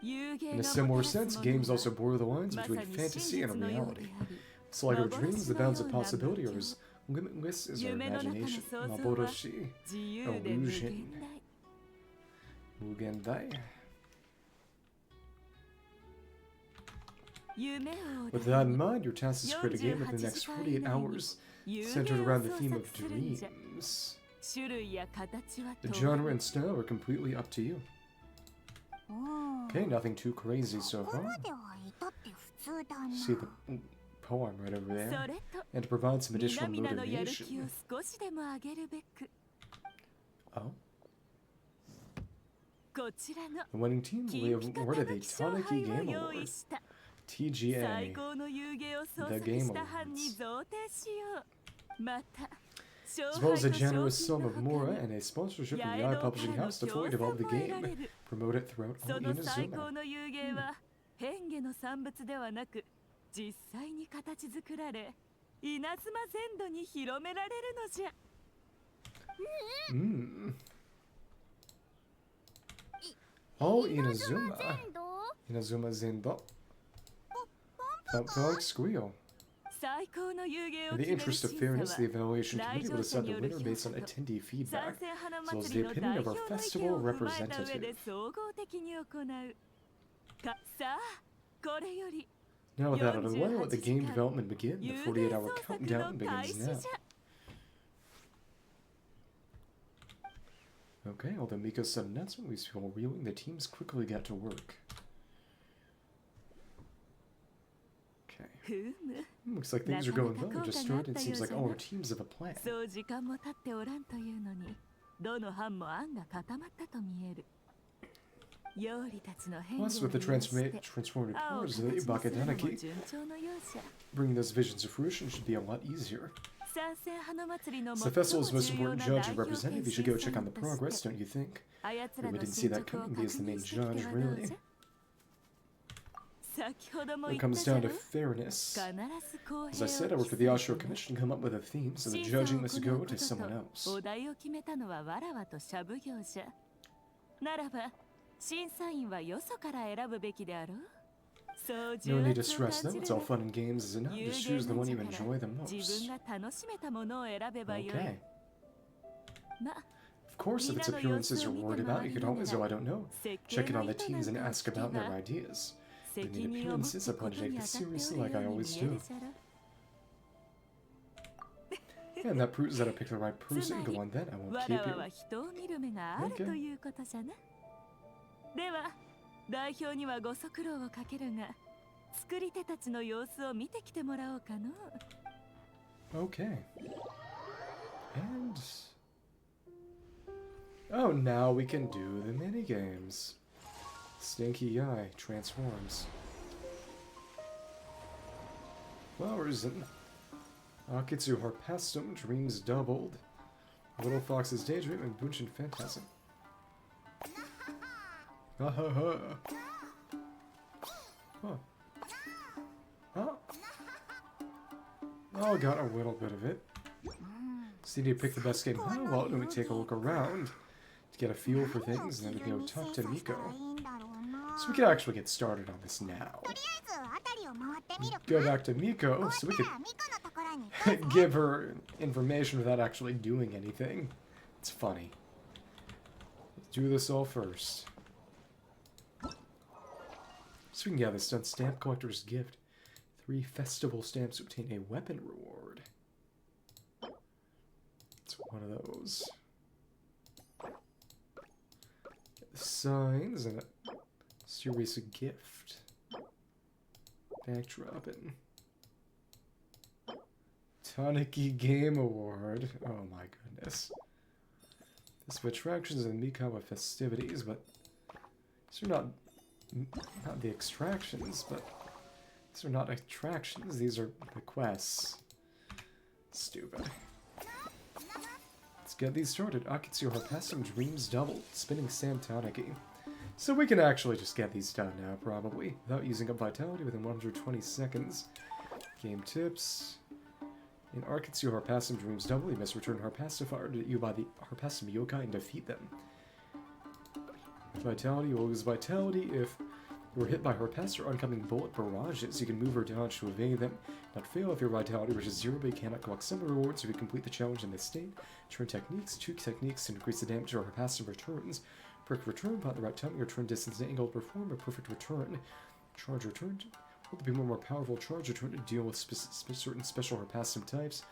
有限 In a が similar もたらす sense, も games の also は blur the lines ま between さに fantasy 真 and 実のよう reality. であり、 It's like our dreams, the bounds of possibility are as limitless as our 夢の中の imagination. 想像は Maboroshi. 自由で無限大。 Mugendai. 夢を With that in mind, your task is to create a game within the next 48 hours centered around the theme of dreams. 種類や形は The 問 genre わない and style are completely up to you. うん。 Okay, nothing too crazy so ここ far. まではいたって普通だな。 See the poem right over そ there. れと And to provide some 皆 additional 々のやる気を motivation. 少しでも上げるべく Oh, こちらの the winning team will 金 be ピカ awarded た the ぬき勝 Tanaki 敗を Game 用意 Award. した TGA. 最高の遊芸を創 The 作 Game した班に Awards. 贈呈しようまた As 勝 well as a 敗と賞 generous 金 sum の of 他 Mora に and a sponsorship from 八 the 重 Eye 堂 Publishing からの House to 協 fully 賛 develop the も得ら game, れる promote it throughout そ all の最 Inazuma. 高の遊芸は変化の産物ではなく実際に形作られ稲妻全土に広められるのじゃ Mm. Oh, Inazuma. 全土 Inazuma Zendo. That like squeal. 最高の遊芸を In 決 the める interest of 審査 fairness, the は evaluation 来 committee 場 will 者 decide に the よる winner 評 based on 価と attendee 参 feedback, 戦花 as well as 祭 the りの opinion 代 of 表 our の意見 festival を踏まえた上で representative. 総合的に行うさあこれより Now without a delay, let the game development begin. The 遊芸 48-hour 創作 countdown の開 begins 始じゃ now. Okay, although Miko said announcement, we feel reeling, the teams quickly got to work. Okay. ふむ Looks like things are going well. We just started. It seems like all our teams have a plan. そう時間も経っておらんというのにどの班も案が固まったと見える妖理たちの変化を Plus, with the 利用して transformative 青を powers 形 of に the するのも bake-danuki, 順調のようじゃ bringing those visions to fruition should be a lot easier. 参戦花祭りの It's 最 the も festival's most 重要 important な judge 代 and 表 representative. You 権 should go 審 check 査 on the と progress, して don't you think? あやつら We の didn't see 進 that 捗を coming 確 because the 認 main してきて judge, はどう really. じゃ先ほども When 言 it った comes じゃ down ろ to fairness, 必ず公 as I 平 said, I を work 期 for す the る Yashiro ため Commission to come up with a theme, so the 審査を judging 行 must う go こ to と someone と else. お題を決めたのはわらわとシャブ業じゃならば審査員はよそから選ぶべきであろうそう No 重 need to 圧を stress 感 though, じ it's る all な fun and games, is it not? 有 Just 限 choose the な one ん you じゃから enjoy the 自 most. 分が楽しめたものを選べばよい Okay. ま Of course, if its appearances you're worried about, you could always, oh, I don't know, 設 check 計 it の on 意 the 図なん teams and かを ask 聞け about their ば ideas. 責 They need 任を持っ appearances, て I こ want と to に take 当 this たって seriously おる like よ I うに always 見え do. るじゃろ Yeah, and that proves that I picked the right つ person. ま Go り on then, I won't わ keep らわは you. 人を見る目がある Okay. ということじゃなでは代表にはご足労をかけるが作り手たちの様子を見てきてもらおうかの Okay. And... Oh, now we can do the minigames. Stinky Eye transforms. Flowers and... Akitsu Harpastum, dreams doubled. Little Fox's daydream and Bunshin phantasm. Ha ha ha. Huh. Huh? Oh, got a little bit of it. So you need to pick the best game. Oh, well, let me take a look around to get a feel for things, and then we can go talk to Miko. So we can actually get started on this now. とりあえず辺りを回ってみるか Go back to Miko, 終 so わ we ったら can ミコのところに行こうぜ give her information without actually doing anything. It's funny. Let's do this all first. So we can get this done. Stamp Collector's Gift. 3 festival stamps to obtain a weapon reward. It's one of those. Get the signs and Series gift. Backdropping. Tanuki Game Award. Oh my goodness. This of attractions and Mikawa festivities, but these are not the extractions, but these are not attractions, these are the quests. Stupid. Let's get these started. Akitsu Harpassum Dreams Double, Spinning Sand Tanuki. So we can actually just get these done now, probably, without using up vitality within 120 seconds. Game tips. In Akitsu Harpassum Dreams Double, you must return Harpassifier to you by the Harpassum Yokai and defeat them. With vitality, you will lose vitality if you are hit by Harpass or oncoming bullet barrages. You can move or dodge to evade them. Not fail if your vitality reaches 0, but you cannot collect some rewards if you complete the challenge in this state. Turn techniques, 2 techniques to increase the damage your Harpassum returns. Perfect return, upon the right time, your turn distance and angle perform a perfect return. Charge return. Will be more powerful charge return to deal with certain special Harpassum types.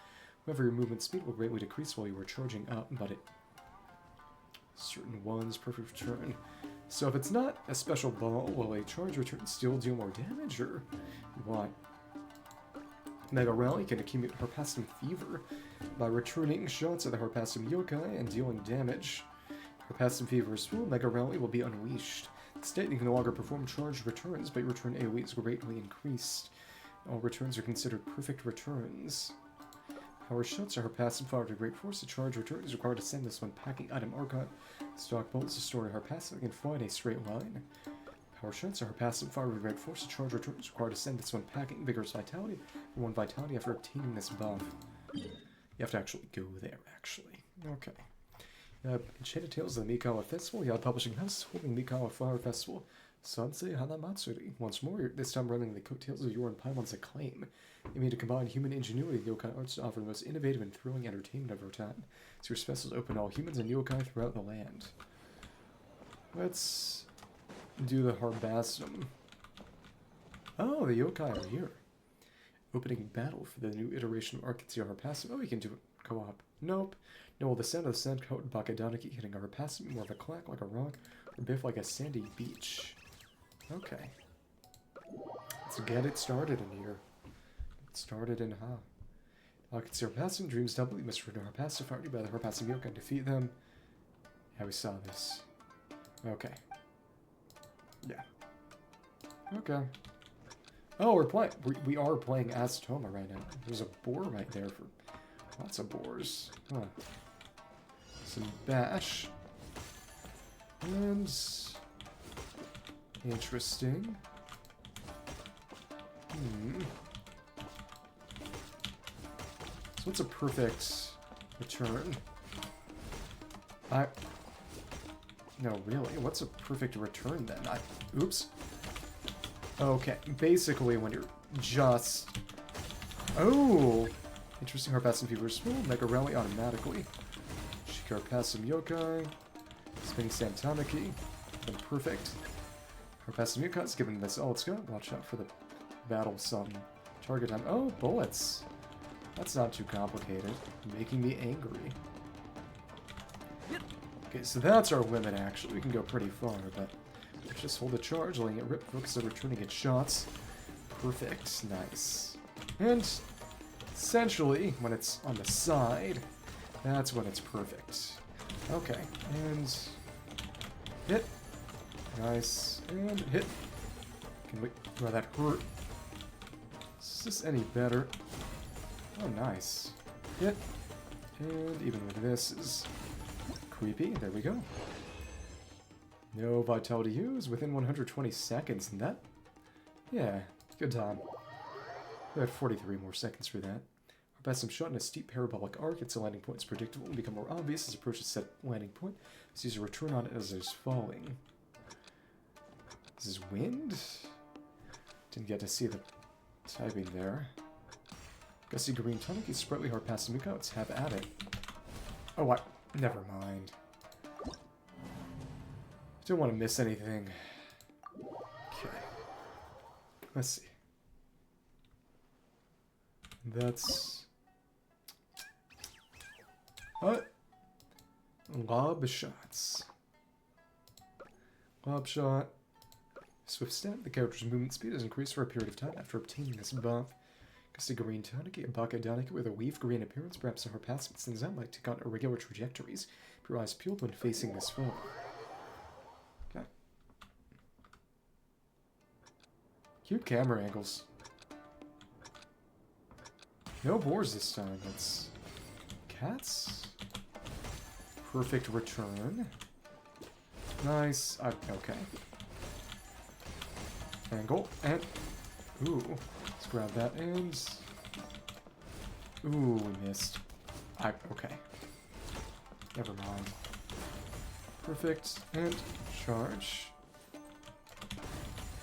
However, your movement speed will greatly decrease while you are charging up, but it... certain ones, perfect return. So if it's not a special ball, will a charge return still deal more damage, or what? Mega Rally can accumulate Harpassum Fever by returning shots at the Harpassum Yokai and dealing damage. Harpassum Fever is full, Mega Rally will be unleashed. The state you can no longer perform charged returns, but your return AoE is greatly increased. All returns are considered perfect returns. Power shots are Harpassum Fire to great force. A charge return is required to send this when packing item archive. Stock bolts to store a Harpassum and fly in a straight line. Power shots are Harpassum Fire with great force. A charge return is required to send this when packing vigorous vitality. For 1 vitality after obtaining this buff. You have to actually go there, actually. Okay. Enchanted Tales of the Mikawa Festival. Yacht Publishing House holding Mikawa Flower Festival. Sansei Hanamatsuri. Once more, this time running the coattails of Yoran Paimon's acclaim. They mean to combine human ingenuity and yokai arts to offer the most innovative and thrilling entertainment of our time. So your specials open to all humans and yokai throughout the land. Let's do the Harpassum. Oh, the yokai are here. Opening battle for the new iteration of Akitsu Harpassum. Oh, we can do it co-op. Nope. No, will the sound of the sand coat and bake-danuki hitting a Harpassum more of a clack like a rock, or biff like a sandy beach? Okay. Let's get it started in here. Get started in Akitsu Harpassum Dreams Double. You must return Harpassifier by the Harpassum Yokai and defeat them. Yeah, we saw this. Okay. Yeah. Okay. Oh, we are playing as Toma right now. There's a boar right there for lots of boars. Huh. Some bash. And interesting. So what's a perfect return? No, really? What's a perfect return then? Oops. Okay, basically when you're just... Oh! Interesting. Harpassum Fever is full. Mega Rally automatically. Shikar Harpassum Yokai. Spinning Sand Tanuki. Then perfect. Harpassum Yokai is giving this all it's got. Watch out for the battle some target time. Oh, bullets. That's not too complicated. Making me angry. Okay, so that's our limit actually. We can go pretty far, but let's just hold the charge, letting it rip, focus on returning its shots. Perfect. Nice. And essentially, when it's on the side, that's when it's perfect. Okay, and hit. Nice. And hit. Can we... Oh, that hurt. Is this any better? Oh, nice. Hit. And even with this is creepy. There we go. No vitality used within 120 seconds. And that... Yeah, good time. We had 43 more seconds for that. Harpassum shot in a steep parabolic arc. Its landing point is predictable and become more obvious as it approaches set landing point. So use a return on it as it's falling. This is wind? Didn't get to see the typing there. Gusty green tanuki, sprightly Harpassum Yokai. Have at it. Oh, what? Never mind. Don't want to miss anything. Okay. Let's see. That's... What? Lob shots. Lob shot. Swift Step. The character's movement speed is increased for a period of time after obtaining this buff. Green Tanuki, a bake-danuki with a weave green appearance, perhaps her passive things out might take on irregular trajectories. Your eyes peeled when facing this foe. Okay. Cute camera angles. No boars this time. It's cats. Perfect return. Nice. Okay. Angle and ooh. Let's grab that and ooh, we missed. Okay. Never mind. Perfect and charge.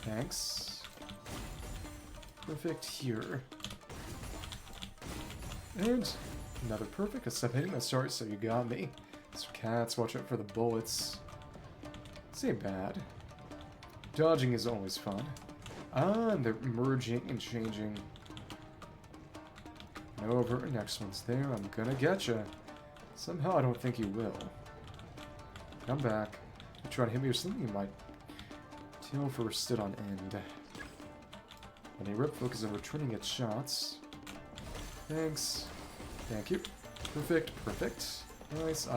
Thanks. Perfect here. And another perfect. A step hitting. Sorry, so you got me. So cats, watch out for the bullets. This ain't bad. Dodging is always fun. Ah, and they're merging and changing. Over. Next one's there. I'm gonna getcha. Somehow I don't think you will. Come back. You try to hit me or something, you might tail first stood on end. When they rip, focus on returning its shots. Thanks. Thank you. Perfect. Perfect. Nice.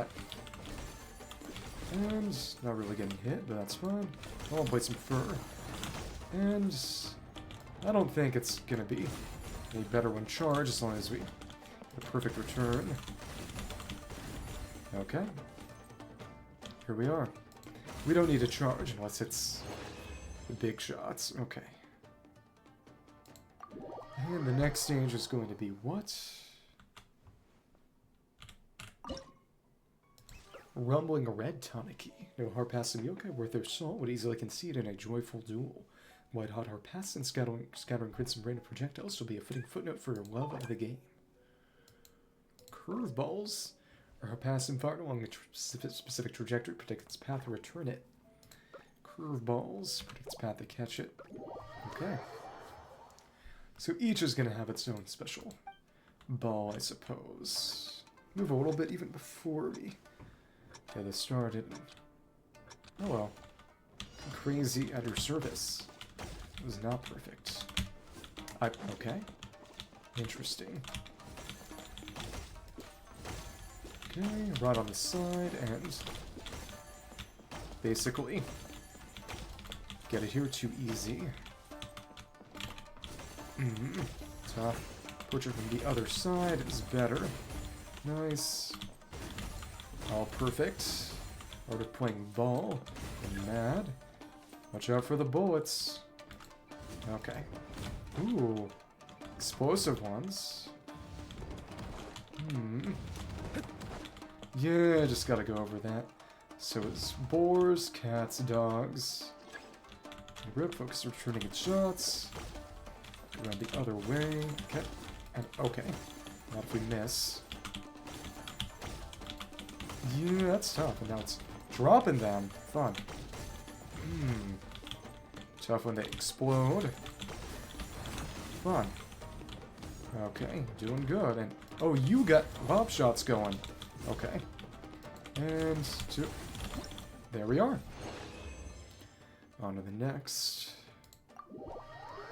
And not really getting hit, but that's fine. I'll play some fur. And I don't think it's gonna be any better when charged as long as we get a perfect return. Okay. Here we are. We don't need to charge unless it's the big shots. Okay. And the next stage is going to be what? Rumbling Red Tanuki. No Harpass and yokai worth their salt would easily concede in a joyful duel. White-hot Harpass and scattering crimson rain of projectiles will be a fitting footnote for your love of the game. Curveballs. Harpass and fired along a specific trajectory, predict its path to return it. Curveballs. Predict its path to catch it. Okay. So each is going to have its own special ball, I suppose. Move a little bit even before we get this started. Oh well. Crazy at your service. It was not perfect. Okay. Interesting. Okay, right on the side and basically get it here too easy. Tough. Butcher from the other side is better. Nice. All perfect. Order playing ball. And mad. Watch out for the bullets. Okay. Ooh. Explosive ones. Yeah, just gotta go over that. So it's boars, cats, dogs. Rip focus returning its shots. Around the other way. Okay. And okay. Not if we miss. Yeah, that's tough. And now it's dropping them. Fun. Tough when they explode. Fun. Okay, doing good. And oh, you got pop shots going. Okay. And there we are. On to the next.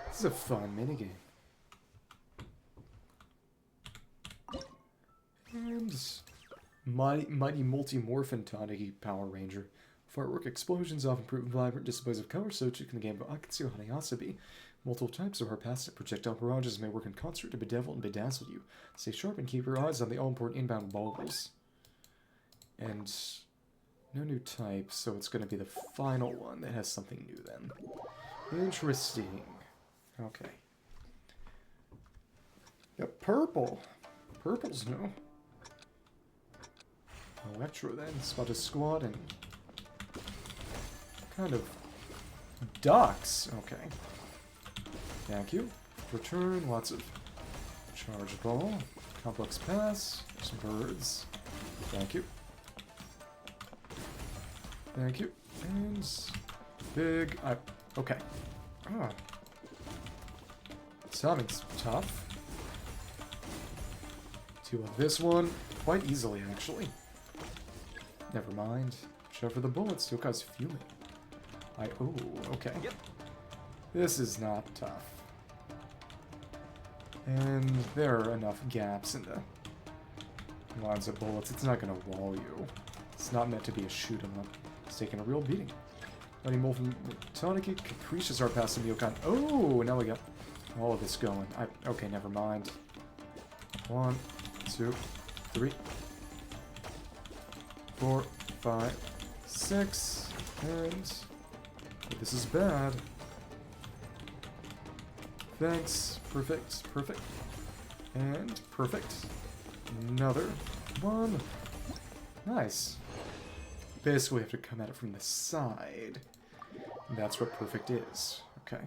This is a fun minigame. And mighty multi-morphin Tanuki Power Ranger. Firework explosions often prove vibrant displays of color, so too can the game of Akitsu Kimodameshi. Multiple types of Harpass projectile barrages may work in concert to bedevil and bedazzle you. Stay sharp and keep your eyes on the all-important inbound baubles. And no new type, so it's going to be the final one that has something new then. Interesting. Okay. Got purple. Purple's new. Electro then. Spot a squad and kind of ducks. Okay. Thank you. Return. Lots of charge ball. Complex pass. Some birds. Thank you. Thank you. And big. Okay. Ah. Summon's tough. Two of this one quite easily, actually. Never mind. Show for the bullets. Still cause fuming. Oh, okay. Yep. This is not tough. And there are enough gaps in the lines of bullets. It's not going to wall you. It's not meant to be a shoot 'em up. It's taking a real beating. Mighty Molten Tanuki, Capricious Art Pass and Myokan. Oh, now we got all of this going. Okay, never mind. 1, 2, 3, 4, 5, 6, and this is bad. Thanks. Perfect. Perfect. And perfect. Another one. Nice. Basically, we have to come at it from the side. And that's what perfect is. Okay.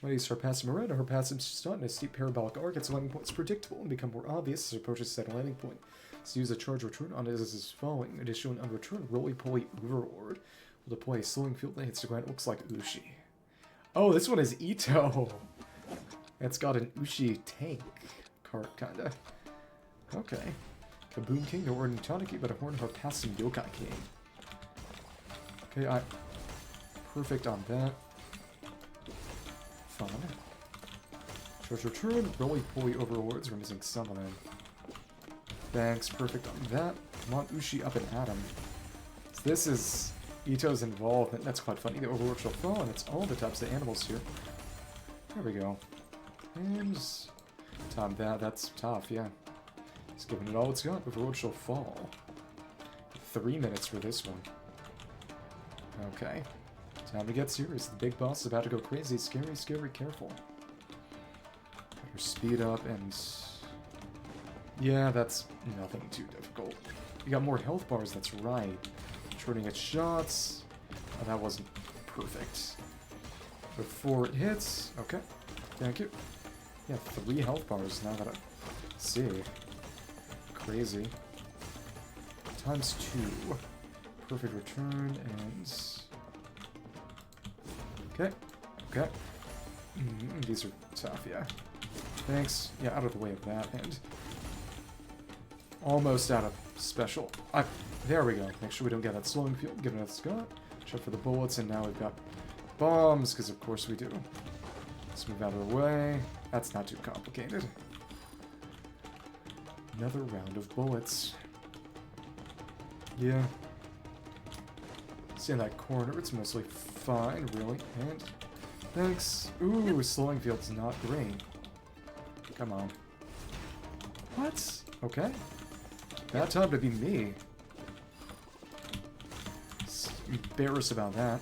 Mighty Sarpassum Arena, her passive stunt in a steep parabolic arc. Its landing points predictable and become more obvious as it approaches set landing point. So use a charge return on it as is following. Additionally, on return, roly-poly overlord will deploy a slowing field that hits the ground. It looks like Ushi. Oh, this one is Ito. It's got an Ushi tank cart, kinda. Okay. Kaboom King, no Orden Tanuki, but a Horn Harpassum Yokai King. Okay, perfect on that. Fun. Charge return, roly-poly overlords. We're missing some of them. Thanks, perfect on that. Come on, Ushi up and at him. So this is Ito's involvement. That's quite funny. The overlord shall fall, and it's all the types of animals here. There we go. And time that. That's tough, yeah. It's giving it all it's got. Overlord shall fall. 3 minutes for this one. Okay. Time to get serious. The big boss is about to go crazy. Scary, scary, careful. Better speed up and... Yeah, that's nothing too difficult. You got more health bars, that's right. Turning at shots. Oh, that wasn't perfect. Before it hits. Okay. Thank you. Yeah, 3 health bars now that I see. Crazy. Times 2. Perfect return and... Okay. Okay. These are tough, yeah. Thanks. Yeah, out of the way of that and... Almost out of special. There we go. Make sure we don't get that slowing field. Give it a Scott. Check for the bullets, and now we've got bombs, because of course we do. Let's move out of the way. That's not too complicated. Another round of bullets. Yeah. See in that corner, it's mostly fine, really. And thanks. Ooh, slowing field's not great. Come on. What? Okay. Bad time to be me. Embarrassed about that.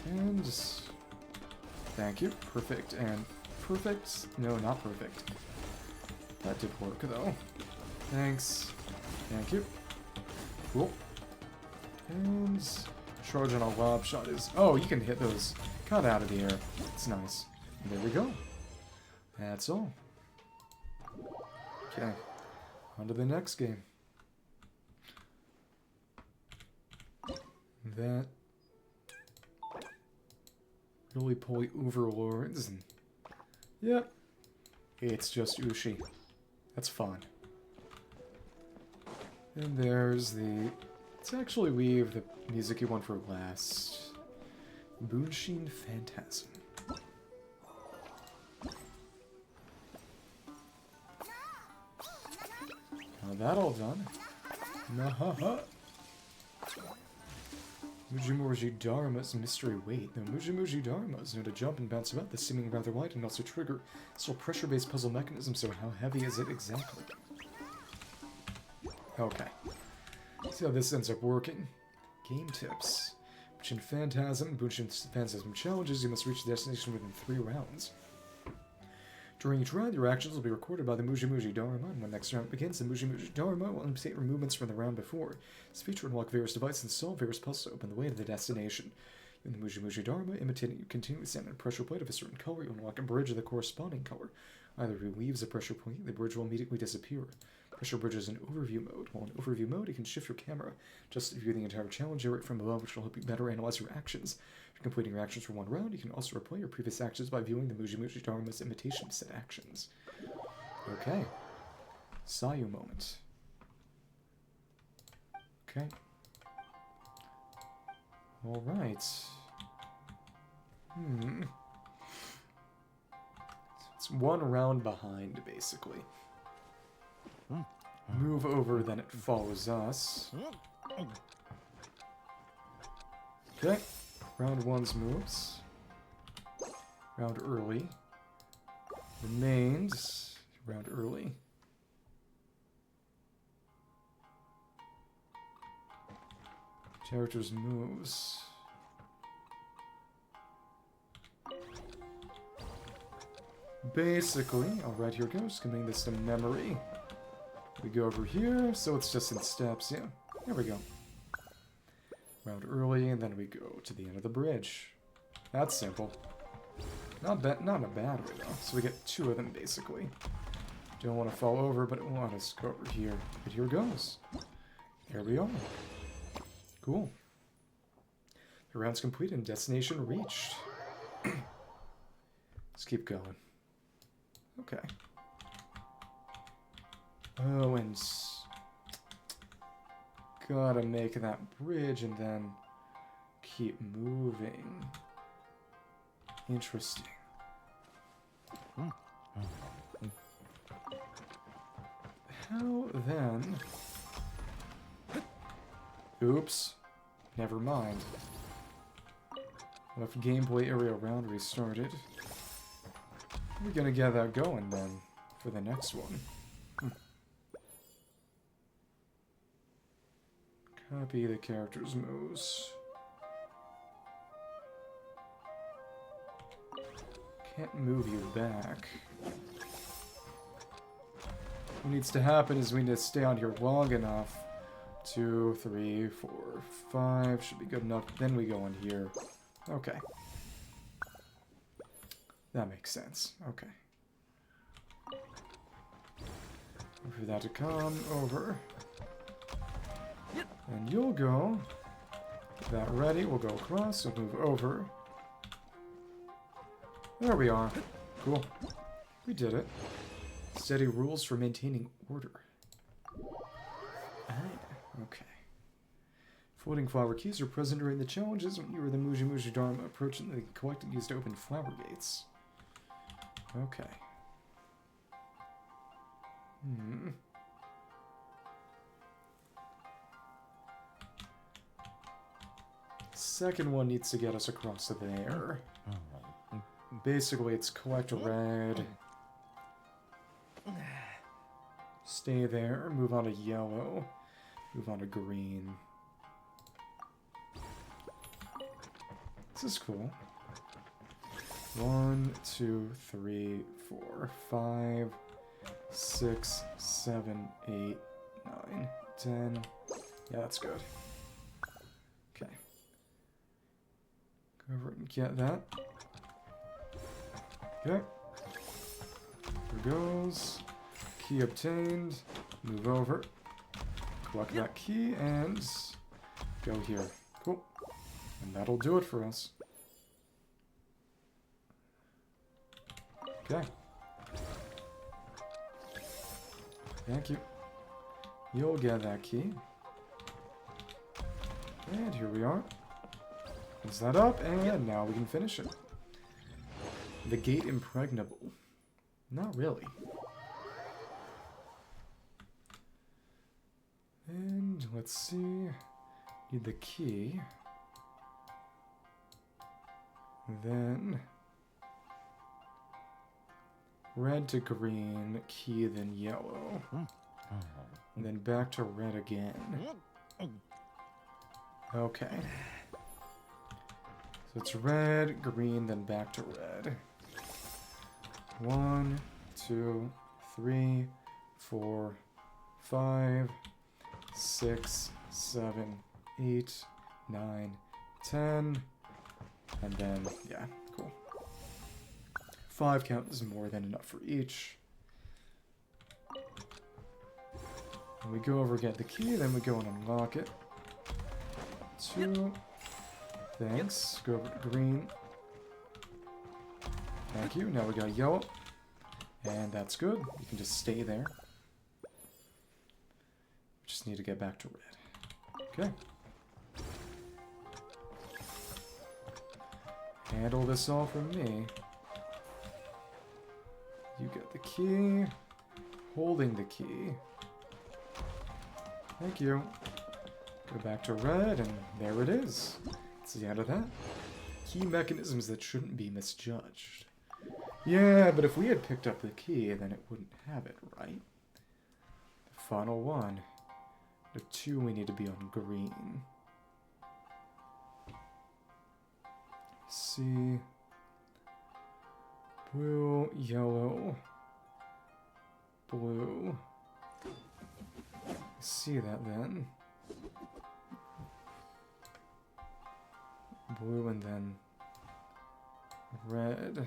And just... Thank you. Perfect and perfect. No, not perfect. That did work, though. Thanks. Thank you. Cool. And... Charge on a lob shot is... Oh, you can hit those kind of out of the air. It's nice. And there we go. That's all. Okay. On to the next game. That... Roly-poly overlords and... Yep. It's just Ushi. That's fun. And there's the... Let's actually leave the Mizuki one for last. Bunshin Phantasm. Now that all done. Nahaha. Mujimoji Dharma's mystery weight. The Mujimoji Dharmas know to jump and bounce about, the seeming rather light and also trigger. Still pressure-based puzzle mechanism, so how heavy is it exactly? Okay. See how this ends up working. Game tips. Bunshin Phantasm. Bunshin Phantasm challenges. You must reach the destination within 3 rounds. During each round, your actions will be recorded by the Mujimoji Dharma, and when the next round begins, the Mujimoji Dharma will imitate your movements from the round before. This feature will unlock various devices and solve various puzzles to open the way to the destination. In the Mujimoji Dharma, imitating you continually stand on a pressure plate of a certain color, you unlock a bridge of the corresponding color. Either if you leaves a pressure point, the bridge will immediately disappear. Pressure bridge is in overview mode. While in overview mode, you can shift your camera just to view the entire challenge area from below, which will help you better analyze your actions. After completing your actions for one round, you can also replay your previous actions by viewing the Mujimoji Dharma's imitation of said actions. Okay. Sayu moment. Okay. Alright. So it's one round behind, basically. Move over, then it follows us. Okay. Round one's moves. Round early. Remains. Round early. Character's moves. Basically, alright, here goes. Committing this to memory. We go over here, so it's just in steps, yeah. There we go. Round early, and then we go to the end of the bridge. That's simple. Not in a bad way, though. So we get two of them, basically. Don't want to fall over, but it want us to go over here. But here goes. There we are. Cool. The round's complete and destination reached. Let's keep going. Okay. Oh, and gotta make that bridge and then keep moving. Interesting. How then? Oops. Never mind. Enough gameplay area round restarted. We're gonna get that going then for the next one. Copy the character's moves. Can't move you back. What needs to happen is we need to stay on here long enough. 2, 3, 4, 5 should be good enough. Then we go in here. Okay. That makes sense. Okay. Wait for that to come over. And you'll go. Get that ready. We'll go across. We'll move over. There we are. Cool. We did it. Steady rules for maintaining order. Okay. Floating flower keys are present during the challenges when you or the Muji Dharma approach and they collect and use to open flower gates. Okay. Second one needs to get us across to there. Basically, it's collect red. Stay there, move on to yellow, move on to green. This is cool. 1, 2, 3, 4, 5, 6, 7, 8, 9, 10. Yeah, that's good. Okay. Go over and get that. Okay. There goes. Key obtained. Move over. Collect that key and go here. Cool. And that'll do it for us. Okay. Thank you. You'll get that key. And here we are. Close that up, and now we can finish it. The gate impregnable. Not really. And let's see. Need the key. Then red to green, key, then yellow. And then back to red again. Okay. So it's red, green, then back to red. 1, 2, 3, 4, 5, 6, 7, 8, 9, 10. And then, yeah, cool. 5 count is more than enough for each. And we go over, get the key, then we go and unlock it. 2. Thanks. Go over to green. Thank you. Now we got yellow. And that's good. You can just stay there. Just need to get back to red. Okay. Handle this all for me. You get the key. Holding the key. Thank you. Go back to red, and there it is. It's the end of that. Key mechanisms that shouldn't be misjudged. Yeah, but if we had picked up the key, then it wouldn't have it, right? The final one. The 2 we need to be on green. See. Blue, yellow, blue. See that then. Blue and then red.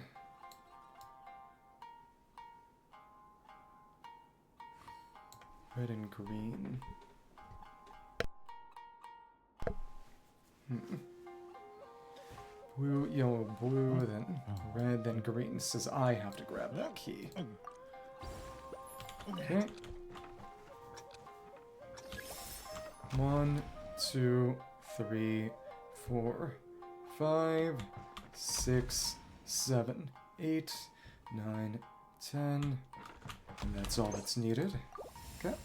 Red and green. Blue, yellow, blue, then red, then green. Says I have to grab that key. Okay. 1, 2, 3, 4, 5, 6, 7, 8, 9, 10. And that's all that's needed. Okay.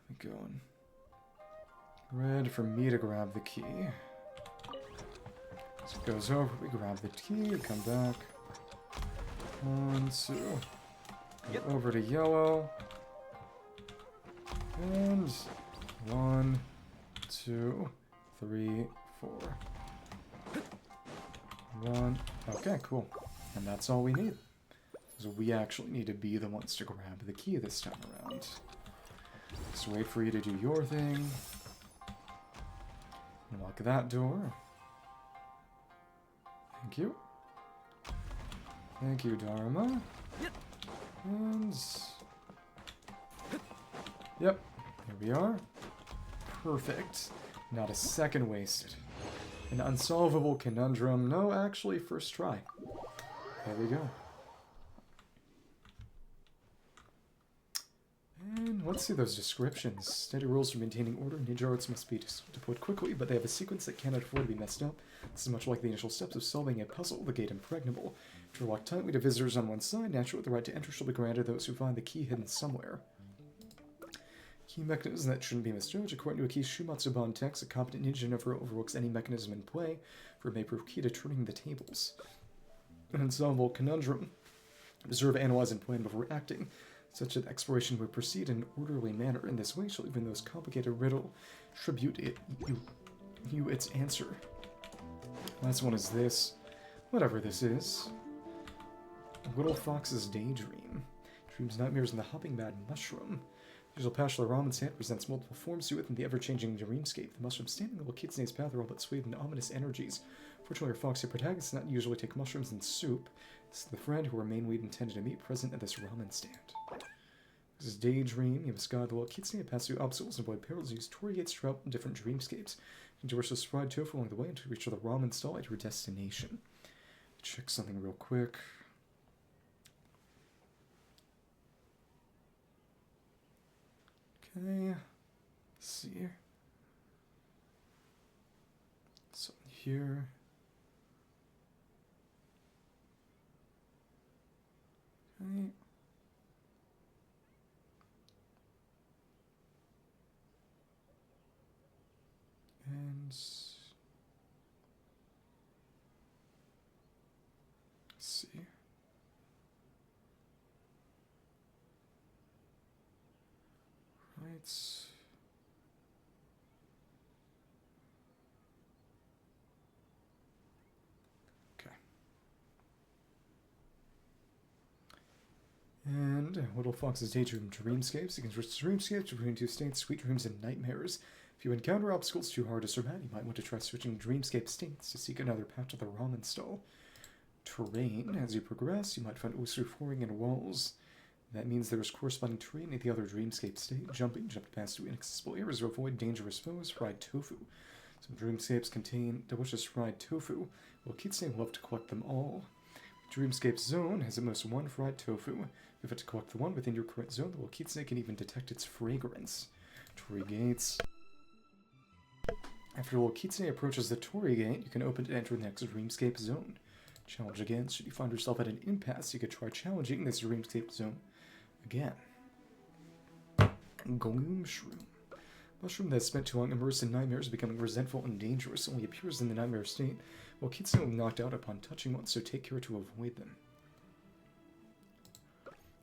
We going. Red for me to grab the key. So it goes over, we grab the key, come back. 1, 2. Go over to yellow. And 1, 2, 3, 4. 1. Okay, cool. And that's all we need. So we actually need to be the ones to grab the key this time around. Just wait for you to do your thing. Unlock that door. Thank you. Thank you, Dharma. And... Yep, here we are. Perfect. Not a second wasted. An unsolvable conundrum. No, actually, first try. There we go. And let's see those descriptions. Steady rules for maintaining order. Ninja arts must be deployed quickly, but they have a sequence that cannot afford to be messed up. This is much like the initial steps of solving a puzzle, the gate impregnable. To lock tightly to visitors on one side, naturally the right to enter shall be granted those who find the key hidden somewhere. Key mechanisms that shouldn't be misjudged. According to a key Shumatsuban text, a competent ninja never overlooks any mechanism in play, for it may prove key to turning the tables. An unsolvable conundrum. Observe, analyze, and plan before acting. Such that exploration would proceed in an orderly manner. In this way, shall even those complicated riddle tribute you its answer. Last one is this. Whatever this is. A little fox's daydream. Dreams nightmares in the hopping mad mushroom. Usual Passional Ramen's hand presents multiple forms to it in the ever-changing dreamscape. The mushroom standing in the little kitsune's path are all but swathed in ominous energies. Fortunately, our foxy protagonist does not usually take mushrooms and soup. This is the friend who our main lead intended to meet present at this ramen stand. This is Daydream. You must guide the little kitsune, pass through obstacles, and avoid perils. Use tour gates throughout different dreamscapes. You can traverse the fried tofu along the way until you reach the ramen stall at your destination. Check something real quick. Okay. Let's see. Something here. Okay. And let's see. Right. Okay. And Little Fox's Daydream Dreamscapes. You can switch dreamscapes between two states, sweet dreams and nightmares. If you encounter obstacles too hard to surmount, you might want to try switching dreamscape states to seek another path to the ramen stall. Terrain. As you progress, you might find oyster flooring and walls. That means there is corresponding terrain in the other dreamscape state. Jump past through inaccessible areas to avoid dangerous foes. Fried tofu. Some dreamscapes contain delicious fried tofu. Well, Kitsune will love to collect them all. Dreamscape Zone has at most one fried tofu. If you have to collect the one within your current zone, the little Kitsune can even detect its fragrance. Torii Gates. After little Kitsune approaches the Torii Gate, you can open to enter the next Dreamscape Zone. Challenge again. Should you find yourself at an impasse, you could try challenging this Dreamscape Zone again. Gloom Shroom. Mushroom that has spent too long immersed in nightmares, becoming resentful and dangerous, only appears in the nightmare state, while Kitsune will be knocked out upon touching one, so take care to avoid them.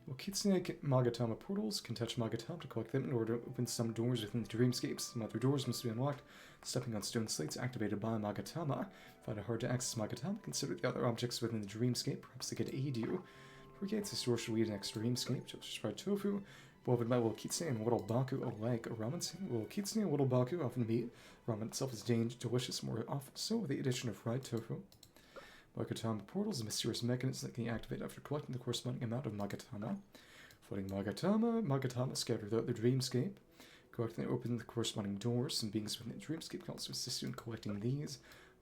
Well, Kitsune Magatama portals can touch Magatama to collect them in order to open some doors within the dreamscapes. Some other doors must be unlocked. Stepping on stone slates activated by Magatama. Find it hard to access Magatama, consider the other objects within the dreamscape. Perhaps they could aid you. For gates, this door should lead to the next dreamscape. Just by Tofu. Woven by Little Kitsune and Little Baku alike. A ramen scene. Little Kitsune and Little Baku often meet. Ramen itself is delicious, more often so with the addition of fried tofu. Magatama portals, a mysterious mechanism that can be activated after collecting the corresponding amount of Magatama. Floating Magatama scattered throughout the dreamscape. Collecting and opening the corresponding doors. Some beings within the dreamscape can also assist you in collecting these.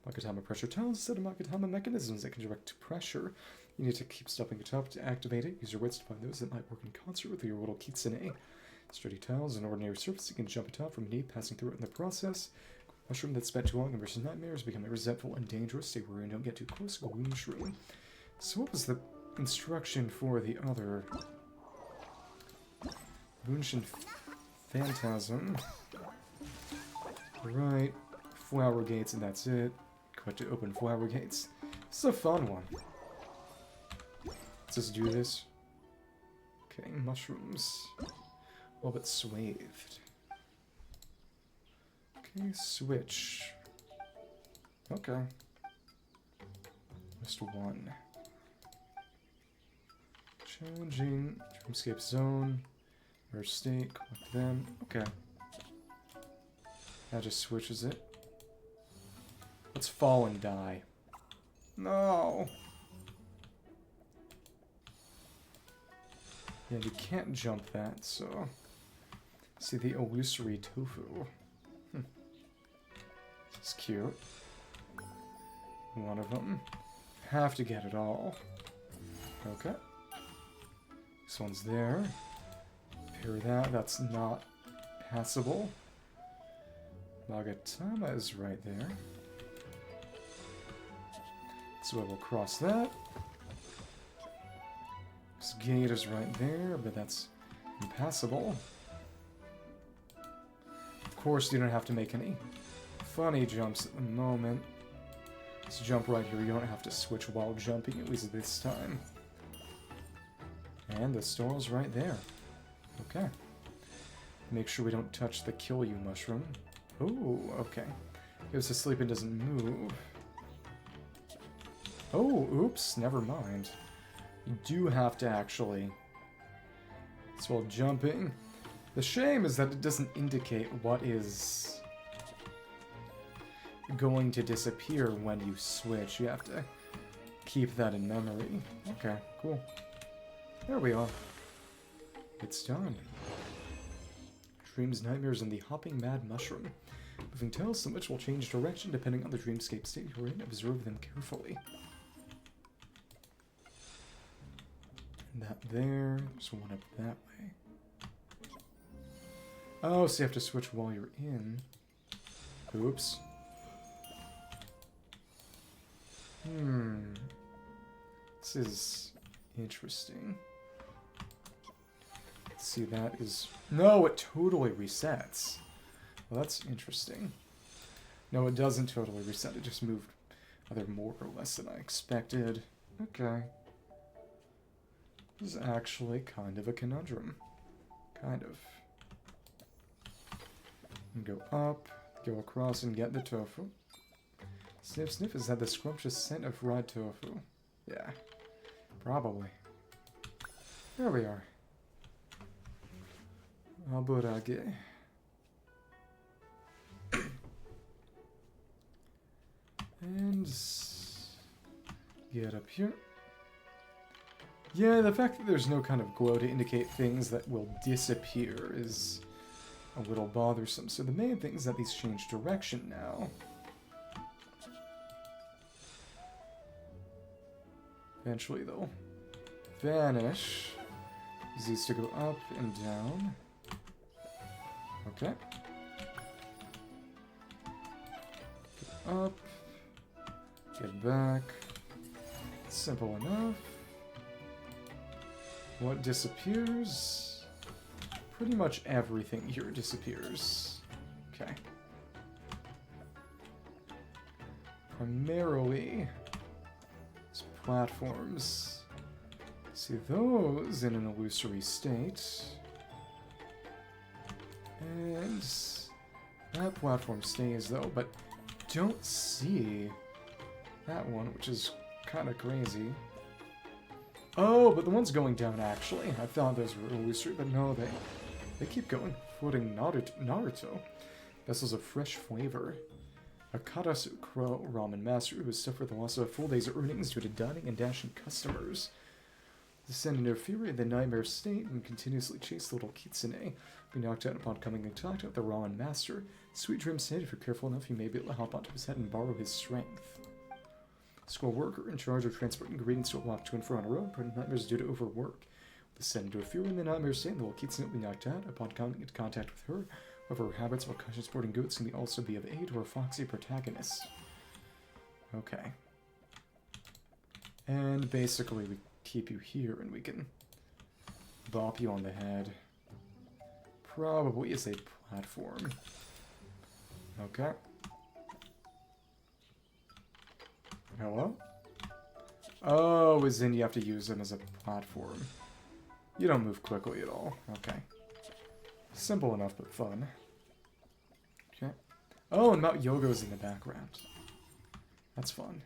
Magatama pressure tiles, instead of Magatama mechanisms that can direct pressure. You need to keep stopping it up to activate it. Use your wits to find those that might work in concert with your little Kitsune. Sturdy tiles, an ordinary surface, you can jump atop from knee, passing through it in the process. Mushroom that's spent too long in versus nightmares, becoming resentful and dangerous. Stay where you don't get too close. Gloom Shroom. So what was the instruction for the other Bunshin Phantasm? Right. Flower gates, and that's it. Collect to open flower gates. This is a fun one. Let's just do this. Okay, mushrooms. A little bit swathed. Okay, switch. Okay. Just one. Challenging. Dreamscape zone. Merge state. Collect them. Okay. That just switches it. Let's fall and die. No! Yeah, you can't jump that, so... See the illusory tofu. This is cute. One of them. Have to get it all. Okay. This one's there. Pair that. That's not passable. Magatama is right there. So I will cross that. This gate is right there, but that's impassable. Of course, you don't have to make any funny jumps at the moment. Just jump right here. You don't have to switch while jumping, at least this time. And the stall's right there. Okay. Make sure we don't touch the kill you mushroom. Oh, okay. Goes to sleep and doesn't move. Oh, oops, never mind. You do have to actually... It's while jumping. The shame is that it doesn't indicate what is going to disappear when you switch. You have to keep that in memory. Okay, cool. There we are. It's done. Dreams, nightmares, and the hopping mad mushroom. Moving tails, so much will change direction depending on the dreamscape state you're in. Observe them carefully. That there. There's one up that way. Oh, so you have to switch while you're in. Oops. This is interesting. Let's see, that is... No, it totally resets. Well, that's interesting. No, it doesn't totally reset. It just moved either more or less than I expected. Okay. This is actually kind of a conundrum. Kind of. And go up, go across and get the tofu. Sniff sniff, is that the scrumptious scent of fried tofu? Yeah, probably. There we are. Aburage. And get up here. Yeah, the fact that there's no kind of glow to indicate things that will disappear is a little bothersome. So the main thing is that these change direction now. Eventually they'll vanish. These used to go up and down. Okay. up. Get back. Simple enough. What disappears? Pretty much everything here disappears. Okay. Primarily, these platforms. See those in an illusory state. And that platform stays though, but don't see that one, which is kind of crazy. Oh, but the one's going down actually. I thought those were illusory, but no, they keep going. Floating Naruto. Vessels of fresh flavor. A Karasu Crow ramen master who has suffered the loss of a full day's earnings due to dining and dashing customers. Descend into a fury of the nightmare state and continuously chase the little kitsune. Be knocked out upon coming in contact with the ramen master. Sweet dreams say if you're careful enough, you may be able to hop onto his head and borrow his strength. School worker in charge of transporting ingredients to a block to and fro on a road, but nightmares due to overwork. Descend into a fury in the nightmare state, and the little kitsune will be knocked out upon coming into contact with her. However, her habits while transporting goods can also be of aid to her foxy protagonist. Okay. And basically we keep you here and we can bop you on the head. Probably is a platform. Okay. Hello? Oh, as in you have to use them as a platform. You don't move quickly at all. Okay. Simple enough, but fun. Okay. Oh, and Mount Yogo's in the background. That's fun.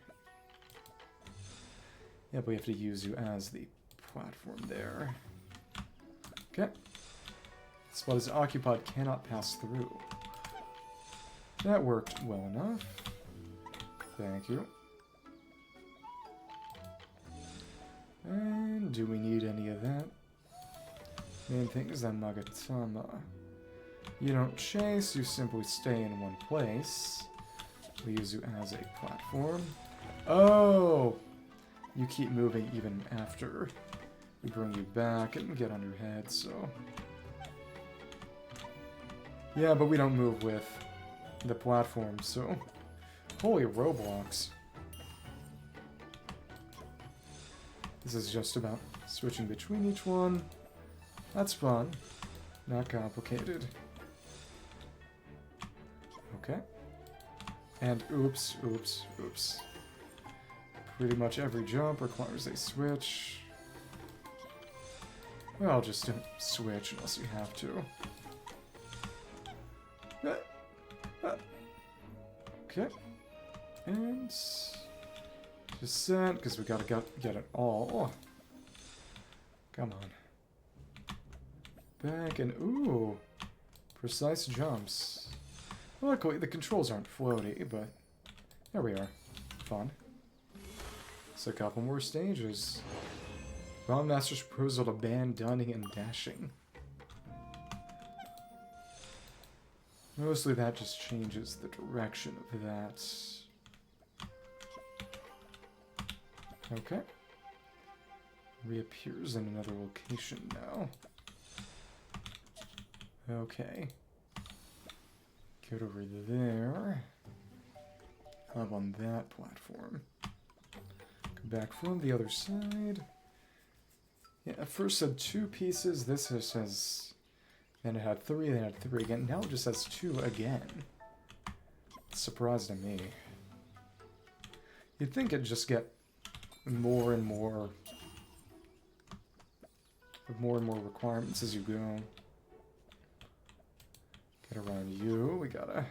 Yeah, but we have to use you as the platform there. Okay. Spot is occupied, cannot pass through. That worked well enough. Thank you. And do we need any of that? Main thing is that Magatama. You don't chase, you simply stay in one place. We use you as a platform. Oh! You keep moving even after we bring you back and get on your head, so... Yeah, but we don't move with the platform, so... Holy Roblox. This is just about switching between each one. That's fun. Not complicated. Okay. And oops, oops, oops. Pretty much every jump requires a switch. Well, just don't switch unless you have to. Okay. And just set, because we gotta get it all. Come on. Back and ooh, precise jumps. Luckily, the controls aren't floaty, but there we are. Fun. So a couple more stages. Ramen Master's proposal to ban dunning and dashing. Mostly that just changes the direction of that. Okay. Reappears in another location now. Okay. Get over there. Up on that platform. Come back from the other side. Yeah, at first had 2 pieces. This just has... Then it had 3, then it had 3 again. Now it just has 2 again. Surprise to me. You'd think it'd just get more and more requirements as you go. Get around you. We gotta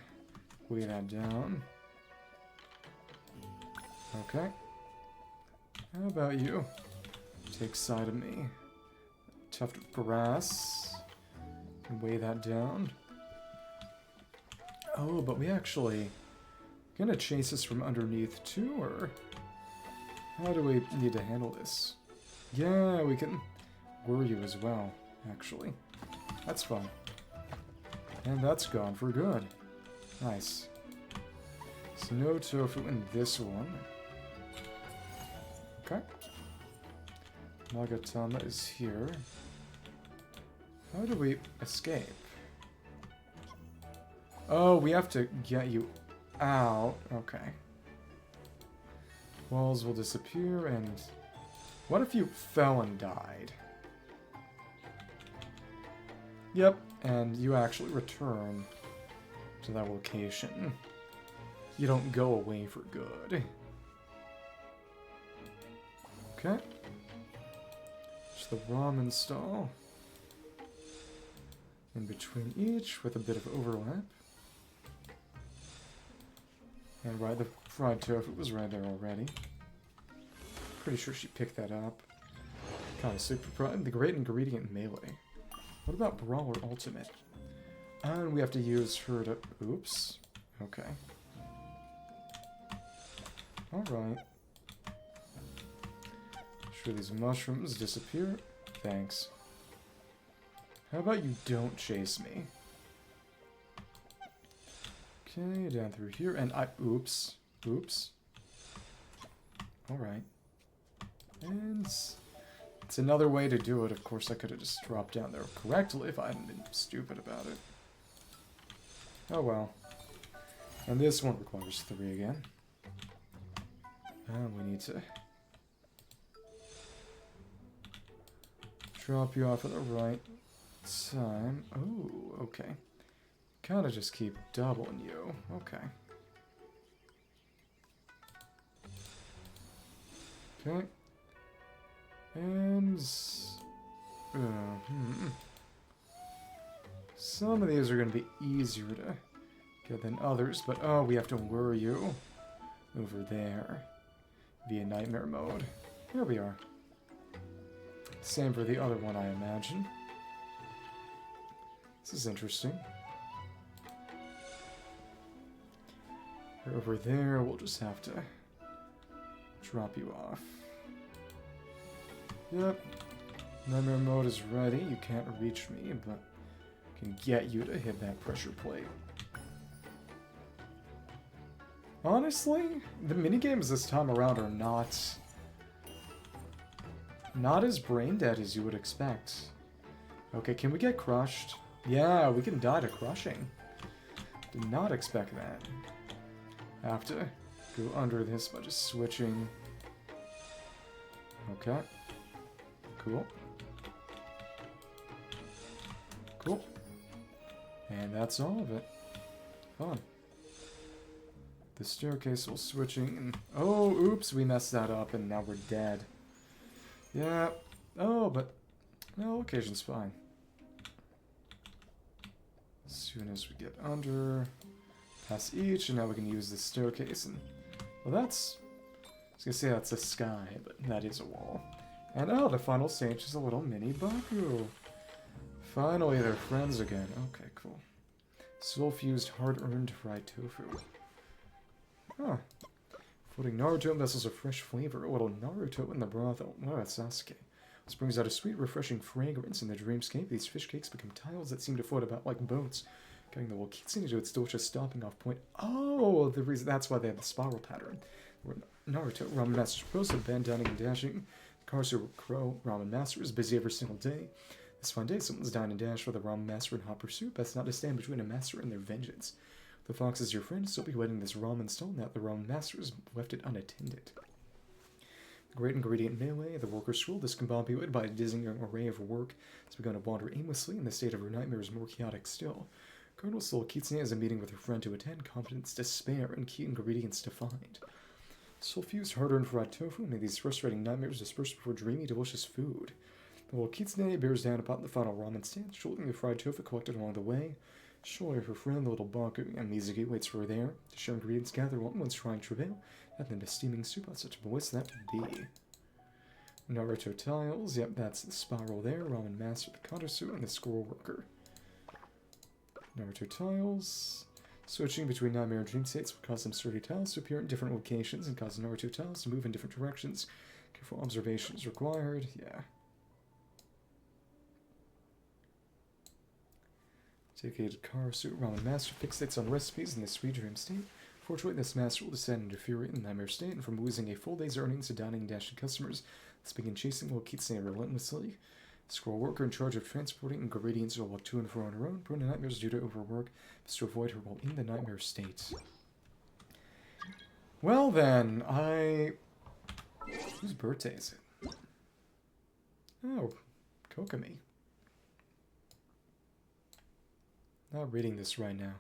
weigh that down. Okay. How about you? Take side of me. Tuft of grass. And weigh that down. Oh, but we actually gonna chase us from underneath too, or how do we need to handle this? Yeah, we can lure you as well, actually. That's fun. And that's gone for good. Nice. So no tofu in this one. Okay. Nagatama is here. How do we escape? Oh, we have to get you out. Okay. Walls will disappear, and... What if you fell and died? Yep, and you actually return to that location. You don't go away for good. Okay. There's the ramen stall. In between each, with a bit of overlap. And right, the fried tofu was right there already. Pretty sure she picked that up. Kind of super proud. The great ingredient melee. What about Brawler Ultimate? And we have to use her to... Oops. Okay. Alright. Sure these mushrooms disappear. Thanks. How about you don't chase me? Okay, down through here, and I... Oops. Oops. Alright. And... It's another way to do it. Of course, I could have just dropped down there correctly if I hadn't been stupid about it. Oh well. And this one requires 3 again. And we need to... drop you off at the right time. Oh, okay. Kinda just keep doubling you. Okay. Okay. And... Some of these are going to be easier to get than others, but oh, we have to lure you over there via nightmare mode. There we are. Same for the other one, I imagine. This is interesting. Over there, we'll just have to drop you off. Yep. Nightmare mode is ready. You can't reach me, but I can get you to hit that pressure plate. Honestly, the minigames this time around are not as brain dead as you would expect. Okay, can we get crushed? Yeah, we can die to crushing. Did not expect that. Have to go under this by just switching. Okay. Cool. Cool. And that's all of it. Fun. The staircase will switching and... Oh, oops, we messed that up and now we're dead. Yeah. Oh, but... No, occasion's fine. As soon as we get under... Pass each, and now we can use the staircase and... Well, that's... I was gonna say that's a sky, but that is a wall. And oh, the final stage is a little mini Baku. Finally, they're friends again. Okay, cool. Soul-fused, hard-earned fried tofu. Huh. Floating Naruto vessels of fresh flavor. A little Naruto in the brothel. Oh, that's Sasuke. This brings out a sweet, refreshing fragrance in the dreamscape. These fish cakes become tiles that seem to float about like boats, getting the little kitsune to its delicious stopping off point. Oh, the reason that's why they have the spiral pattern. Where Naruto, Ramen Master, supposed to bend, dining, and dashing. Kazuha Crow, Ramen Master, is busy every single day. This fine day, someone's dine and dash for the Ramen Master in hot pursuit. Best not to stand between a master and their vengeance. The fox is your friend, still be waiting this ramen stall now the Ramen Master has left it unattended. Great ingredient melee, the worker's rule, discombobulated by a dizzying array of work, has begun to wander aimlessly, and the state of her nightmare is more chaotic still. Colonel Soul Kitsune has a meeting with her friend to attend, competence to spare, and key ingredients to find. Soul-fused, hard-earned fried tofu, may these frustrating nightmares disperse before dreamy, delicious food. The little Kitsune bears down upon the final ramen stand, shouldering the fried tofu collected along the way. Surely her friend, the little Baku, and Mizuki waits for her there, to share ingredients gather once trying travail, and then a steaming soup on such a voice that to be. Naruto tiles, yep, that's the spiral there, Ramen Master, the Kazuha, and the Squirrel Worker. Naruto tiles. Switching between nightmare and dream states will cause some sturdy tiles to appear in different locations and cause Naruto tiles to move in different directions. Careful observation is required, yeah. Dedicated Kazuha, Ramen Master fixates on recipes in the sweet dream state. Fortunately, this master will descend into fury in the nightmare state, and from losing a full day's earnings to dining and dashing customers, let's begin chasing little Kitsune relentlessly. The Squirrel Worker in charge of transporting ingredients will walk to and fro on her own, prone to nightmares due to overwork, but to avoid her while in the nightmare state. Well then, whose birthday is it? Oh, Kokomi. Not reading this right now.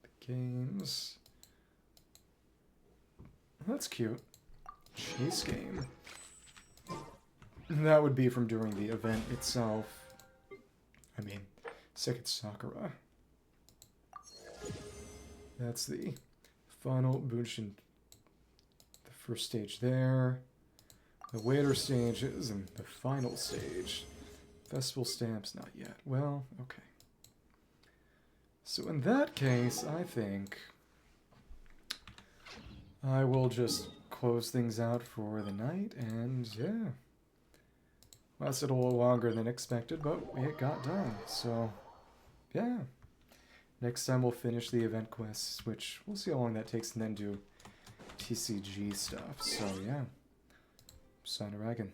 The games. That's cute. Chase game. That would be from during the event itself. I mean, Second Sakura. That's the final Bunshin. The first stage there. The later stages and the final stage. Festival stamps, not yet. Well, okay. So in that case, I think I will just close things out for the night, and yeah. Lasted a little longer than expected, but it got done, so yeah. Next time we'll finish the event quests, which we'll see how long that takes, and then do TCG stuff, so yeah. Sign a Dragon.